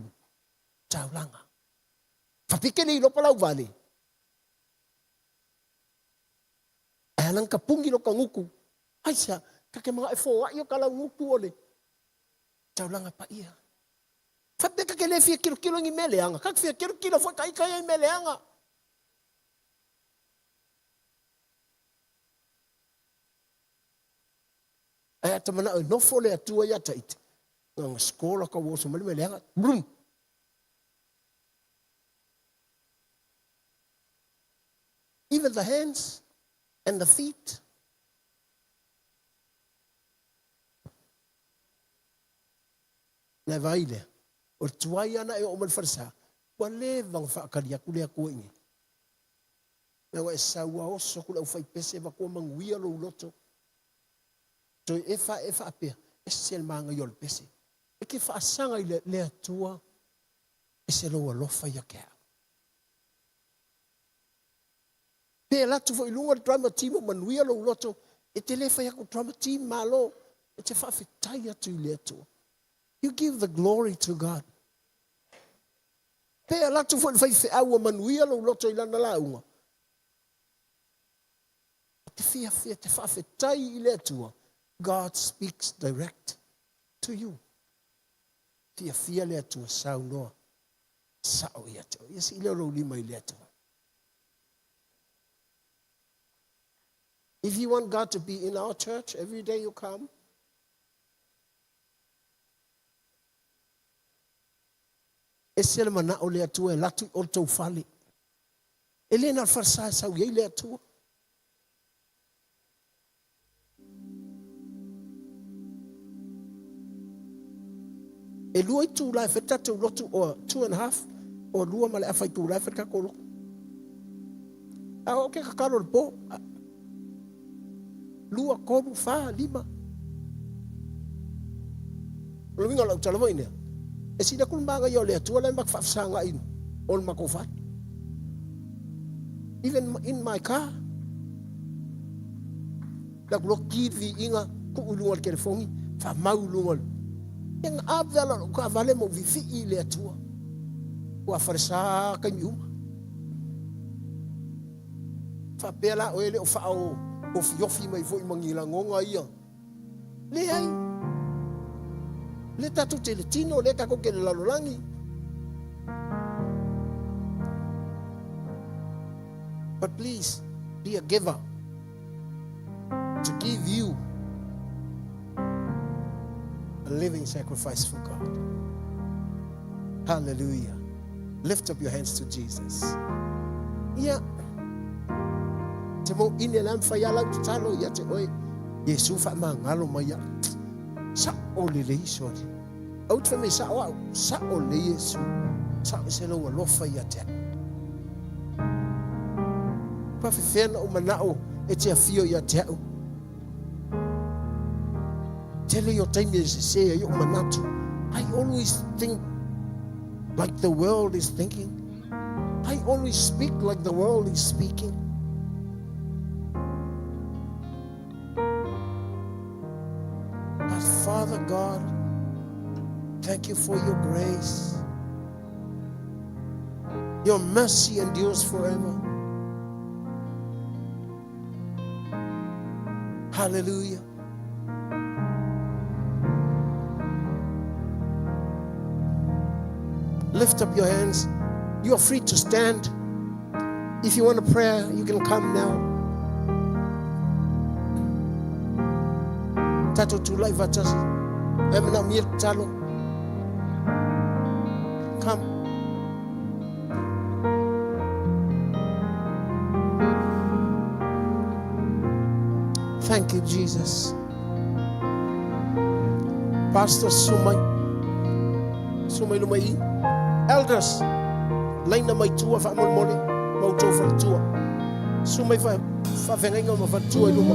taulanga. Whapike ni lopa lau vale. Alang kapungi lo kanguku. Aisa, kake mga efo ayo kala nguku ole. Taulanga pa ia. Fape kake le fia kilo ngi meleanga. Kake fia kilo fo kai kai meleanga. Aya tamana no fole atua ya tait. Nga skola ka wo so meleanga. Brum. Even the hands and the feet. Na vaile. O tuai ana e o mal farsa. Wale vang whaakaria kule a kua ingi. Na wa e saua oso kula ufai pese wa kua manguia lo uloto. So efa apea. E sel manga yol pese. E ke whaasanga I le atua. E se lo alofa ya kea. Pe latu fo ilunga drama team o manuia lo loto e te lefa ya ko drama team malo e te fa fitai atu I le atua. You give the glory to God. Pe latu fo fai fe au o manuia lo loto I lana launga. Te fia te fa fitai I le atua. God speaks direct to you. Fia le atua sau noa. Sao I atua. Yes, I le ro lima I le atua. If you want God to be in our church every day you come, e sele mana o le atua e latu o tau fale. E le na farsa sau iei le atua. E lua I tu lai feta tau lotu o 2.5 o lua male awhai tu lai feta kolo. A o ke kakaro le po. lua, kolu, fa, lima. Lo winga lau tala voine. E sida kulmanga yo le atua le mak fafsanga inu. Ol makofat. Even in my car. Dak lo kivi inga ku ulungal kere fongi. Fa mau ulungal. Yang abdala lo ka vale mo vivi I le atua. Wa farsa kanyuma. Fa pela o ele o fa o fiofi mai foi mangila ngonga ia. Le ai. Le tatu te le tino le kako ke le lalolangi. But please be a giver to give you a living sacrifice for God. Hallelujah. Lift up your hands to Jesus. Yeah. Temo ine lam fa ya lau talo ya te oi. Yesu fa mangalo maya. Sa ole le isori. Out fa me sa wa sa ole Yesu. Sa se lo wa lo fa ya te. Pa fe fena o manao e te afio ya te. Tell your time is say you manatu. I always think like the world is thinking. I always speak like the world is speaking. But Father God, thank you for your grace. Your mercy endures forever. Hallelujah. Lift up your hands. You are free to stand. If you want a prayer, you can come now. Tato tulai vatas. Emna mir talo. Come. Thank you, Jesus. Pastor Sumay Lumai. Elders, lain na may tua fa amon mole, mau tua fa tua. Sumay fa vengenga ma fa tua luma.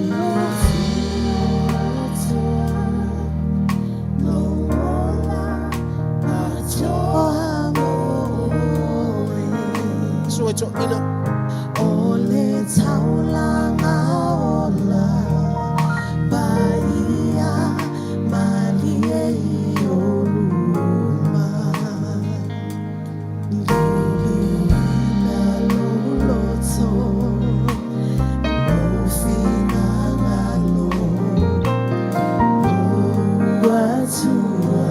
So ito ina. Ole taulanga ola baia malie oluma lilina loloto nofina ngalo watua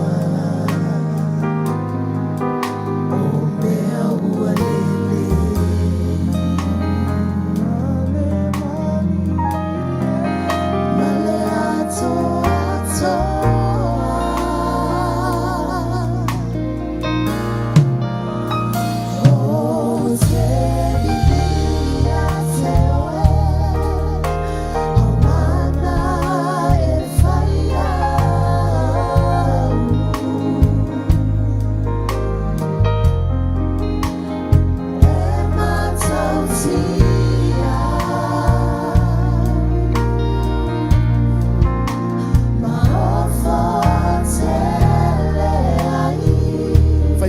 omea ualele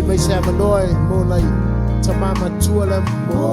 May sa manoy mo na tamama tua mo.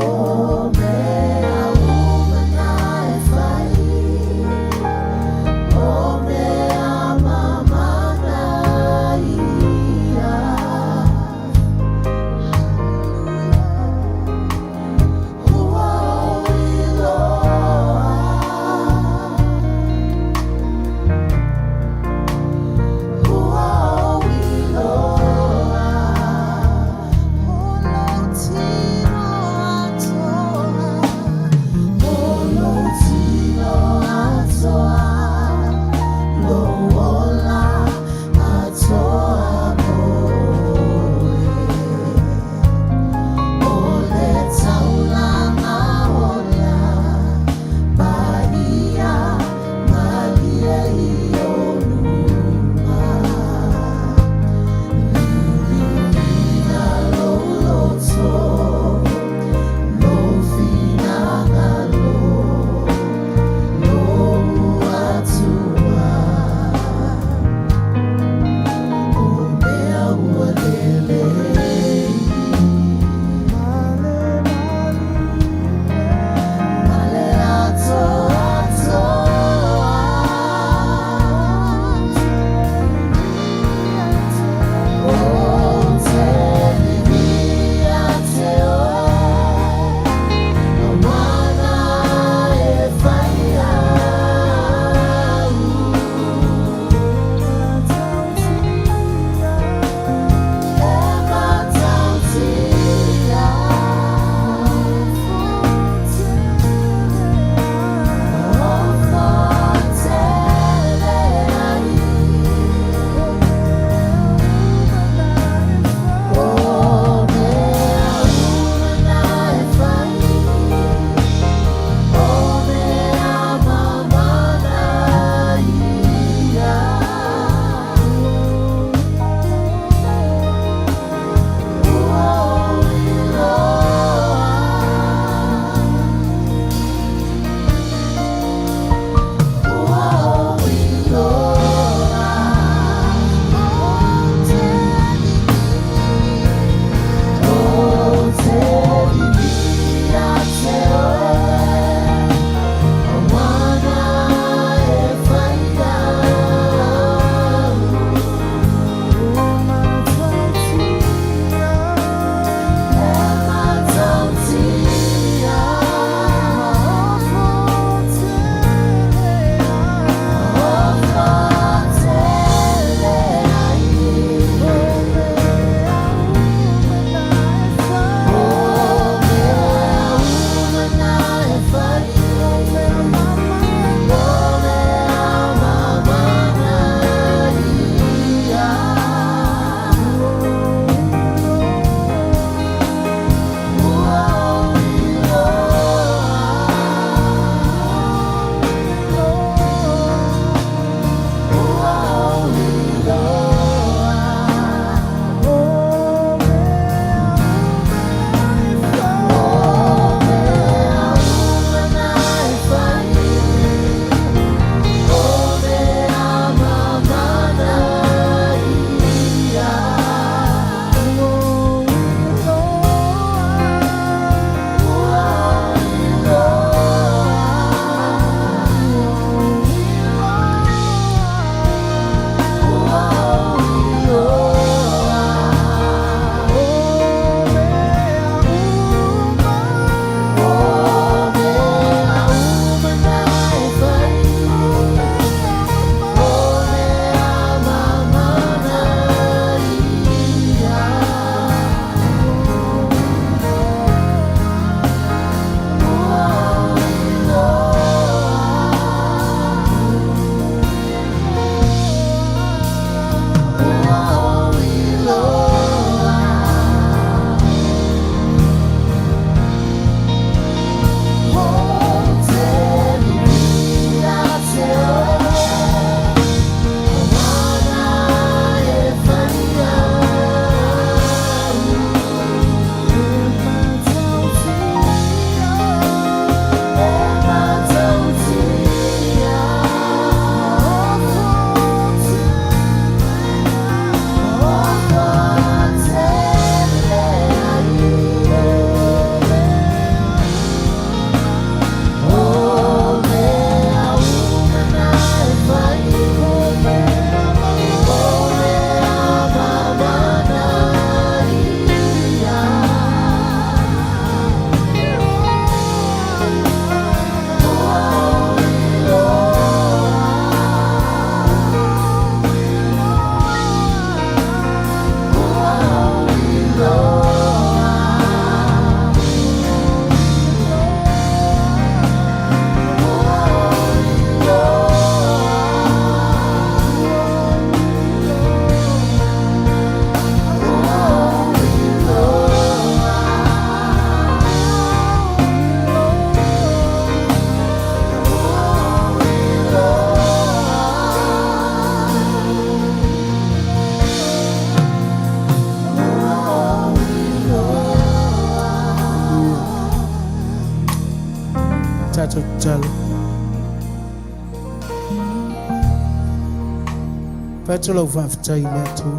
Fatula ufaftai letu.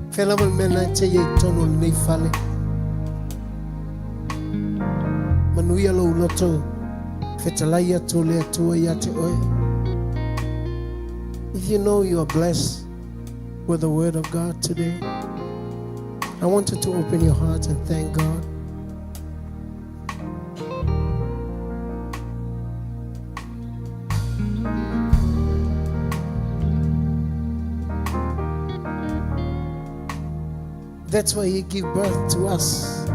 Fela mena te ye tono ni fale. Manuia lo loto. Fetalaya to letu yate oe. If you know you are blessed with the word of God today, I want you to open your heart and thank God. That's why He gave birth to us.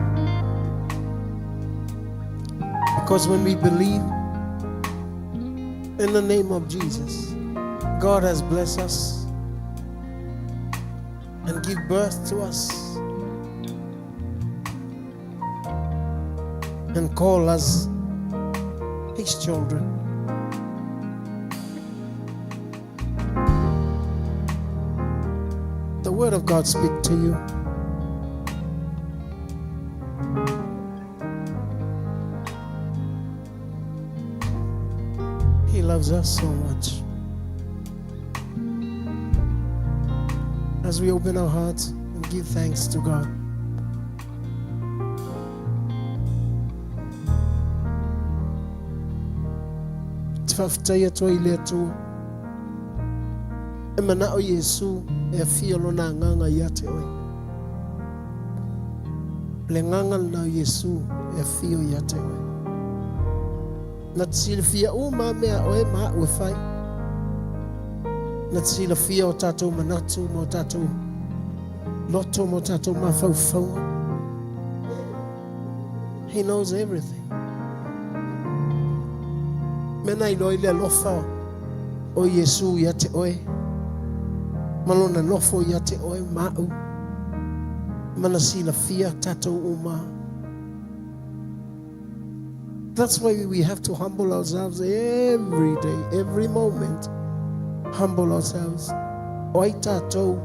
Because when we believe in the name of Jesus, God has blessed us and give birth to us and call us His children. The word of God speak to you. He loves us so much. As we open our hearts and give thanks to God. Tfafutaya to ile tu. Emana o Yesu e fiolo na nganga yate oi. Le nganga na Yesu e fio yate oi. Na tsilfia uma mea oe ma ufai. Na tsilfia o tatou manatu mo tatou loto mo tatou mafaufau. He knows everything. Mena ilo ile lofa o Yesu yate oe. Malona lofo yate oe mau. Mana silafia tatou uma. That's why we have to humble ourselves every day, every moment. Humble ourselves. Oi tatou.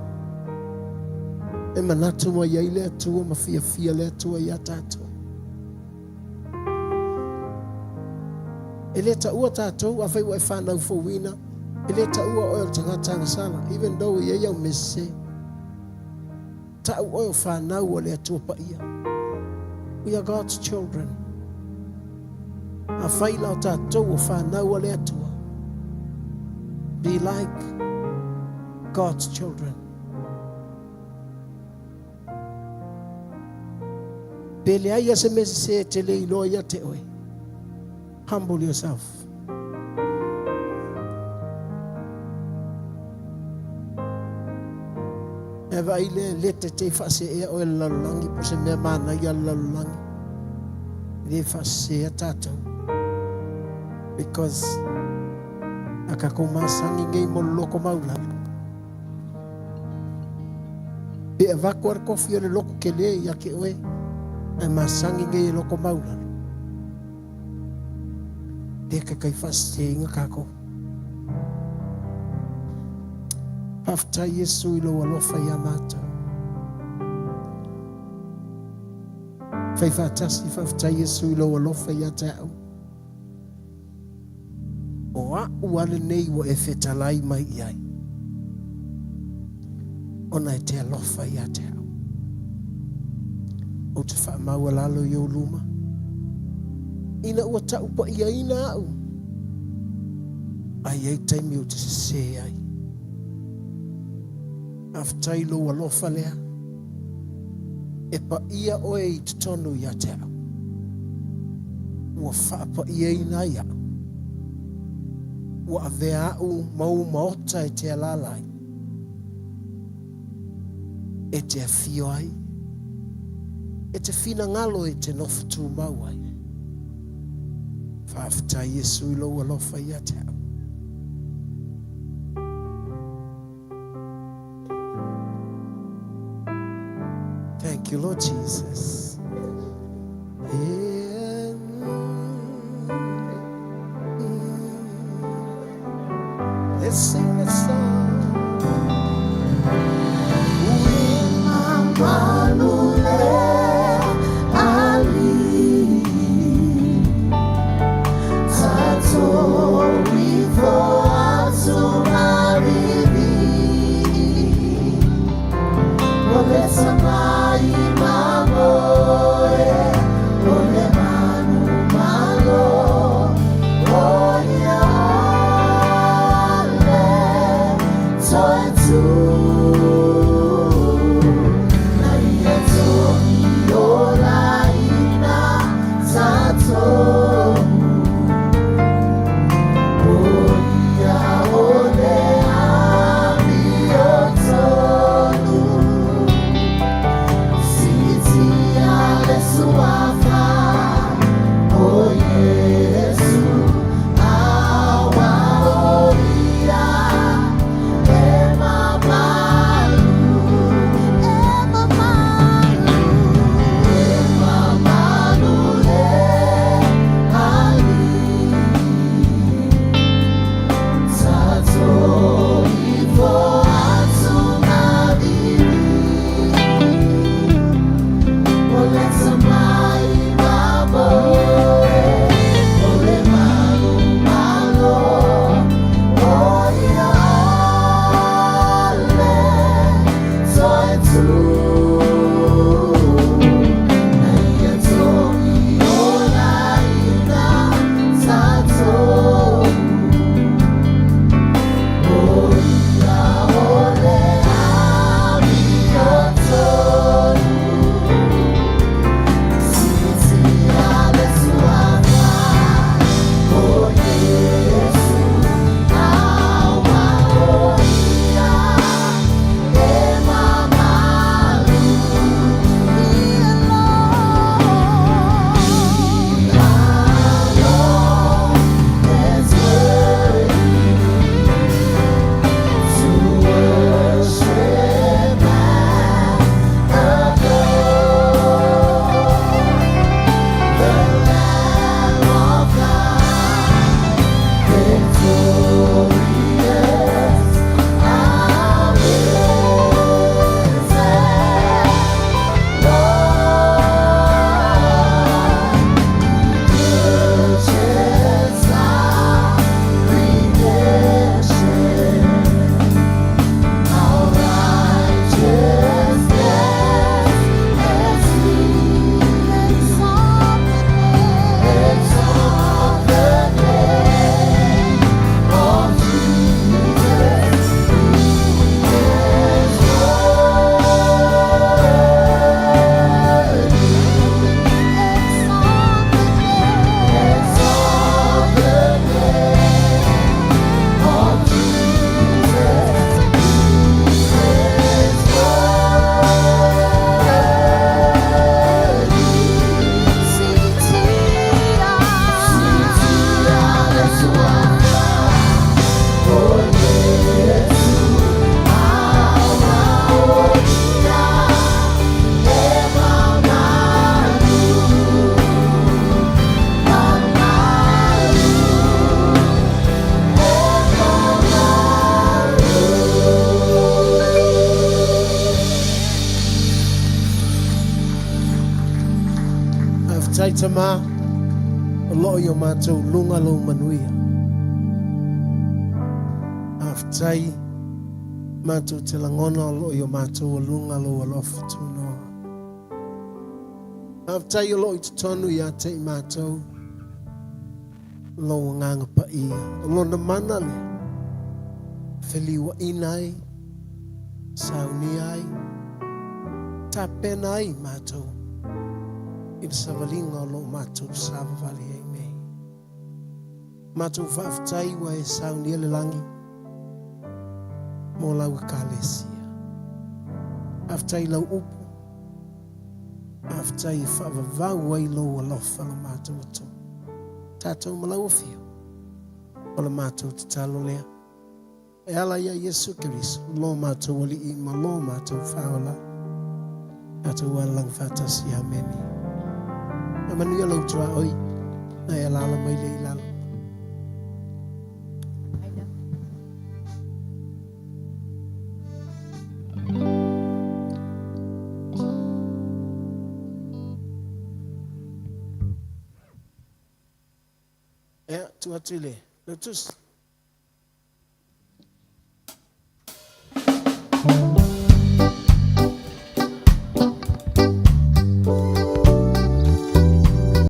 E manatu mo ya ile atua, mafia fia le atua ya tatou. Eleta ua tatou, afai wa whanau fowina. Eleta ua oil tangata sala, even though ye yau mese. Ta oil whanau o le atua pa ia. We are God's children. Afai lau tatou o whanau o le atua. Be like God's children. Bele ai se mese se te le ilo ya te oe. Humble yourself. Eva ile lete te fase e o lalangi po se me mana ya lalangi. Le fase tatou. Because akakomasangi ngai moloko maula. Be evacuar kofi le loko kele ya ke oe. E masangi ngai loko maula. Deka kai faste inga kako. Pafta Yesu ilo walofa ya mata. Faifatasi pafta Yesu ilo walofa ya tau. Oa uale nei wa efetalai mai iai. Ona te alofa ya tau. O te wha maua lalo yo luma. Ina ua tau pa ia ina au. Ai ei taimi o te se ai. Aftai lo walofa lea. E pa ia oe I te tonu ya te au. Ua wha pa ia ina ia. Ua avea au mau maota e te alalai. E te afio ai. E te fina ngalo e te nofutu mau ai. Fafta Yesu ilo walofa ya te au. Thank you, Lord Jesus. Let's sing the song. Tato rivo Tama, o loo i o mātou lunga lo manuia. Aftai, mātou te langona o loo i o mātou o lunga lo alofa tūnoa. Aftai o loo i te tonu i a te i mātou, lo nganga pa ia. O lona mana le, whiliwa inai, sauni ai, tapena ai mātou. I te savalinga o lo mātou savavali ai mei. Mātou whaftai wa e sauni ele langi, mō lau kālesia. Aftai lau upu, aftai whaavavau ai lo alofa lo mātou atu. Tātou malau whio, o le mātou te talo lea. E ala ia Yesu Kiriso, lo mātou oli I ma lo mātou whaola. Tātou alang whatasi ameni. Na manuia lau tua oi, na e alala mai le ilala. Tua tule, le tus.